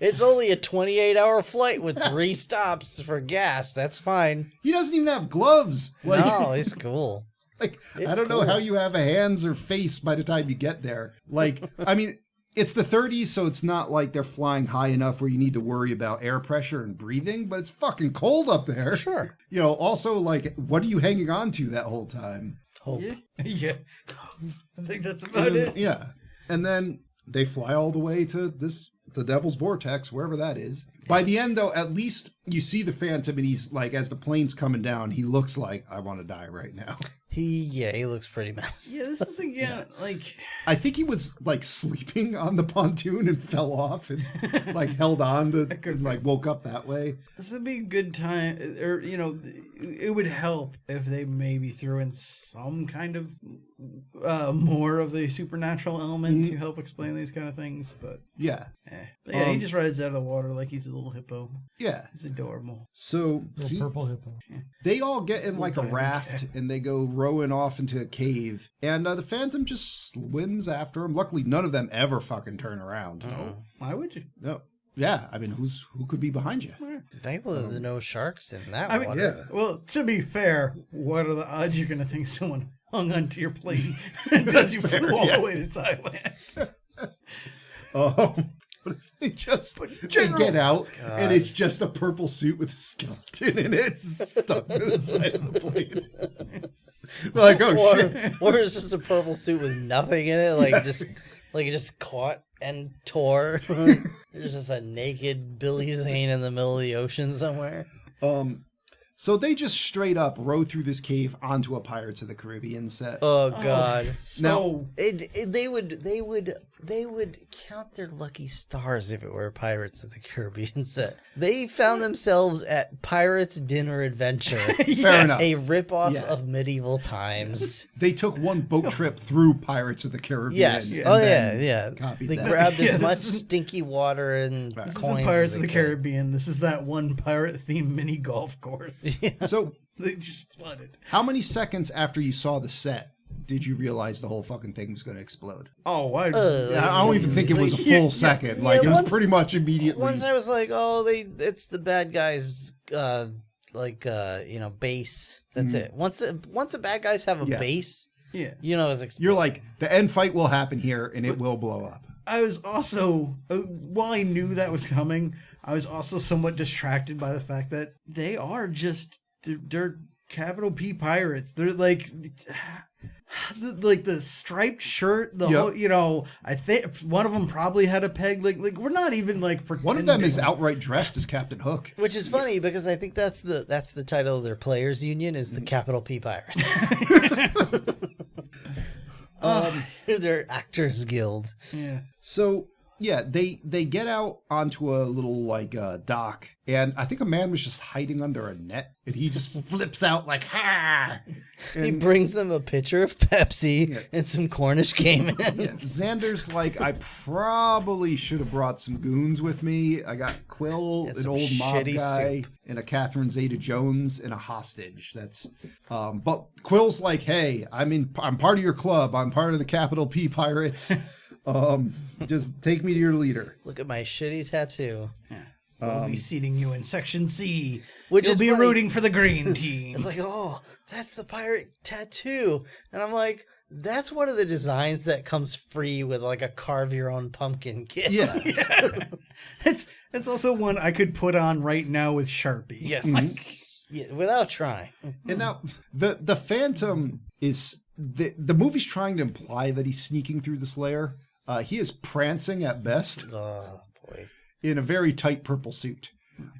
It's only a 28-hour flight with 3 stops for gas. That's fine. He doesn't even have gloves. Like, No, it's cool. like I It's don't know cool. how you have a hands or face by the time you get there. Like, I mean, it's the 30s, so it's not like they're flying high enough where you need to worry about air pressure and breathing, but it's fucking cold up there. Sure. You know, also, like, what are you hanging on to that whole time? Hope. Yeah. I think that's about it. Yeah. And then they fly all the way to the Devil's Vortex, wherever that is. By the end, though, at least you see the Phantom, and he's like, as the plane's coming down, he looks like, I want to die right now. He looks pretty messy. Yeah, this is again like I think he was like sleeping on the pontoon and fell off and like held on to and like woke up that way. this would be a good time, or it would help if they maybe threw in some kind of more of a supernatural element to help explain these kind of things. But Yeah. But yeah, he just rides out of the water like he's a little hippo. Yeah. He's adorable. So Little purple hippo. they all get in like a diamond raft cat. and they go rowing off into a cave. And the Phantom just swims after him. Luckily, none of them ever fucking turn around. Why would you? No. Yeah. I mean, who could be behind you? Thankfully, there are no sharks in that I mean, water. Well, to be fair, what are the odds you're going to think someone hung onto your plane as you flew all the way to Thailand? But if they just they General- get out and it's just a purple suit with a skeleton in it stuck to the side of the plane. They're like, oh shit. Or it's just a purple suit with nothing in it, like it just caught and tore. There's just a naked Billy Zane in the middle of the ocean somewhere. So they just straight up row through this cave onto a Pirates of the Caribbean set. Oh God! So They would count their lucky stars if it were Pirates of the Caribbean set. They found themselves at Pirates Dinner Adventure, Fair enough. a ripoff Yeah. of medieval times. They took one boat trip through Pirates of the Caribbean. Yes. and Oh then yeah. copied They that. grabbed Yeah, as this much is- stinky water and Right. this is coins. the Pirates as of the they could. Caribbean. This is that one pirate-themed mini golf course. So They just flooded. how many seconds after you saw the set did you realize the whole fucking thing was going to explode? Oh, I I don't even think it was a full second. Like, it was pretty much immediately. Once I was like, oh, it's the bad guys, base. That's it. Once the bad guys have a Yeah. base, yeah. it's exploding. You're like, the end fight will happen here and it will blow up. I was also, while I knew that was coming, I was also somewhat distracted by the fact that they are just, they're capital P pirates. They're like the striped shirt, the Yep. whole, I think one of them probably had a peg. Like we're not even like pretending. One of them is outright dressed as Captain Hook. Which is funny because I think that's the title of their players union is the Capital P Pirates. Their Actors Guild. Yeah. So yeah, they get out onto a little like dock, and I think a man was just hiding under a net, and he just flips out like ha. He And brings them a pitcher of Pepsi and some Cornish Caymans. yeah, Xander's like, I probably should have brought some goons with me. I got Quill, And an some old mob shitty guy, and a Catherine Zeta-Jones, and a hostage. That's, but Quill's like, hey, I'm part of your club. I'm part of the Capital P Pirates. Just take me to your leader. Look at my shitty tattoo. We'll be seating you in Section C. Which You'll is be funny. rooting for the green team. It's like, oh, that's the pirate tattoo. And I'm like, that's one of the designs that comes free with like a carve your own pumpkin kit. Yeah. It's also one I could put on right now with Sharpie. Yes. Yeah, without trying. And now the Phantom is the movie's trying to imply that he's sneaking through this lair. He is prancing at best Oh, boy. in a very tight purple suit.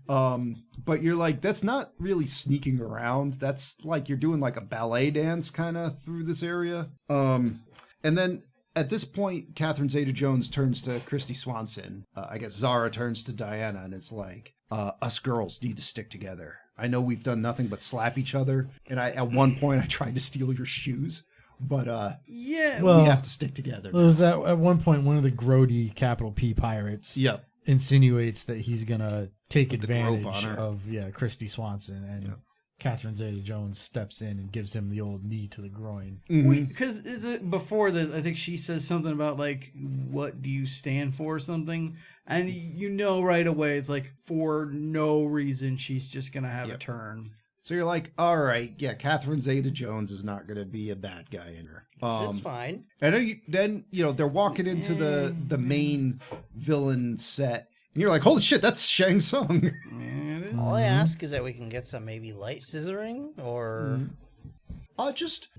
But you're like, that's not really sneaking around. That's like you're doing like a ballet dance kind of through this area. And then at this point, Catherine Zeta-Jones turns to Christy Swanson. I guess Zara turns to Diana, and it's like, us girls need to stick together. I know we've done nothing but slap each other, and at one point I tried to steal your shoes, but Yeah. Well, we have to stick together. It was at one point one of the Grody capital P pirates Yep. insinuates that he's gonna take Put the rope advantage on her. of Christy Swanson, and Yep. Catherine Zeta-Jones steps in and gives him the old knee to the groin. Because before this, I think she says something about like, "What do you stand for?" Something, and you know right away it's like for no reason she's just gonna have a turn. So you're like, all right, yeah, Catherine Zeta-Jones is not going to be a bad guy in her. It's fine. And then they're walking into the main villain set, and you're like, holy shit, that's Shang Tsung. All I ask is that we can get some maybe light scissoring or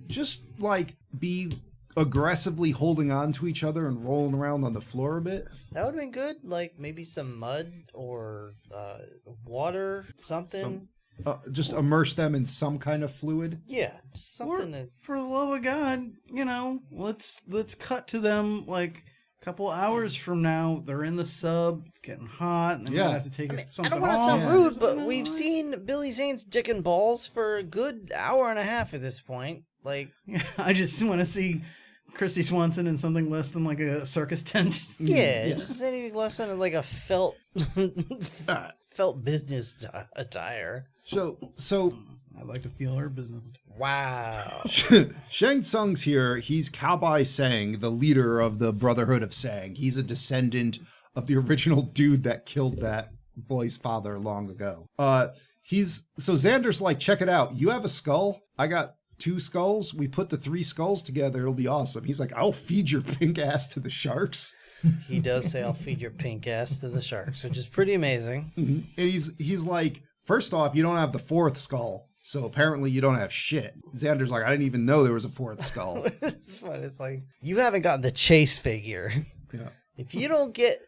Just like be aggressively holding on to each other and rolling around on the floor a bit. that would have been good. Like maybe some mud or water, something. Just immerse them in some kind of fluid. Yeah, just something to. For the love of God, let's cut to them like a couple hours from now. They're in the sub. It's getting hot, and then we have to take I something don't want to off. sound rude, but we've seen Billy Zane's dick and balls for a good hour and a half at this point. Like, Yeah, I just want to see Christy Swanson in something less than like a circus tent. yeah, just anything less than like a felt business attire. So I'd like to feel her business. Wow. Shang Tsung's here. He's Cowboy Sang, the leader of the Brotherhood of Sang. He's a descendant of the original dude that killed that boy's father long ago. So Xander's like, check it out. You have a skull. I got 2 skulls. We put the 3 skulls together. It'll be awesome. He's like, I'll feed your pink ass to the sharks. He does say, I'll feed your pink ass to the sharks, which is pretty amazing. And he's like, first off, you don't have the 4th skull. So apparently you don't have shit. Xander's like, I didn't even know there was a 4th skull. It's fun. It's like, you haven't gotten the chase figure. Yeah. If you don't get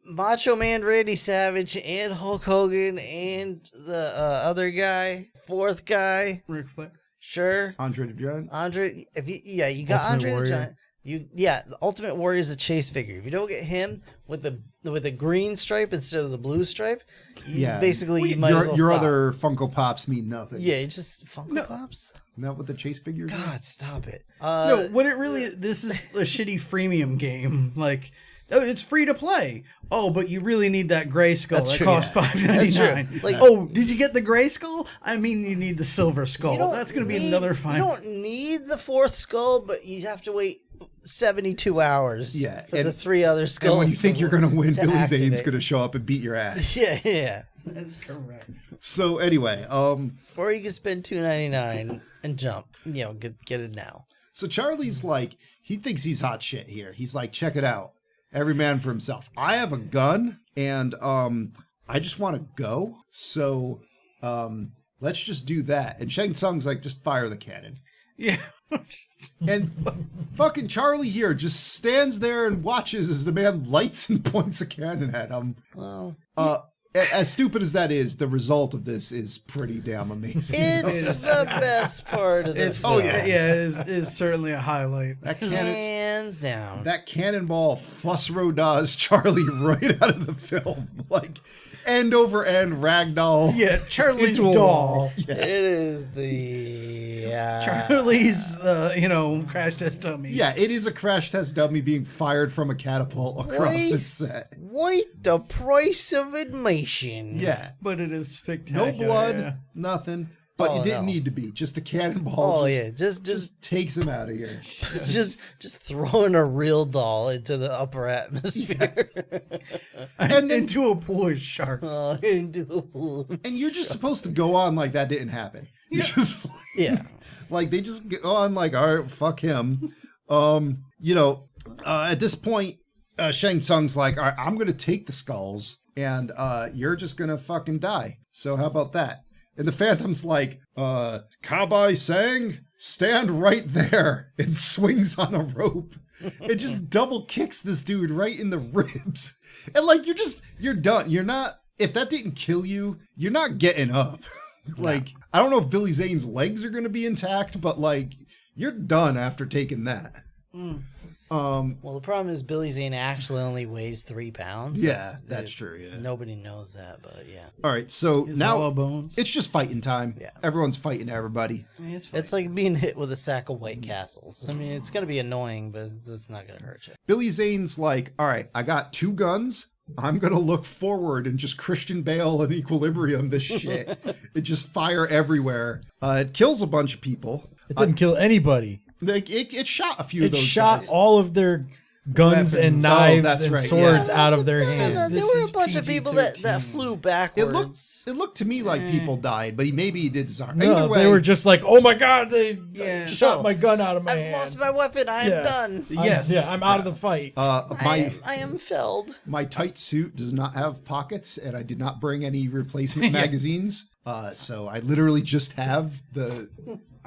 Macho Man Randy Savage and Hulk Hogan and the other guy, 4th guy, Ric Flair. sure. Andre the Giant. Andre, you got Ultimate Andre Warrior. the Giant. The Ultimate Warrior is a chase figure. If you don't get him with the green stripe instead of the blue stripe, you might as well your stop. other Funko Pops mean nothing. Yeah, just Funko Pops. Not with the chase figures. God, stop it. No, what it really this is a shitty freemium game. Like, oh, it's free to play. Oh, but you really need that gray skull That's that true, costs yeah. $5.99. Like- oh, did you get the gray skull? I mean, you need the silver skull. You don't That's going to be need- another You $5. don't need the 4th skull, but you have to wait 72 hours for the 3 other skulls. And when you think you're going to win, Billy Zane's activate. going to show up and beat your ass. Yeah. That's correct. So anyway, Or you can spend $2.99 and jump. Get it now. so Charlie's like, he thinks he's hot shit here. He's like, check it out. Every man for himself. I have a gun, and I just want to go. So let's just do that. And Shang Tsung's like, just fire the cannon. Yeah. And fucking Charlie here just stands there and watches as the man lights and points a cannon at him. Well, As stupid as that is, the result of this is pretty damn amazing. it's the best part of the film. It is certainly a highlight. That cannon, Hands down. that cannonball fussrodas Charlie right out of the film. Like, end over end ragdoll. Yeah, Charlie's Into a doll. wall. It is the... Charlie's, crash test dummy. Yeah, it is a crash test dummy being fired from a catapult across Wait. the set. What the price of admission? Yeah. But it is No spectacular. blood, yeah. nothing. But Oh, it didn't no. need to be. Just a cannonball. Oh, just, yeah. just takes him out of here. Just throwing a real doll into the upper atmosphere. And then, Into a pool of sharks. Into a pool. and you're just supposed to go on like that didn't happen. You're just Yeah. like they just go on like, all right, fuck him. At this point, Shang Tsung's like, all right, I'm gonna take the skulls, and you're just gonna fucking die. So how about that? And the Phantom's like, Cowboy Sang, stand right there, and swings on a rope. It just double kicks this dude right in the ribs. And like, you're done. You're not if that didn't kill you, you're not getting up. Like, I don't know if Billy Zane's legs are going to be intact, but like, you're done after taking that. Well, the problem is Billy Zane actually only weighs 3 pounds. Yeah, that's true. Yeah. Nobody knows that, but yeah. All right, so His now hollow bones. it's just fighting time. Yeah. Everyone's fighting everybody. It's like being hit with a sack of White Castles. I mean, it's going to be annoying, but it's not going to hurt you. Billy Zane's like, all right, I got 2 guns. I'm going to look forward and just Christian Bale and Equilibrium this shit. It just fire everywhere. It kills a bunch of people. It didn't kill anybody. Like, it shot a few of It those shot guys. all of their guns Weapons. and knives that's and right, swords yeah. out of their No, hands. there This were is a bunch of people that PG-13. flew backwards. It looked to me like people died, but maybe he did disarm. No, Either way, they were just like, "Oh my god, they Yeah. shot No. my gun out of my I've hand. lost my weapon. I am Yeah. done. Yes. I'm out of the fight." I am felled. My tight suit does not have pockets, and I did not bring any replacement magazines. So I literally just have the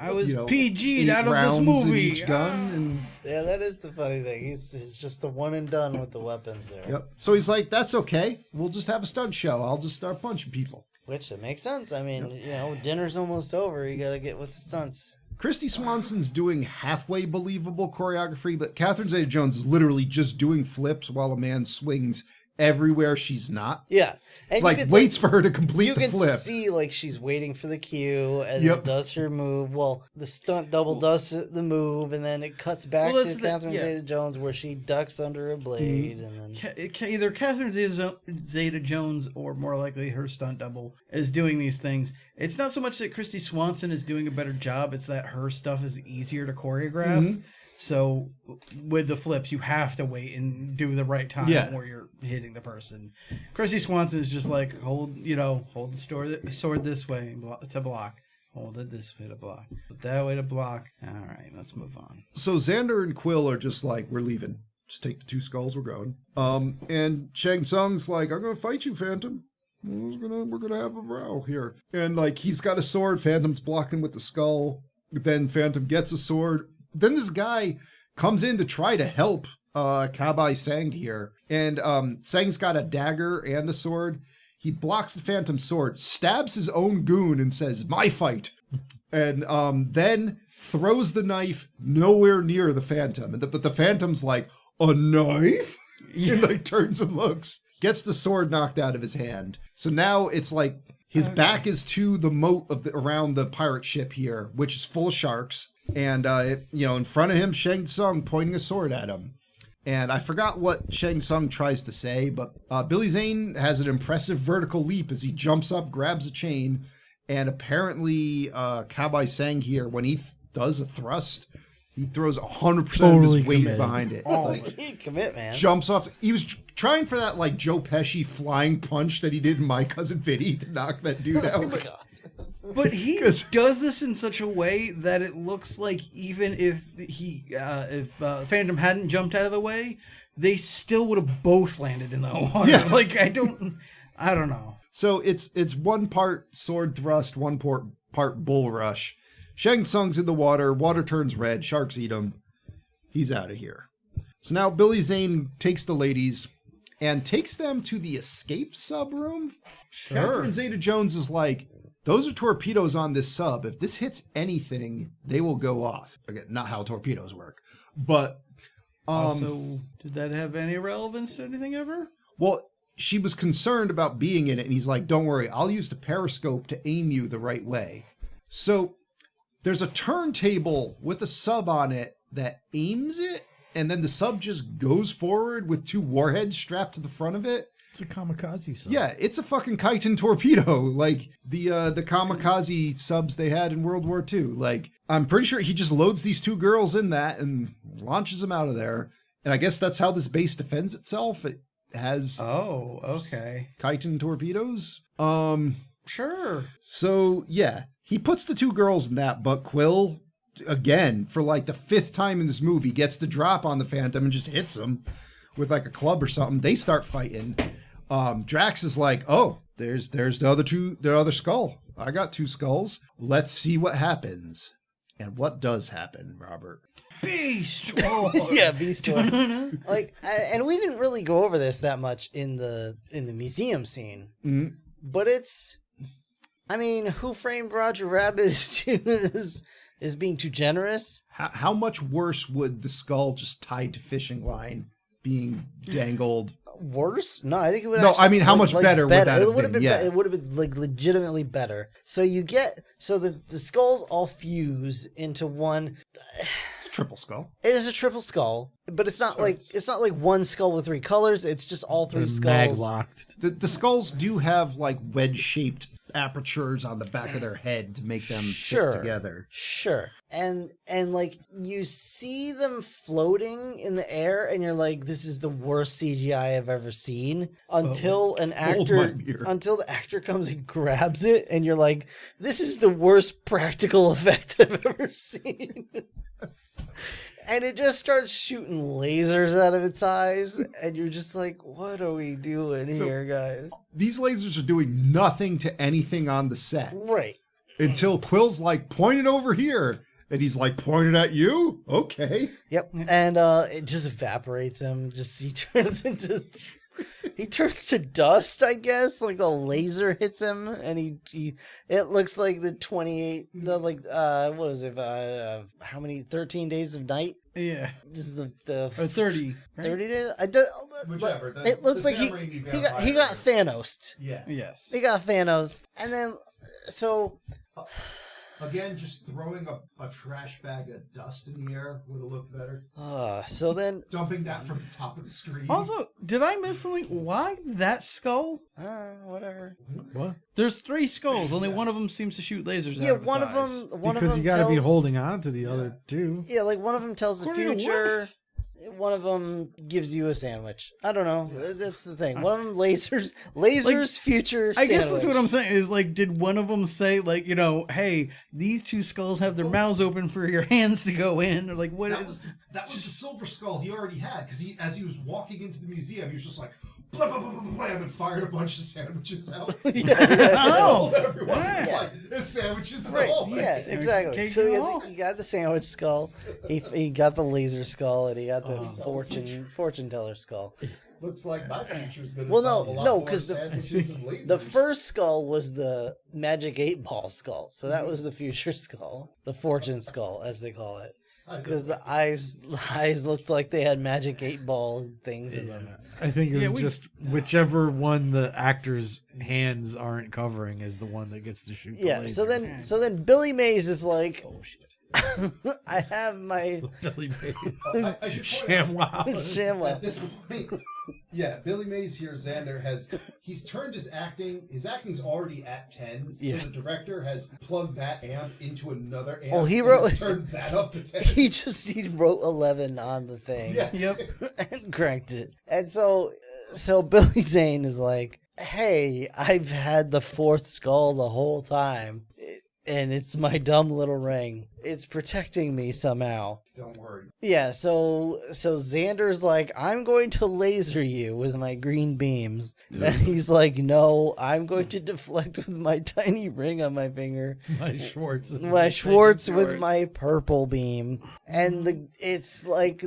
I was you know, PG'd 8 out of this rounds in movie. each gun, and Yeah, that is the funny thing. He's just the one and done with the weapons there. yep. So he's like, "That's okay. We'll just have a stunt show. I'll just start punching people." Which it makes sense. I mean, dinner's almost over. You got to get with the stunts. Christy Swanson's doing halfway believable choreography, but Catherine Zeta-Jones is literally just doing flips while a man swings everywhere she's not. Yeah, and Like, you could, waits for her to complete you the can flip. see like she's waiting for the cue and Yep. then does her move. Well, the stunt double does the move, and then it cuts back Well, to that's Catherine yeah. Zeta-Jones where she ducks under a blade, and then Either Catherine Zeta-Jones or more likely her stunt double is doing these things. It's not so much that Christy Swanson is doing a better job, it's that her stuff is easier to choreograph. So with the flips, you have to wait and do the right time where you're hitting the person. Christy Swanson is just like, hold the sword this way to block. Hold it this way to block. Put that way to block. All right, let's move on. So Xander and Quill are just like, "We're leaving. Just take the 2 skulls. We're going." And Shang Tsung's like, "I'm gonna fight you, Phantom. We're gonna have a row here." And like, he's got a sword. Phantom's blocking with the skull. Then Phantom gets a sword. Then this guy comes in to try to help Kabai Sang here. And Sang's got a dagger and a sword. He blocks the Phantom's sword, stabs his own goon and says, "My fight." And then throws the knife nowhere near the Phantom. But the Phantom's like, "A knife?" And like turns and looks. Gets the sword knocked out of his hand. So now it's like his back is to the moat around the pirate ship here, which is full of sharks. And, in front of him, Shang Tsung pointing a sword at him. And I forgot what Shang Tsung tries to say, but Billy Zane has an impressive vertical leap as he jumps up, grabs a chain, and apparently Kabai Sang here, when he does a thrust, he throws 100% of Totally his weight committed. behind it. he commit, man. Jumps off. He was trying for that like Joe Pesci flying punch that he did in My Cousin Vinny to knock that dude out. Oh my god. But he does this in such a way that it looks like even if Phantom hadn't jumped out of the way, they still would have both landed in the water. Yeah. Like I don't know. So it's one part sword thrust, one part bull rush. Shang Tsung's in the water. Water turns red. Sharks eat him. He's out of here. So now Billy Zane takes the ladies and takes them to the escape sub room. Sure. Catherine Zeta-Jones is like, "Those are torpedoes on this sub. If this hits anything, they will go off." Again, not how torpedoes work. But Also, did that have any relevance to anything ever? well, she was concerned about being in it, and he's like, "Don't worry, I'll use the periscope to aim you the right way." So there's a turntable with a sub on it that aims it, and then the sub just goes forward with 2 warheads strapped to the front of it. It's a kamikaze sub. Yeah, it's a fucking chitin torpedo, like the kamikaze subs they had in World War II. Like, I'm pretty sure he just loads these 2 girls in that and launches them out of there. And I guess that's how this base defends itself. It has Oh, okay. chitin torpedoes. Sure. So yeah, he puts the 2 girls in that, but Quill, again, for like the 5th time in this movie, gets the drop on the Phantom and just hits him with like a club or something. They start fighting. Drax is like, "Oh, there's the other skull. I got 2 skulls. Let's see what happens." And what does happen, Robert? Beast. Yeah, Beast Wars. Like, and we didn't really go over this that much in the museum scene, but it's, I mean, Who Framed Roger Rabbit is being too generous. How much worse would the skull just tied to fishing line being dangled? Worse? No, I think it would. No, actually, I mean, how much better would that have would have been? been Yeah. It would have been like legitimately better. So the skulls all fuse into one. It's a triple skull. It is a triple skull, but it's not like one skull with 3 colors. It's just all 3 They're skulls. mag locked. The skulls do have like wedge-shaped apertures on the back of their head to make them fit together. Sure. And like you see them floating in the air and you're like, this is the worst CGI I've ever seen until the actor comes and grabs it and you're like, this is the worst practical effect I've ever seen. And it just starts shooting lasers out of its eyes, and you're just like, what are we doing here, guys? These lasers are doing nothing to anything on the set. Right. Until Quill's like, point it over here. And he's like, pointed at you? Okay. Yep. And it just evaporates him. He turns to dust, I guess. Like the laser hits him, and it looks like the 28, what was it? How many? 13 days of night? Yeah. This is the Or 30. Right? 30 days? Whichever. It looks like he got Thanos. Yeah. Yes. He got Thanos. And then, so... Again, just throwing a trash bag of dust in the air would have looked better. So then... Dumping that from the top of the screen. Also, did I miss something? Why that skull? Whatever. What? There's 3 skulls. Only one of them seems to shoot lasers Yeah, out of its one of eyes. them... Because you got to be holding on to the other two. Yeah, like one of them tells the According to future. One of them gives you a sandwich. I don't know. That's the thing. One of them lasers, future. I guess that's sandwich. what I'm saying is like, did one of them say like, you know, hey, these 2 skulls have their mouths open for your hands to go in, or like what is? That was the silver skull he already had, because as he was walking into the museum, he was just like, blah, blah, blah, blah, blam, and fired a bunch of sandwiches out. Oh, everyone was Yeah. like, there's sandwiches in Right. the hallway. Yeah, exactly. Cake So and he all. got the sandwich skull. He got the laser skull, and he got the fortune teller skull. Looks like my future's going to Well, have a lot no, more because sandwiches and lasers. the first skull was the magic 8-ball skull. So that was the future skull, the fortune skull, as they call it. Because the eyes looked like they had magic 8-ball things in them. I think it was just whichever one the actor's hands aren't covering is the one that gets to shoot. Yeah. The So lasers. then Billy Mays is like, I have my Billy Mays. I should point out, ShamWow. ShamWow. at this point, yeah, Billy Mays here, Xander, he's turned his acting's already at 10, Yeah. so the director has plugged that amp into another amp. Oh, he and wrote- he's turned that up to 10. he wrote 11 on the thing. Yeah. Yep. And cranked it. And so Billy Zane is like, hey, I've had the 4th skull the whole time. And it's my dumb little ring. It's protecting me somehow. Don't worry. Yeah, so Xander's like, I'm going to laser you with my green beams. And he's like, no, I'm going to deflect with my tiny ring on my finger. My Schwartz. My Schwartz with my purple beam. And it's like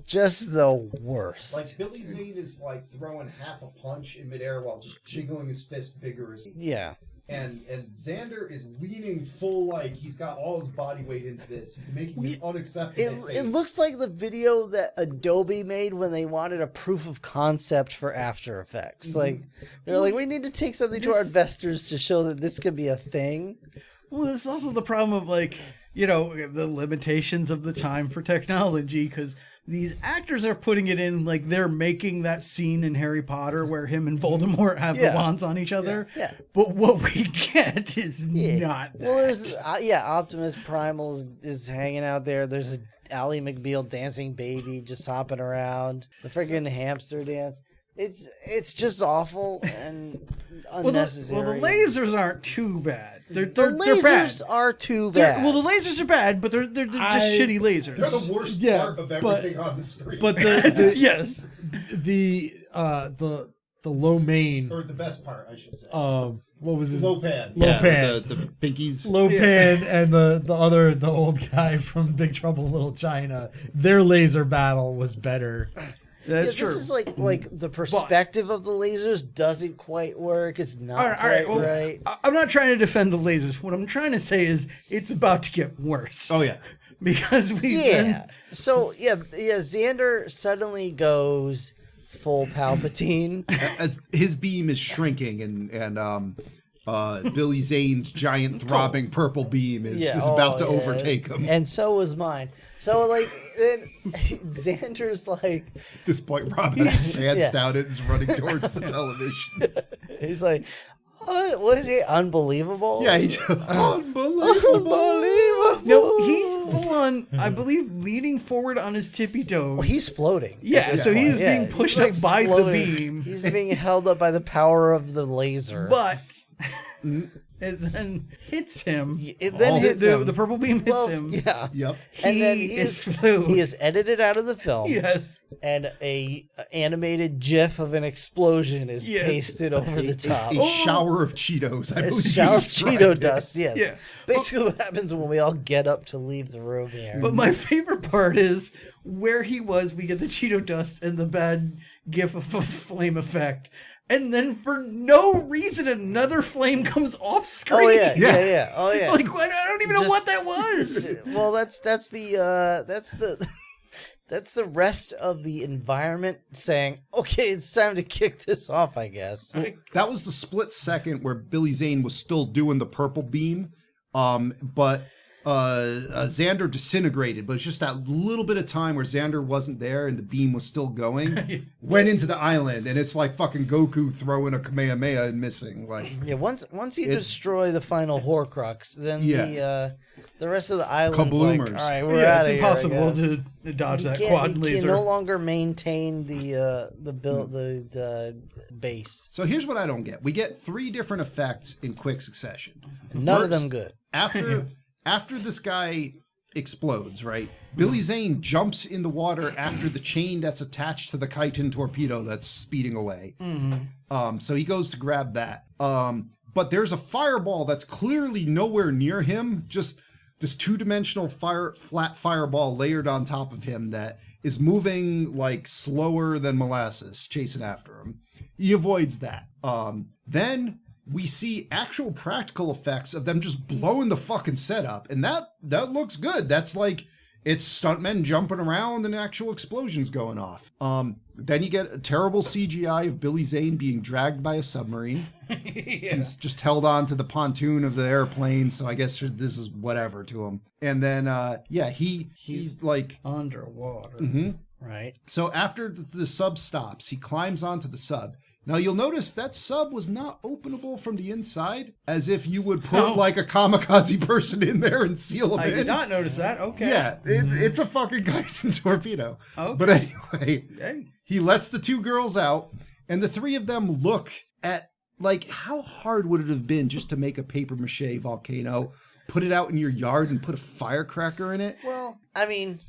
just the worst. Like, Billy Zane is like throwing half a punch in midair while just jiggling his fist vigorously. Yeah. And Xander is leaning full, like he's got all his body weight into this. He's making an unacceptable It looks like the video that Adobe made when they wanted a proof of concept for After Effects. Like, they're like, we need to take something to our investors to show that this could be a thing. Well, it's also the problem of like, you know, the limitations of the time for technology, because these actors are putting it in like they're making that scene in Harry Potter where him and Voldemort have the wands on each other. Yeah. But what we get is not that. Well, there's Optimus Primal is hanging out there. There's a Ally McBeal dancing baby just hopping around. The freaking hamster dance. It's just awful and unnecessary. Well, the lasers aren't too bad. They're the lasers bad. are too bad. Well, the lasers are bad, but they're just shitty lasers. They're the worst Yeah, part of everything on the screen. But the Yes. the low main. Or the best part, I should say. What was his Lopan. Lopan. The pinkies. Lopan and the old guy from Big Trouble in Little China. Their laser battle was better. That's Yeah, true. this is like the perspective of the lasers doesn't quite work. It's not All right, quite well, right. I'm not trying to defend the lasers. What I'm trying to say is it's about to get worse. Oh, yeah. Because we've Yeah. been... So Xander suddenly goes full Palpatine. As his beam is shrinking and Billy Zane's giant throbbing purple beam is about to overtake him. And so was mine. So like then Xander's like At this point, Robin has pants Yeah. down and is running towards the television. he's like, what is it? Unbelievable. Yeah, he just, unbelievable. No, he's full on, I believe, leaning forward on his tippy toes. Well, he's floating. Yeah, so point. he's being Yeah, pushed he's, up by the floating. beam. He's being held up by the power of the laser. But it then hits him. It then hits the, him. the purple beam hits Well, him. Yeah. Yep. And then He he is is flued. he is edited out of the film. Yes. And a animated GIF of an explosion is Yes. pasted over the top. A shower of Cheetos, I A believe. shower you of described Cheeto it. dust, yes. Yeah. Basically what happens when we all get up to leave the room here. But my favorite part is where he was, we get the Cheeto dust and the bad gif of a flame effect. And then for no reason, another flame comes off screen. Oh yeah. Oh yeah. Like, I don't even know Just- what that was. Well, that's the that's the rest of the environment saying, "Okay, it's time to kick this off." I guess. That was the split second where Billy Zane was still doing the purple beam, but Xander disintegrated. But it's just that little bit of time where Xander wasn't there and the beam was still going. Went into the island, and it's like fucking Goku throwing a Kamehameha and missing. Like, Yeah. Once you destroy the final Horcrux, then the rest of the island's like, all Kabloomers. right, we're Yeah, out it's of impossible here. to dodge that You quad can laser. no longer maintain the base. so here's what I don't get: we get 3 different effects in quick succession. None of First, them good. After this guy explodes, right? Billy Zane jumps in the water after the chain that's attached to the chitin torpedo that's speeding away. So he goes to grab that. But there's a fireball that's clearly nowhere near him. Just this 2-dimensional flat fireball layered on top of him that is moving like slower than molasses, chasing after him. He avoids that. Then we see actual practical effects of them just blowing the fucking setup, and that looks good. That's like it's stuntmen jumping around and actual explosions going off. Then you get a terrible CGI of Billy Zane being dragged by a submarine. He's just held on to the pontoon of the airplane, so I guess this is whatever to him. And then he's like underwater. Right. so after the sub stops, he climbs onto the sub. Now, you'll notice that sub was not openable from the inside, as if you would put, like, a kamikaze person in there and seal them I in. did not notice that. Okay. Yeah, it's a fucking chitin torpedo. Okay. But anyway, Hey. he lets the 2 girls out, and the 3 of them look at, like, how hard would it have been just to make a papier-mâché volcano, put it out in your yard, and put a firecracker in it? Well, I mean,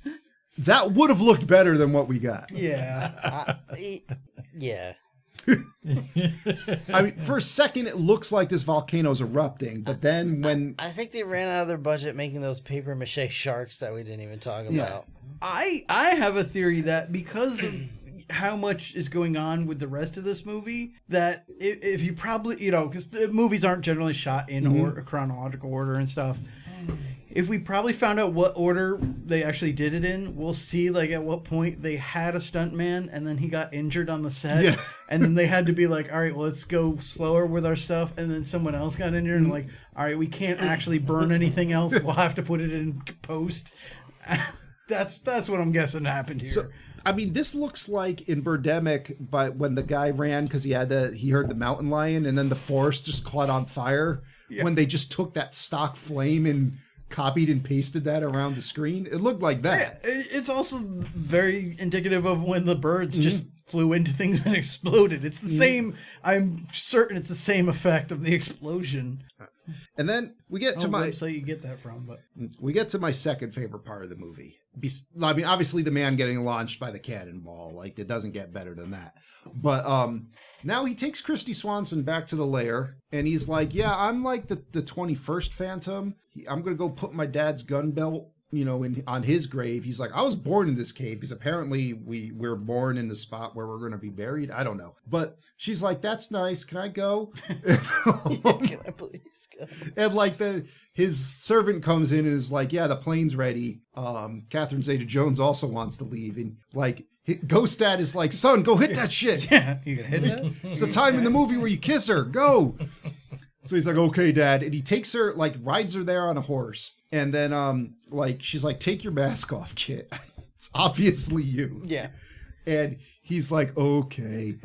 That would have looked better than what we got. Yeah. yeah. I mean, for a second, it looks like this volcano's erupting, but then when I think they ran out of their budget making those paper mache sharks that we didn't even talk about. I have a theory that because of how much is going on with the rest of this movie, that if you probably, because the movies aren't generally shot in or chronological order and stuff. If we probably found out what order they actually did it in, we'll see like at what point they had a stuntman and then he got injured on the set. Yeah. And then they had to be like, all right, well, let's go slower with our stuff. And then someone else got injured and like, all right, we can't actually burn anything else. We'll have to put it in post. That's what I'm guessing happened here. So, I mean, this looks like in Birdemic, but when the guy ran because he heard the mountain lion, and then the forest just caught on fire. Yeah. When they just took that stock flame and copied and pasted that around the screen, it looked like that. It's also very indicative of when the birds just flew into things and exploded. It's the same. I'm certain it's the same effect of the explosion. And then we get to my website you get that from, but my second favorite part of the movie. I mean, obviously the man getting launched by the cannonball, like it doesn't get better than that. But now he takes Christy Swanson back to the lair, and he's like, "Yeah, I'm like the 21st Phantom. I'm gonna go put my dad's gun belt." On his grave. He's like, I was born in this cave because apparently we're born in the spot where we're going to be buried. I don't know. But she's like, that's nice. Can I go? Can I please go? And like his servant comes in and is like, yeah, the plane's ready. Catherine Zeta-Jones also wants to leave. And like, Ghost Dad is like, son, go hit that shit. yeah, you gonna hit that? It's the time in the movie where you kiss her. Go. So he's like, okay, Dad. And he takes her, like, rides her there on a horse. And then, she's like, take your mask off, kid. It's obviously you. Yeah. And he's like, okay.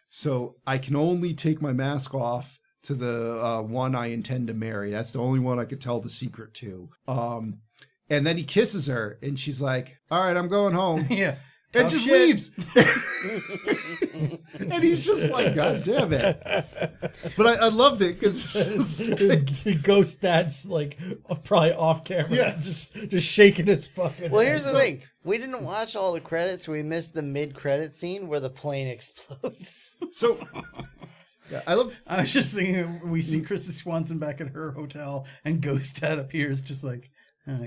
So I can only take my mask off to the one I intend to marry. That's the only one I could tell the secret to. And then he kisses her, and she's like, all right, I'm going home. Yeah. And just leaves. And he's just like, God damn it. But I loved it because Ghost Dad's like probably off camera, Yeah. just shaking his fucking Well, head. here's the thing. We didn't watch all the credits. We missed the mid-credit scene where the plane explodes. so yeah, I was just thinking, we see Kristen Swanson back at her hotel, and Ghost Dad appears just like,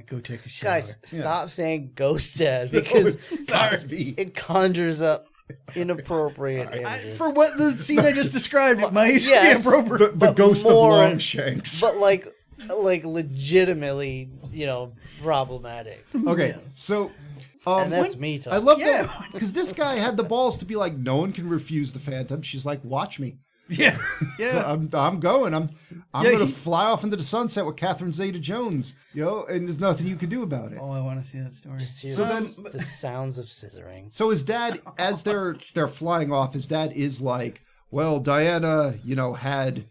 go take a shower. Guys, stop saying Ghost Dad because it conjures up inappropriate images. For what the scene I just described, it might yes, be appropriate. the ghost more- of Longshanks. But like legitimately, problematic. Okay, so And that's me talking. I love that because this guy had the balls to be like, no one can refuse the Phantom. She's like, watch me. Yeah, yeah. I'm going. I'm Yeah, going to fly off into the sunset with Catherine Zeta-Jones, and there's nothing you can do about it. Oh, I want to see that story. Just hear So the sounds of scissoring. So his dad, as they're flying off, his dad is like, well, Diana, had,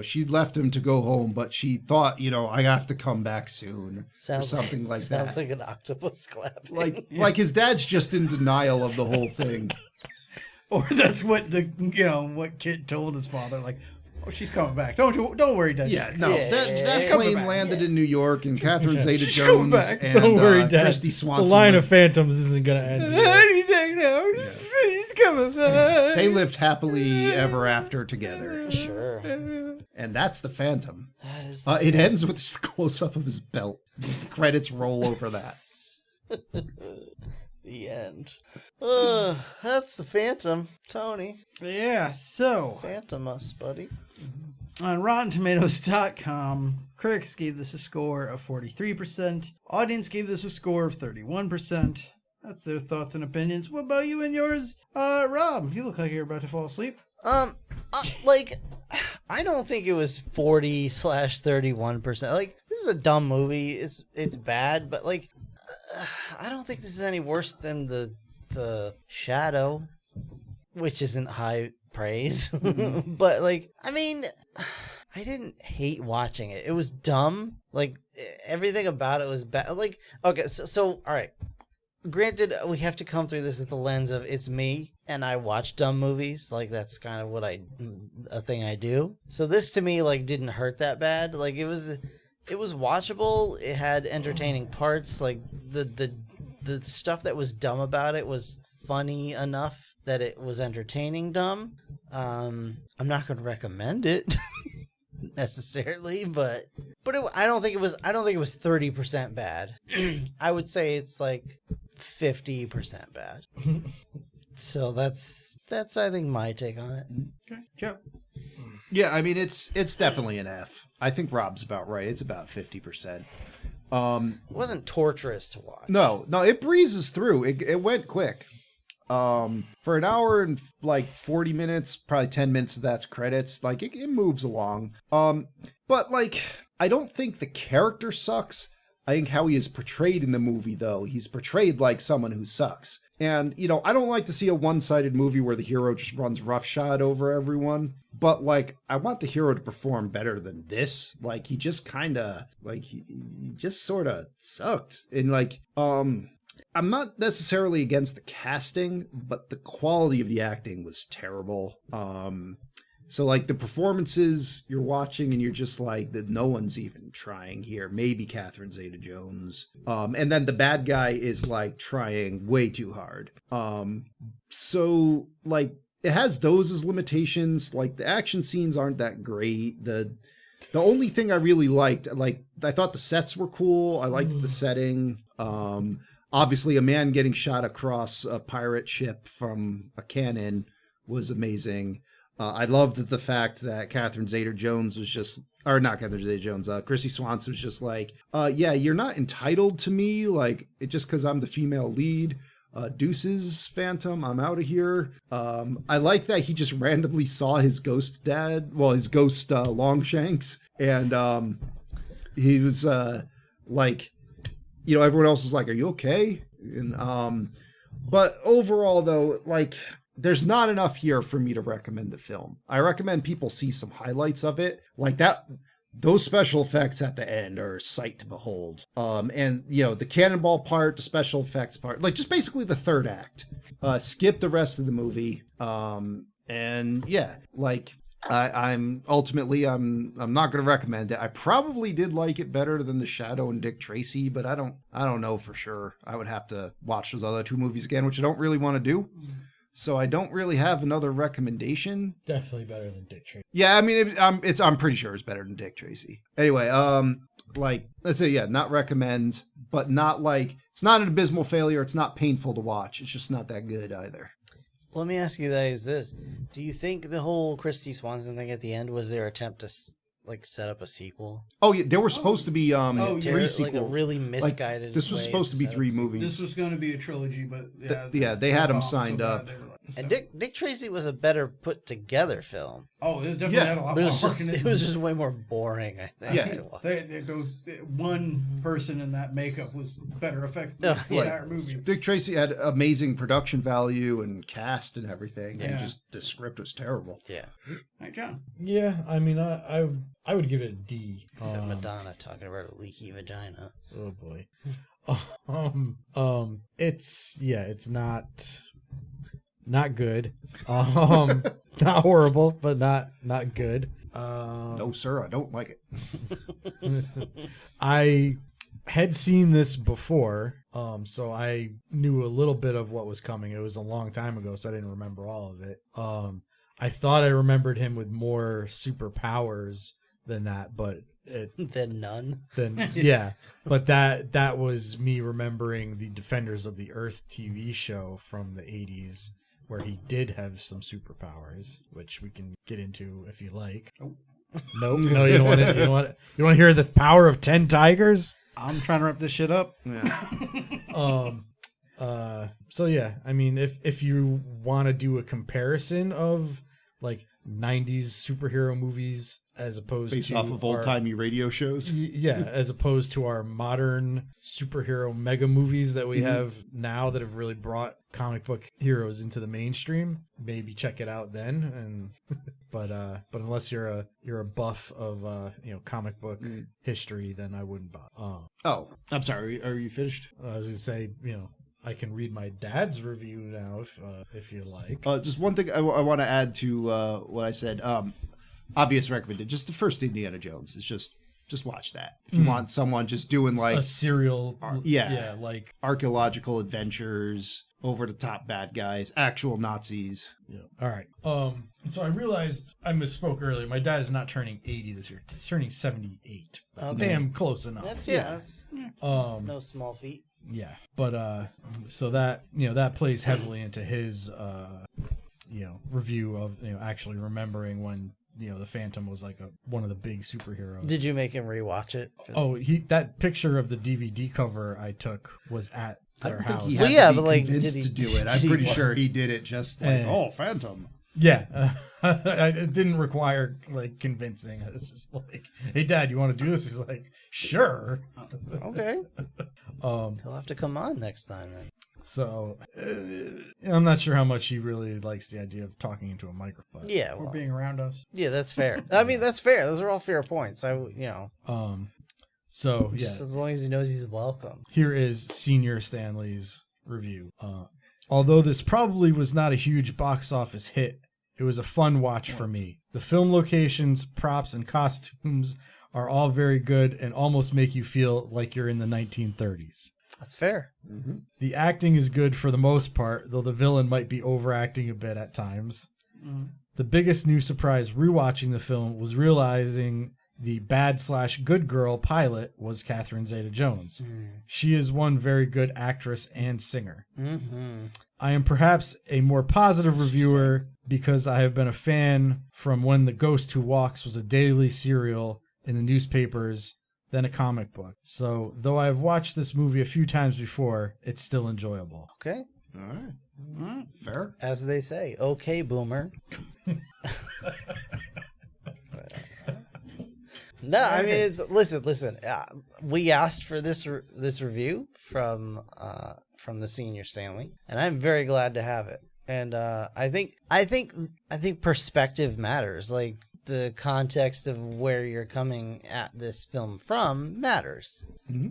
she left him to go home, but she thought, I have to come back soon, or something like that. Sounds like an octopus clapping. Like his dad's just in denial of the whole thing. Or that's what what Kid told his father, like, oh, she's coming back. Don't worry, Dad. Yeah, no, Yeah, that she's coming plane back. landed in New York, and Catherine coming Zeta-Jones back. and Don't worry, Dad. Christy Swanson. The line of Phantoms isn't gonna end here. Anything now. He's coming back. They lived happily ever after together, Sure. and that's the Phantom. That is It ends with just a close-up of his belt. Just the credits roll over that. the end. That's the Phantom. Tony. Yeah, so Phantom us, buddy. on RottenTomatoes.com, critics gave this a score of 43%. Audience gave this a score of 31%. That's their thoughts and opinions. What about you and yours? Rob, you look like you're about to fall asleep. I don't think it was 40/31%. Like, this is a dumb movie. It's bad, but like, I don't think this is any worse than the Shadow, which isn't high praise. But like, I mean, I didn't hate watching it. It was dumb. Like, everything about it was bad. Like, okay, so all right. Granted, we have to come through this at the lens of it's me and I watch dumb movies. Like, that's kind of a thing I do. So this to me, like, didn't hurt that bad. Like, it was watchable. It had entertaining parts. Like, the stuff that was dumb about it was funny enough that it was entertaining dumb. I'm not going to recommend it necessarily, but I don't think it was 30% bad. I would say it's like 50% bad. So that's I think my take on it. Okay, Joe. Yeah, I mean, it's definitely an F. I think Rob's about right. It's about 50%. It wasn't torturous to watch. No, it breezes through. It went quick. For an hour and like 40 minutes, probably 10 minutes of that's credits. Like, it moves along. But like, I don't think the character sucks. I think how he is portrayed in the movie, though, he's portrayed like someone who sucks. And, I don't like to see a one-sided movie where the hero just runs roughshod over everyone. But, like, I want the hero to perform better than this. Like, he just kind of, like, he just sort of sucked. And, like, I'm not necessarily against the casting, but the quality of the acting was terrible. So like the performances you're watching and you're just like that no one's even trying here. Maybe Catherine Zeta-Jones. And then the bad guy is like trying way too hard. So like it has those as limitations. Like the action scenes aren't that great. The only thing I really liked, like I thought the sets were cool. I liked the setting. Obviously a man getting shot across a pirate ship from a cannon was amazing. I loved the fact that Catherine Zeta-Jones was just, or not Catherine Zeta-Jones, Chrissy Swanson was just like, yeah, you're not entitled to me, like, just because I'm the female lead. Deuces, Phantom, I'm out of here. I like that he just randomly saw his ghost his ghost Longshanks, and he was like, you know, everyone else is like, are you okay? And but overall, though, like, there's not enough here for me to recommend the film. I recommend people see some highlights of it. Like that, those special effects at the end are a sight to behold. And you know, the cannonball part, the special effects part, like just basically the third act. Skip the rest of the movie. And yeah, like I'm ultimately I'm not going to recommend it. I probably did like it better than The Shadow and Dick Tracy, but I don't know for sure. I would have to watch those other two movies again, which I don't really want to do. So I don't really have another recommendation. Definitely better than Dick Tracy. Yeah, I mean, I'm pretty sure it's better than Dick Tracy. Anyway, like, let's say, yeah, not recommend, but not like, it's not an abysmal failure. It's not painful to watch. It's just not that good either. Let me ask you guys this. Do you think the whole Christy Swanson thing at the end was their attempt to like set up a sequel? Oh yeah, there were supposed to be three sequels. Like a really misguided. Like, this was supposed to be 3 movies. This was going to be a trilogy, but yeah, they had them signed up. And Dick Tracy was a better put together film. Oh, it definitely had a lot But more it work in it. was just way more boring, I think. Yeah. Those one person in that makeup was better effects than the entire movie. Dick Tracy had amazing production value and cast and everything, and just the script was terrible. Yeah. Right, John? Yeah, I mean, I would give it a D. Except Madonna talking about a leaky vagina. Oh boy. It's not good. Not horrible, but not good. No, sir, I don't like it. I had seen this before, so I knew a little bit of what was coming. It was a long time ago, so I didn't remember all of it. I thought I remembered him with more superpowers than that, but Then none. Yeah, but that was me remembering the Defenders of the Earth TV show from the 80s, where he did have some superpowers, which we can get into if you like. Nope. No, you don't want it. You want to hear the power of 10 tigers? I'm trying to wrap this shit up. Yeah. So yeah, I mean, if you want to do a comparison of like 90s superhero movies as opposed Based to off of old-timey radio shows. Yeah, as opposed to our modern superhero mega movies that we have now that have really brought comic book heroes into the mainstream, maybe check it out then. And but unless you're a buff of comic book history, then I wouldn't bother. Oh, I'm sorry. Are you finished? I was gonna say, I can read my dad's review now if you like. Just one thing I want to add to what I said. Obvious recommended. Just the first Indiana Jones. It's just watch that. If you want someone just doing like a serial, like archaeological adventures, over the top bad guys, actual Nazis. Yeah. All right. So I realized I misspoke earlier. My dad is not turning 80 this year. He's turning 78. Damn close enough. That's no small feat. Yeah, but so that that plays heavily into his review of actually remembering when the Phantom was like one of the big superheroes. Did you make him rewatch it? Oh, that picture of the DVD cover I took was at their house. He had to be convinced to do it. I'm pretty sure he did it just like, Phantom. Yeah, it didn't require like convincing. It's just like, hey, Dad, you want to do this? He's like, sure. Okay. He'll have to come on next time then. So I'm not sure how much he really likes the idea of talking into a microphone. Yeah, Or being around us. Yeah, that's fair. I mean, that's fair. Those are all fair points. So yeah, just as long as he knows he's welcome. Here is Senior Stanley's review. Although this probably was not a huge box office hit, It was a fun watch for me. The film locations, props, and costumes are all very good and almost make you feel like you're in the 1930s. That's fair. The acting is good for the most part, though the villain might be overacting a bit at times. The biggest new surprise rewatching the film was realizing the bad/good girl pilot was Catherine Zeta-Jones. She is one very good actress and singer. I am perhaps a more positive reviewer because I have been a fan from when The Ghost Who Walks was a daily serial in the newspapers, then a comic book. So, though I have watched this movie a few times before, it's still enjoyable. Okay. All right. Fair. As they say, okay, boomer. No, I mean, it's, listen. We asked for this review from the senior Stanley, and I'm very glad to have it. And I think perspective matters. Like, the context of where you're coming at this film from matters.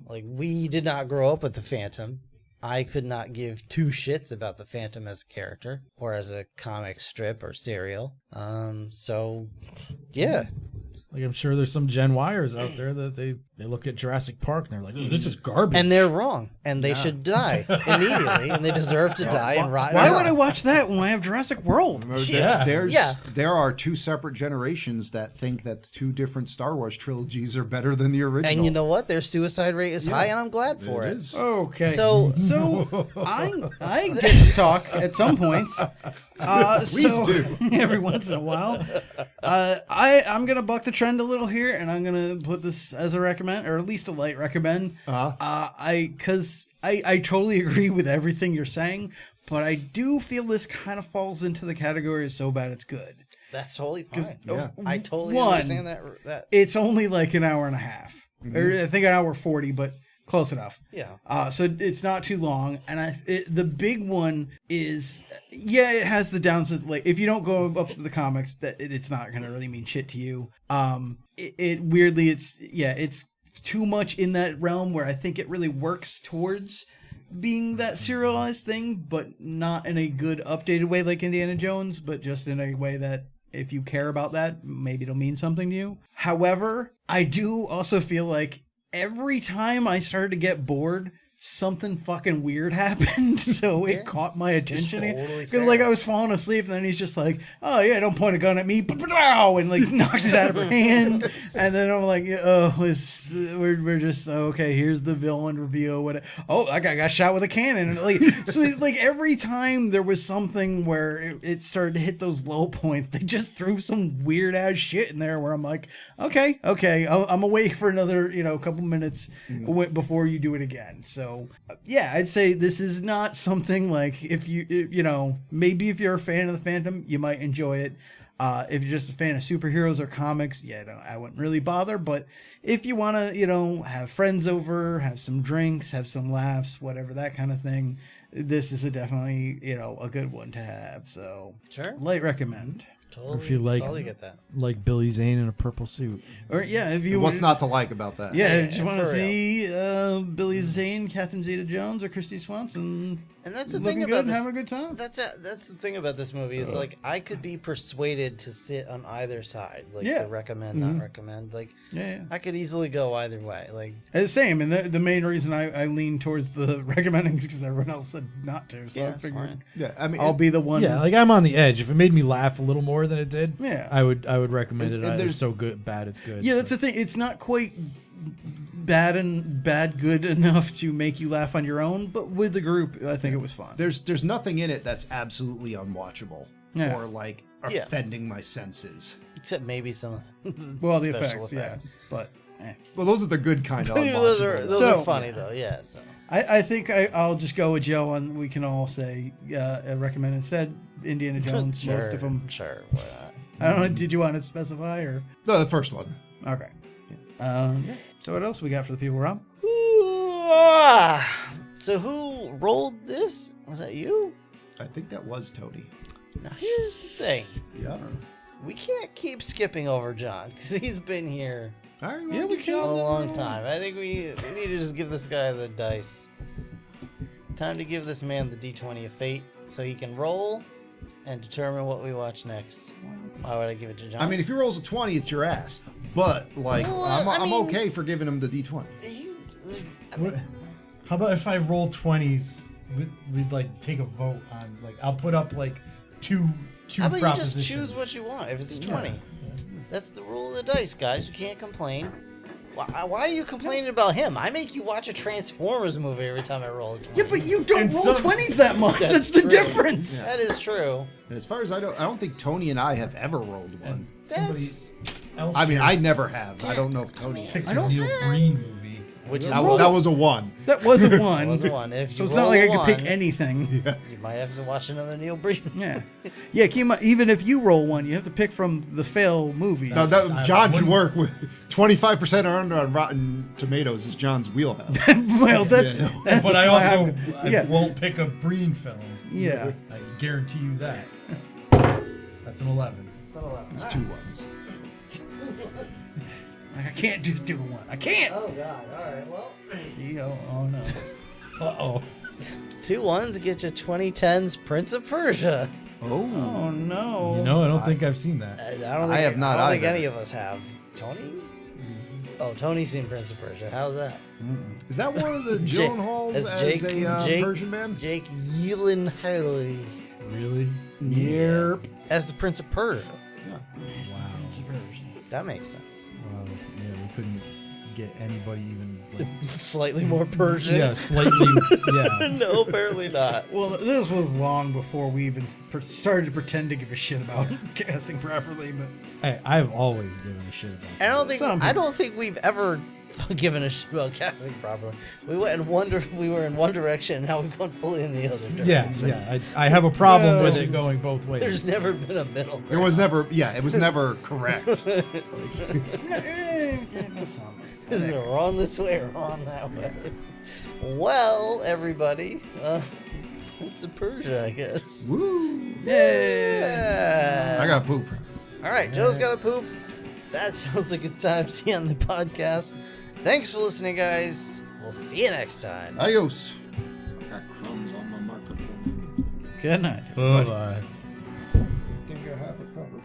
Like, we did not grow up with the Phantom. I could not give two shits about the Phantom as a character or as a comic strip or serial. So, yeah. Like, I'm sure there's some Gen Yers out there that they look at Jurassic Park and they're like, "Ooh, this is garbage." And they're wrong. And they should die immediately. And they deserve to die and rot. Why would I watch that when I have Jurassic World? There are two separate generations that think that the two different Star Wars trilogies are better than the original. And you know what? Their suicide rate is high, and I'm glad for it. Is. Okay. So I get to talk at some points. Please do. Every once in a while. I'm going to buck the trend a little here, and I'm going to put this as a recommend, or at least a light recommend. Because I totally agree with everything you're saying, but I do feel this kind of falls into the category of so bad it's good. That's totally fine. Yeah. I totally understand that. It's only like an hour and a half. Or I think an hour 40, but close enough. Yeah. So it's not too long, and the big one is, it has the downside. Like, if you don't go up to the comics, that it's not gonna really mean shit to you. Weirdly, it's too much in that realm where I think it really works towards being that serialized thing, but not in a good updated way like Indiana Jones, but just in a way that, if you care about that, maybe it'll mean something to you. However, I do also feel like every time I started to get bored, something fucking weird happened, so it caught my attention. Totally Because like I was falling asleep, and then he's just like, "Oh yeah, don't point a gun at me," and like knocked it out of her hand. And then I'm like, we're just okay. Here's the villain reveal. What? Oh, that guy got shot with a cannon. And like, so like every time there was something where it started to hit those low points, they just threw some weird ass shit in there. Where I'm like, okay, I'm awake for another couple minutes before you do it again. So. I'd say this is not something like, if maybe if you're a fan of the Phantom, you might enjoy it. If you're just a fan of superheroes or comics, I wouldn't really bother. But if you want to, have friends over, have some drinks, have some laughs, whatever, that kind of thing, this is definitely, a good one to have. So, Sure. Light recommend. Totally, if you totally get that. like Billy Zane in a purple suit. Or if you What's not to like about that? if you want to for see Billy Zane, Catherine Zeta-Jones, or Christy Swanson, And that's the looking thing good about and this. having a good time. That's the thing about this movie is, like, I could be persuaded to sit on either side, like, to recommend, not recommend. Like, I could easily go either way. Like, The same, and the main reason I lean towards the recommending is because everyone else said not to, so I it's figured fine. Yeah, I mean, I'll be the one. Yeah, like I'm on the edge. If it made me laugh a little more than it did, Yeah. I would recommend And it. It's there's- so good, bad it's good. Yeah, that's the thing. It's not quite bad good enough to make you laugh on your own, but with the group, I think it was fun. there's nothing in it that's absolutely unwatchable or like Yeah. offending my senses. except maybe some of the Well, the special effects, yes, but. Well, those are the good kind of those unwatchable. are funny, though, yeah. So. I think I'll just go with Joe, and we can all say recommend instead Indiana Jones. Most of them. Sure, why not? I don't know. Did you want to specify or? No, the first one. Okay. So what else we got for the people, Rob? So who rolled this? Was that you? I think that was Tony. Now here's the thing: Yeah. we can't keep skipping over John because he's been here All right. Yeah, we a can. long time. I think we need to just give this guy the dice. Time to give this man the D20 of fate so he can roll and determine what we watch next. Why would I give it to John? I mean, if he rolls a 20, it's your ass. But, like, Well, I'm I mean- okay for giving him the D20. What, how about if I roll 20s, we'd like take a vote on, like, I'll put up like two How about you just propositions. choose what you want? If it's 20, that's the rule of the dice, guys. You can't complain. Why are you complaining about him? I make you watch a Transformers movie every time I roll a 20. Yeah, but you don't And roll some- 20s that much. That's the true. difference. That is true. And as far as I don't think Tony and I have ever rolled one. Somebody That's else I mean, here I never have. I don't know if Tony has. picks I a don't- Neil Breen movie. which is That, roll- that was a 1. That was a one. was a one. If So you it's not roll like I a could pick one, anything. You might have to watch another Neil Breen. Yeah. Yeah, Kima, even if you roll one, you have to pick from the fail movies. Now, that, I John can wouldn't- work with 25% or under on Rotten Tomatoes is John's wheelhouse. Well, that's, Yeah. that's But I why also I'm- I yeah. won't pick a Breen film. Yeah. I guarantee you that. That's an 11. It's 2 ones. Like, I can't just do one. I can't. Oh God! All right. Well, See, oh no. Uh-oh. 2 ones get you 2010's Prince of Persia. Oh no. You know, I don't think I've seen that. I don't think, I have not I don't think either. any of us have. Tony? Oh, Tony's seen Prince of Persia. How's that? Is that one of the Jake- Gyllenhaals that's as Jake- a Jake- Persian man? Jake Gyllenhaal Really? Yep. as the Prince of Persia. Yeah. Wow. That makes sense. Well, yeah, we couldn't get anybody even like, Slightly more Persian. yeah, slightly. Yeah. No, apparently not. Well, this was long before we even started to pretend to give a shit about casting properly, but Hey, I've always given a shit about I don't think Some I people- don't think we've ever given a shit about casting properly. We went in one we were in one direction, and now we've gone fully in the other direction. Yeah. I have a problem with No. it going both ways. There's never been a middle It ground. was never, it was never correct. Is it wrong this way or wrong that way? Well, everybody, it's a Persia, I guess. Woo! Yeah. I got poop. All right, Joe's got a poop. That sounds like it's time to end the podcast. Thanks for listening, guys. We'll see you next time. Adios. I got crumbs on my microphone. good night. Oh, bye. I think I have it covered.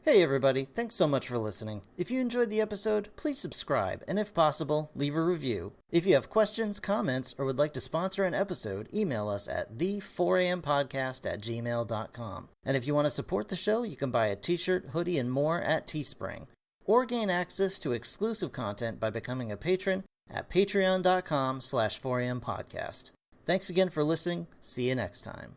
Hey everybody, thanks so much for listening. If you enjoyed the episode, please subscribe, and if possible, leave a review. If you have questions, comments, or would like to sponsor an episode, email us at the4ampodcast@gmail.com. And if you want to support the show, you can buy a t-shirt, hoodie, and more at Teespring. Or gain access to exclusive content by becoming a patron at patreon.com/4ampodcast. Thanks again for listening. See you next time.